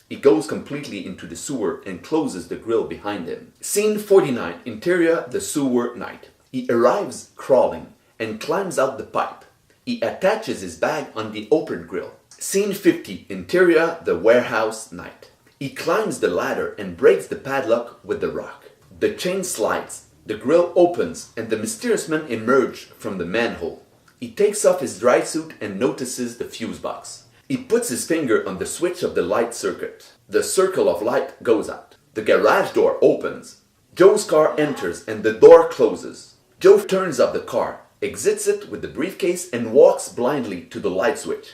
He goes completely into the sewer and closes the grill behind him. Scene 49, interior, the sewer, night. He arrives crawling and climbs out the pipe. He attaches his bag on the open grill. Scene 50, interior, the warehouse, night. He climbs the ladder and breaks the padlock with the rock. The chain slides, the grill opens, and the mysterious man emerges from the manhole. He takes off his dry suit and notices the fuse box. He puts his finger on the switch of the light circuit. The circle of light goes out. The garage door opens. Joe's car enters and the door closes. Joe turns off the car, exits it with the briefcase, and walks blindly to the light switch.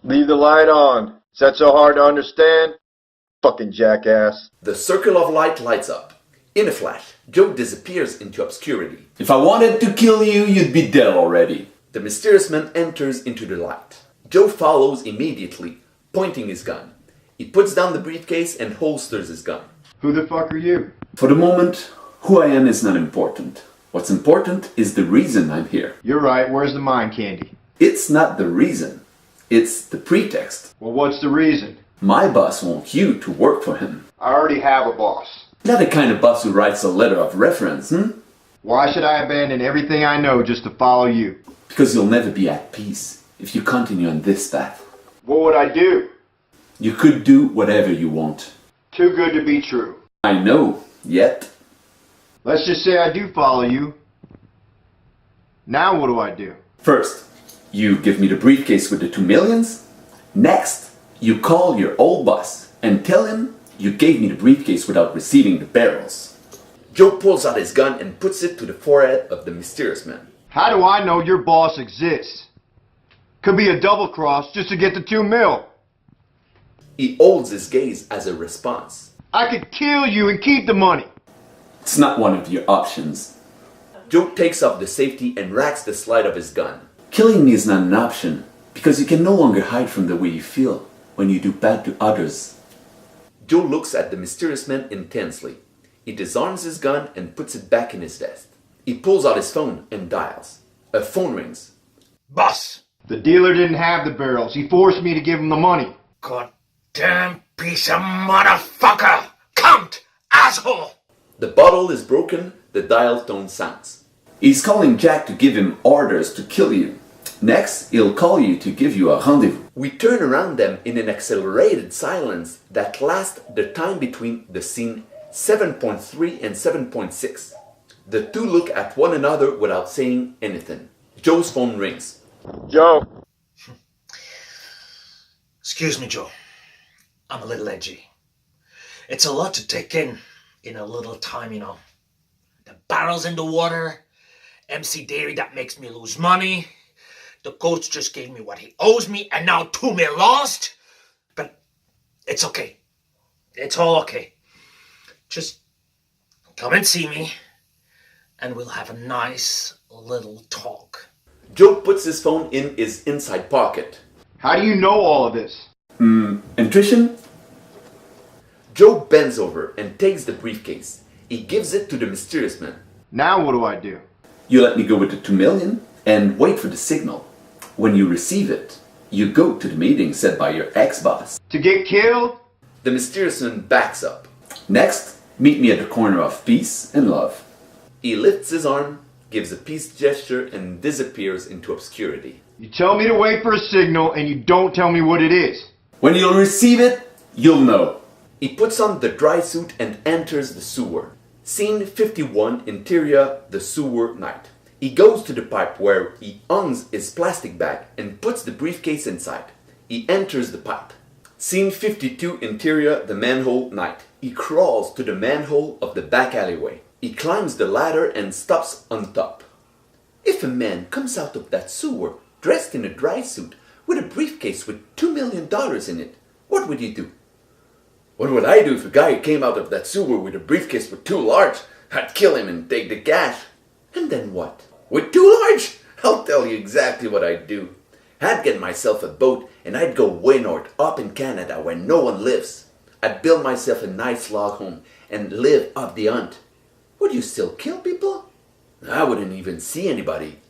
Leave the light on. Is that so hard to understand? Fucking jackass. The circle of light lights up. In a flash, Joe disappears into obscurity. If I wanted to kill you, you'd be dead already. The mysterious man enters into the light. Joe follows immediately, pointing his gun. He puts down the briefcase and holsters his gun. Who the fuck are you? For the moment, who I am is not important. What's important is the reason I'm here. You're right, where's the mind candy? It's not the reason. It's the pretext. Well, what's the reason? My boss wants you to work for him. I already have a boss. Not the kind of boss who writes a letter of reference, Why should I abandon everything I know just to follow you? Because you'll never be at peace if you continue on this path. What would I do? You could do whatever you want. Too good to be true. I know, yet. Let's just say I do follow you. Now what do I do? First, you give me the briefcase with the 2 millions. Next, you call your old boss and tell him you gave me the briefcase without receiving the barrels. Joe pulls out his gun and puts it to the forehead of the mysterious man. How do I know your boss exists? Could be a double cross just to get the 2 mil. He holds his gaze as a response. I could kill you and keep the money. It's not one of your options. Joe takes off the safety and racks the slide of his gun. Killing me is not an option, because you can no longer hide from the way you feel when you do bad to others. Joe looks at the mysterious man intensely. He disarms his gun and puts it back in his vest. He pulls out his phone and dials. A phone rings. Boss! The dealer didn't have the barrels. He forced me to give him the money. Goddamn piece of motherfucker! Cunt! Asshole! The bottle is broken, the dial tone sounds. He's calling Jack to give him orders to kill you. Next, he'll call you to give you a rendezvous. We turn around them in an accelerated silence that lasts the time between the scene 7.3 and 7.6. The two look at one another without saying anything. Joe's phone rings. Joe. Excuse me, Joe. I'm a little edgy. It's a lot to take in a little time, you know. The barrels in the water, MC Dairy that makes me lose money. The coach just gave me what he owes me, and now 2 million lost. But it's okay. It's all okay. Just come and see me, and we'll have a nice little talk. Joe puts his phone in his inside pocket. How do you know all of this? Intuition? Joe bends over and takes the briefcase. He gives it to the mysterious man. Now what do I do? You let me go with the 2 million and wait for the signal. When you receive it, you go to the meeting set by your ex-boss. To get killed? The mysterious man backs up. Next, meet me at the corner of peace and love. He lifts his arm, gives a peace gesture, and disappears into obscurity. You tell me to wait for a signal and you don't tell me what it is. When you'll receive it, you'll know. He puts on the dry suit and enters the sewer. Scene 51, interior, the sewer night. He goes to the pipe where he ungs his plastic bag and puts the briefcase inside. He enters the pipe. Scene 52, interior, the manhole night. He crawls to the manhole of the back alleyway. He climbs the ladder and stops on top. If a man comes out of that sewer dressed in a dry suit with a briefcase with $2 million in it, what would you do? What would I do if a guy came out of that sewer with a briefcase with 2 large? I'd kill him and take the cash. And then what? With 2 large? I'll tell you exactly what I'd do. I'd get myself a boat and I'd go way north, up in Canada where no one lives. I'd build myself a nice log home and live off the hunt. Would you still kill people? I wouldn't even see anybody.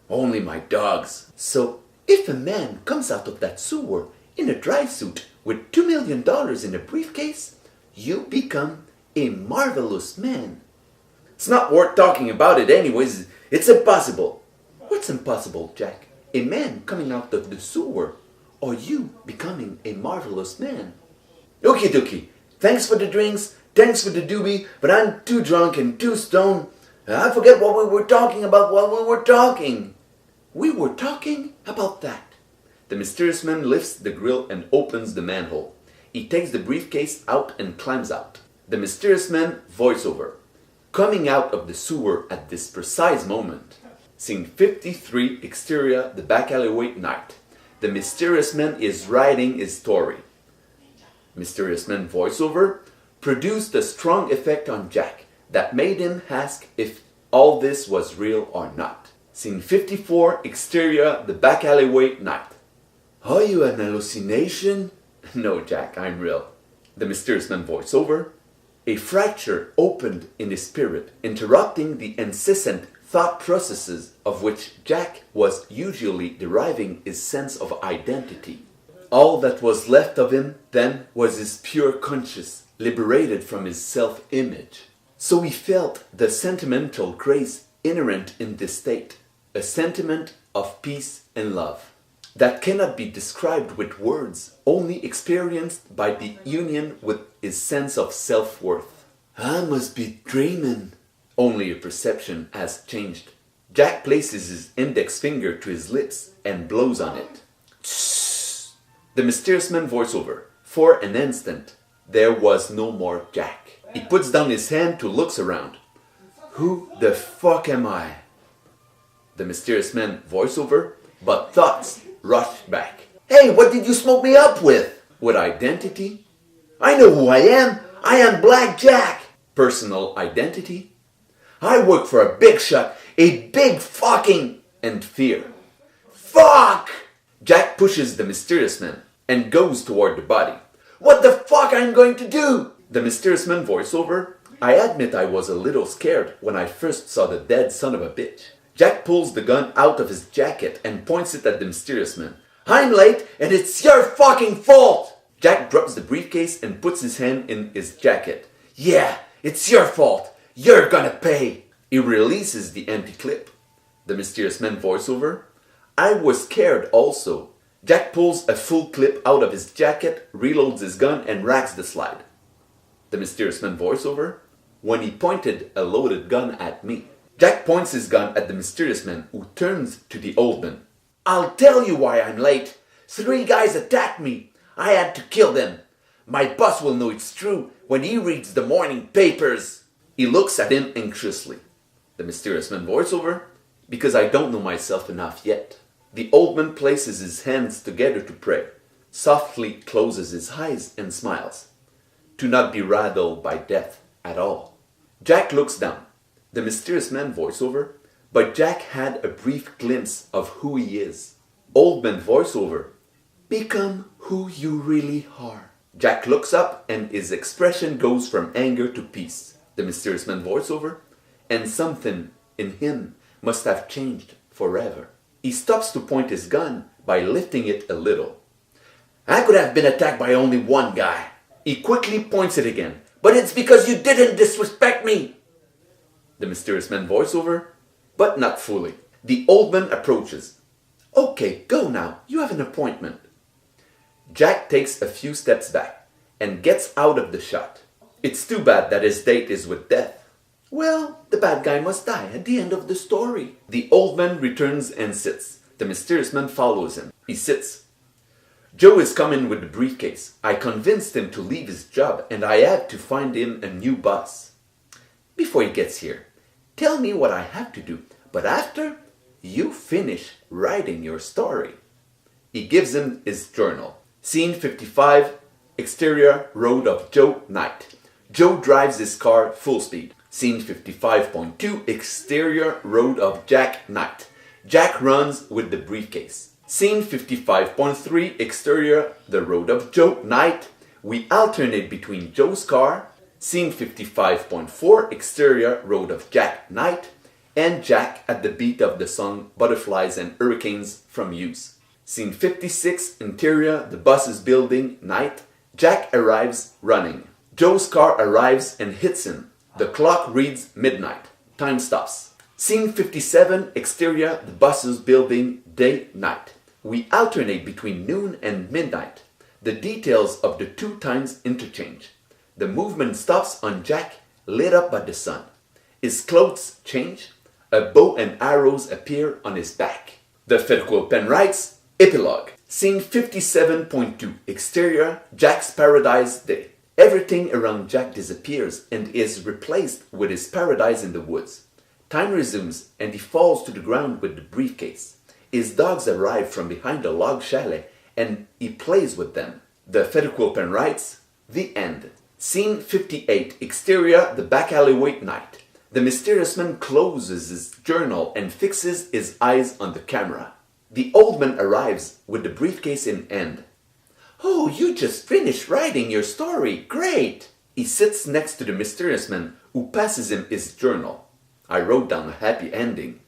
Only my dogs. So, if a man comes out of that sewer in a dry suit with $2 million in a briefcase, you become a marvelous man. It's not worth talking about it anyways. It's impossible. What's impossible, Jack? A man coming out of the sewer, or you becoming a marvelous man? Okie dokie. Thanks for the drinks, thanks for the doobie, but I'm too drunk and too stoned. I forget what we were talking about while we were talking. We were talking about that. The mysterious man lifts the grill and opens the manhole. He takes the briefcase out and climbs out. The mysterious man voiceover. Coming out of the sewer at this precise moment. Scene 53, exterior, the back alleyway night. The mysterious man is writing his story. Mysterious man voiceover produced a strong effect on Jack that made him ask if all this was real or not. Scene 54, exterior, the back alleyway night. Are you an hallucination? No, Jack, I'm real. The mysterious man voiceover. A fracture opened in his spirit, interrupting the incessant thought processes of which Jack was usually deriving his sense of identity. All that was left of him then was his pure conscience, liberated from his self-image. So he felt the sentimental grace inherent in this state, a sentiment of peace and love that cannot be described with words, only experienced by the union with his sense of self-worth. I must be dreaming. Only a perception has changed. Jack places his index finger to his lips and blows on it. Shh. The mysterious man voiceover. For an instant, there was no more Jack. He puts down his hand to look around. Who the fuck am I? The mysterious man voiceover, but thoughts rushed back. Hey, what did you smoke me up with? With identity? I know who I am. I am Black Jack. Personal identity? I work for a big shot, a big fucking, and fear. Fuck! Jack pushes the mysterious man and goes toward the body. What the fuck I'm going to do? The mysterious man voiceover. I admit I was a little scared when I first saw the dead son of a bitch. Jack pulls the gun out of his jacket and points it at the mysterious man. I'm late and it's your fucking fault! Jack drops the briefcase and puts his hand in his jacket. Yeah, it's your fault. You're gonna pay. He releases the empty clip. The mysterious man voiceover. I was scared also. Jack pulls a full clip out of his jacket, reloads his gun, and racks the slide. The mysterious man voiceover. When he pointed a loaded gun at me. Jack points his gun at the mysterious man, who turns to the old man. I'll tell you why I'm late. 3 guys attacked me. I had to kill them. My boss will know it's true when he reads the morning papers. He looks at him anxiously. The mysterious man voiceover. Because I don't know myself enough yet. The old man places his hands together to pray, softly closes his eyes and smiles. To not be rattled by death at all. Jack looks down. The mysterious man voiceover. But Jack had a brief glimpse of who he is. Old man voiceover. Become who you really are. Jack looks up and his expression goes from anger to peace. The mysterious man voiceover. And something in him must have changed forever. He stops to point his gun by lifting it a little. I could have been attacked by only one guy. He quickly points it again. But it's because you didn't disrespect me. The mysterious man voiceover. But not fully. The old man approaches. Okay, go now. You have an appointment. Jack takes a few steps back and gets out of the shot. It's too bad that his date is with death. Well, the bad guy must die at the end of the story. The old man returns and sits. The mysterious man follows him. He sits. Joe is coming with the briefcase. I convinced him to leave his job and I had to find him a new boss. Before he gets here, tell me what I have to do, but after, you finish writing your story. He gives him his journal. Scene 55, exterior road of Joe, night. Joe drives his car full speed. Scene 55.2, exterior road of Jack, night. Jack runs with the briefcase. Scene 55.3, exterior the road of Joe, night. We alternate between Joe's car. Scene 55.4, exterior road of Jack, night. And Jack at the beat of the song Butterflies and Hurricanes from Use. Scene 56, interior the bus's building, night. Jack arrives running. Joe's car arrives and hits him. The clock reads midnight. Time stops. Scene 57, exterior the bus's building, day, night. We alternate between noon and midnight. The details of the 2 times interchange. The movement stops on Jack, lit up by the sun. His clothes change. A bow and arrows appear on his back. The Ferquil pen writes, Epilogue. Scene 57.2, exterior, Jack's paradise day. Everything around Jack disappears and is replaced with his paradise in the woods. Time resumes and he falls to the ground with the briefcase. His dogs arrive from behind a log chalet and he plays with them. The Ferquil pen writes, The end. Scene 58, exterior, the back alleyway, night. The mysterious man closes his journal and fixes his eyes on the camera. The old man arrives with the briefcase in hand. Oh, you just finished writing your story. Great! He sits next to the mysterious man who passes him his journal. I wrote down a happy ending.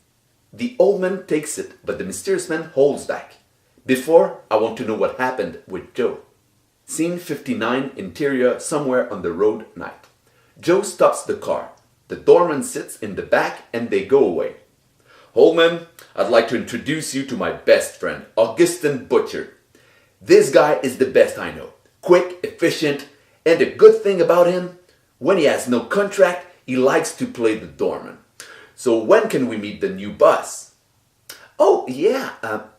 The old man takes it, but the mysterious man holds back. Before, I want to know what happened with Joe. Scene 59, interior, somewhere on the road, night. Joe stops the car. The doorman sits in the back and they go away. Old man, I'd like to introduce you to my best friend, Augustin Butcher. This guy is the best I know. Quick, efficient, and the good thing about him, when he has no contract, he likes to play the doorman. So when can we meet the new boss? Oh, yeah,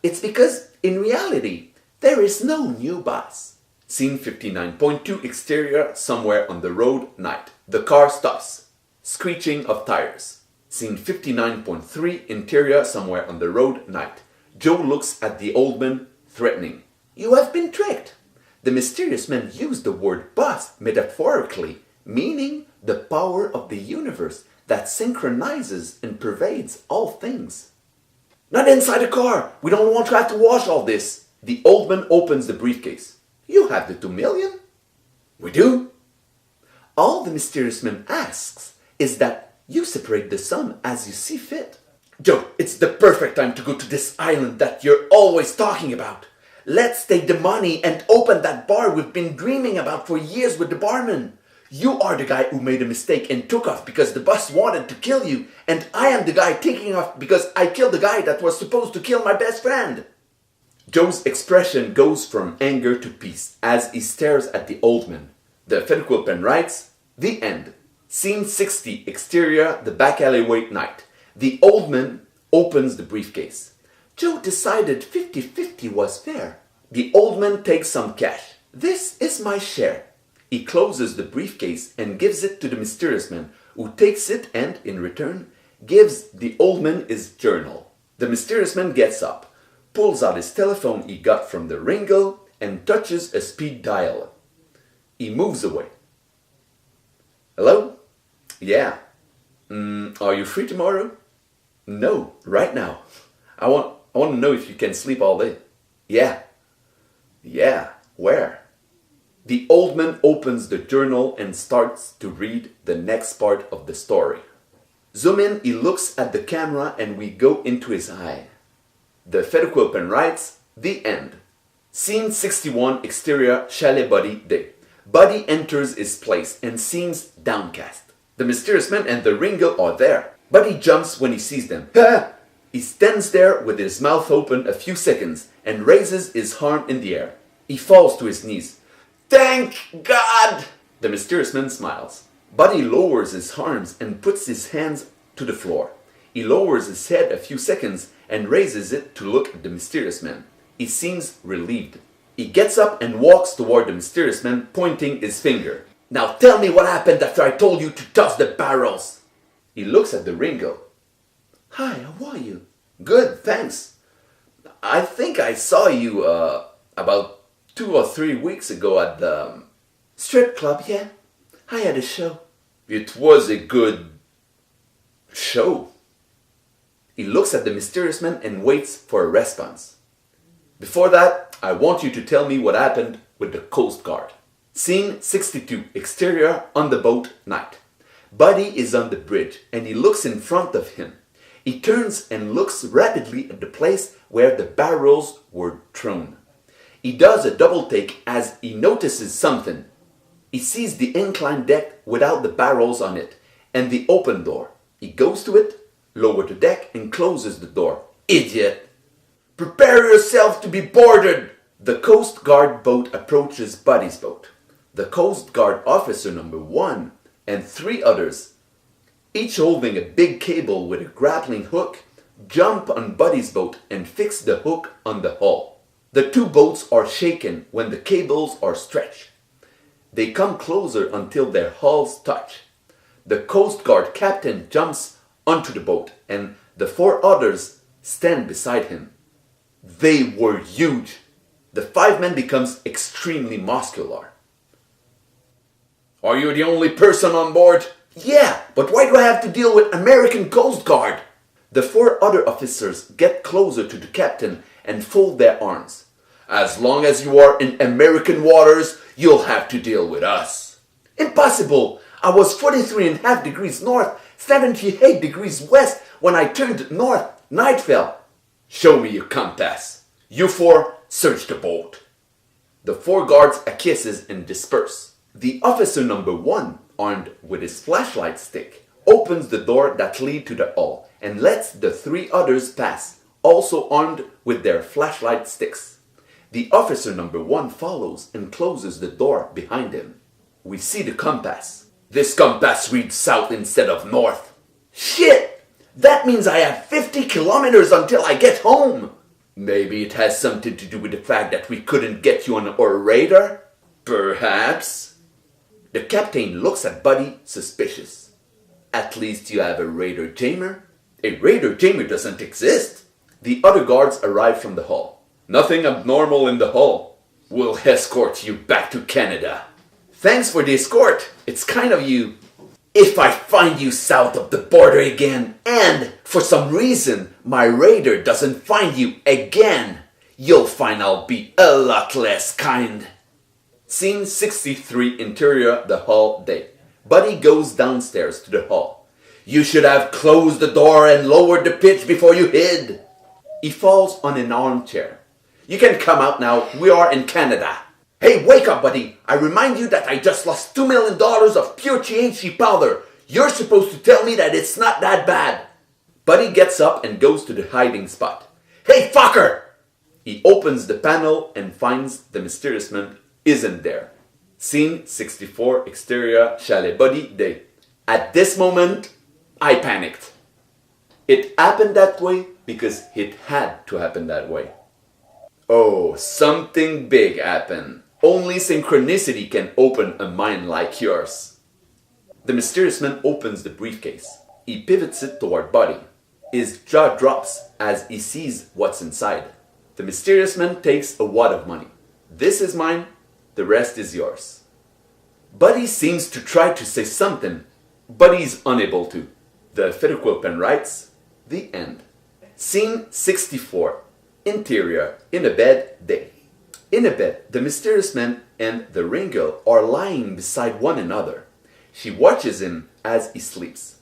it's because in reality, there is no new boss. Scene 59.2, exterior, somewhere on the road, night. The car stops. Screeching of tires. Scene 59.3, interior, somewhere on the road, night. Joe looks at the old man, threatening. You have been tricked. The mysterious man used the word boss metaphorically, meaning the power of the universe that synchronizes and pervades all things. Not inside the car. We don't want to have to wash all this. The old man opens the briefcase. You have the 2 million? We do. All the mysterious man asks is that you separate the sum as you see fit. Joe, it's the perfect time to go to this island that you're always talking about. Let's take the money and open that bar we've been dreaming about for years with the barman. You are the guy who made a mistake and took off because the boss wanted to kill you, and I am the guy taking off because I killed the guy that was supposed to kill my best friend. Joe's expression goes from anger to peace as he stares at the old man. The Federal pen writes, The End. Scene 60, exterior, the back alleyway night. The old man opens the briefcase. Joe decided 50-50 was fair. The old man takes some cash. This is my share. He closes the briefcase and gives it to the mysterious man, who takes it and, in return, gives the old man his journal. The mysterious man gets up, pulls out his telephone he got from the Ringo, and touches a speed dial. He moves away. Hello? Yeah. Are you free tomorrow? No, right now. I want to know if you can sleep all day. Yeah. Yeah, where? The old man opens the journal and starts to read the next part of the story. Zoom in, he looks at the camera and we go into his eye. The Federal pen writes, The End. Scene 61, exterior, Chalet Buddy Day. Buddy enters his place and seems downcast. The mysterious man and the Ringo are there. Buddy jumps when he sees them. Ah! He stands there with his mouth open a few seconds and raises his arm in the air. He falls to his knees. Thank God! The mysterious man smiles. Buddy lowers his arms and puts his hands to the floor. He lowers his head a few seconds and raises it to look at the mysterious man. He seems relieved. He gets up and walks toward the mysterious man, pointing his finger. Now tell me what happened after I told you to toss the barrels. He looks at the Ringo. Hi, how are you? Good, thanks. I think I saw you, about 2 or 3 weeks ago at the strip club, yeah? I had a show. It was a good show. He looks at the mysterious man and waits for a response. Before that, I want you to tell me what happened with the Coast Guard. Scene 62, exterior, on the boat, night. Buddy is on the bridge and he looks in front of him. He turns and looks rapidly at the place where the barrels were thrown. He does a double take as he notices something. He sees the inclined deck without the barrels on it and the open door. He goes to it, lowers the deck and closes the door. Idiot! Prepare yourself to be boarded! The Coast Guard boat approaches Buddy's boat. The Coast Guard officer number 1 and 3 others, each holding a big cable with a grappling hook, jump on Buddy's boat and fix the hook on the hull. The 2 boats are shaken when the cables are stretched. They come closer until their hulls touch. The Coast Guard captain jumps onto the boat and the 4 others stand beside him. They were huge. The 5 men becomes extremely muscular. Are you the only person on board? Yeah, but why do I have to deal with American Coast Guard? The 4 other officers get closer to the captain and fold their arms. As long as you are in American waters, you'll have to deal with us. Impossible! I was 43.5 degrees north, 78 degrees west when I turned north. Night fell. Show me your compass. You 4, search the boat. The 4 guards acquiesces and disperse. The officer number 1, armed with his flashlight stick, opens the door that leads to the hull and lets the 3 others pass, also armed with their flashlight sticks. The officer number 1 follows and closes the door behind him. We see the compass. This compass reads south instead of north. Shit! That means I have 50 kilometers until I get home. Maybe it has something to do with the fact that we couldn't get you on our radar? Perhaps. The captain looks at Buddy suspicious. At least you have a radar jammer. A radar jammer doesn't exist. The other guards arrive from the hull. Nothing abnormal in the hull. We'll escort you back to Canada. Thanks for the escort. It's kind of you. If I find you south of the border again, and for some reason my radar doesn't find you again, you'll find I'll be a lot less kind. Scene 63, interior, the hull day. Buddy goes downstairs to the hull. You should have closed the door and lowered the pitch before you hid. He falls on an armchair. You can come out now. We are in Canada. Hey, wake up, buddy. I remind you that I just lost $2 million of pure THC powder. You're supposed to tell me that it's not that bad. Buddy gets up and goes to the hiding spot. Hey, fucker! He opens the panel and finds the mysterious man isn't there. Scene 64, exterior, chalet Buddy Day. At this moment, I panicked. It happened that way because it had to happen that way. Oh, something big happened. Only synchronicity can open a mind like yours. The mysterious man opens the briefcase. He pivots it toward Buddy. His jaw drops as he sees what's inside. The mysterious man takes a wad of money. This is mine, the rest is yours. Buddy seems to try to say something, but he's unable to. The fiddle pen writes, the end. Scene 64. Interior, in a bed, day. In a bed, the mysterious man and the ring girl are lying beside one another. She watches him as he sleeps.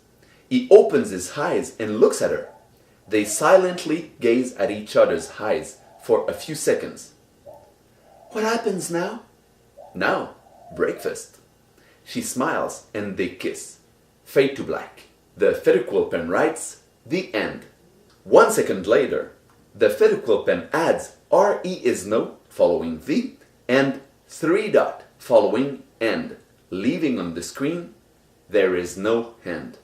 He opens his eyes and looks at her. They silently gaze at each other's eyes for a few seconds. What happens now? Now, breakfast. She smiles and they kiss. Fade to black. The fiddle pen writes, the end. 1 second later, the fiddle pen adds RE is no following V and 3 dot following end, leaving on the screen, there is no hand.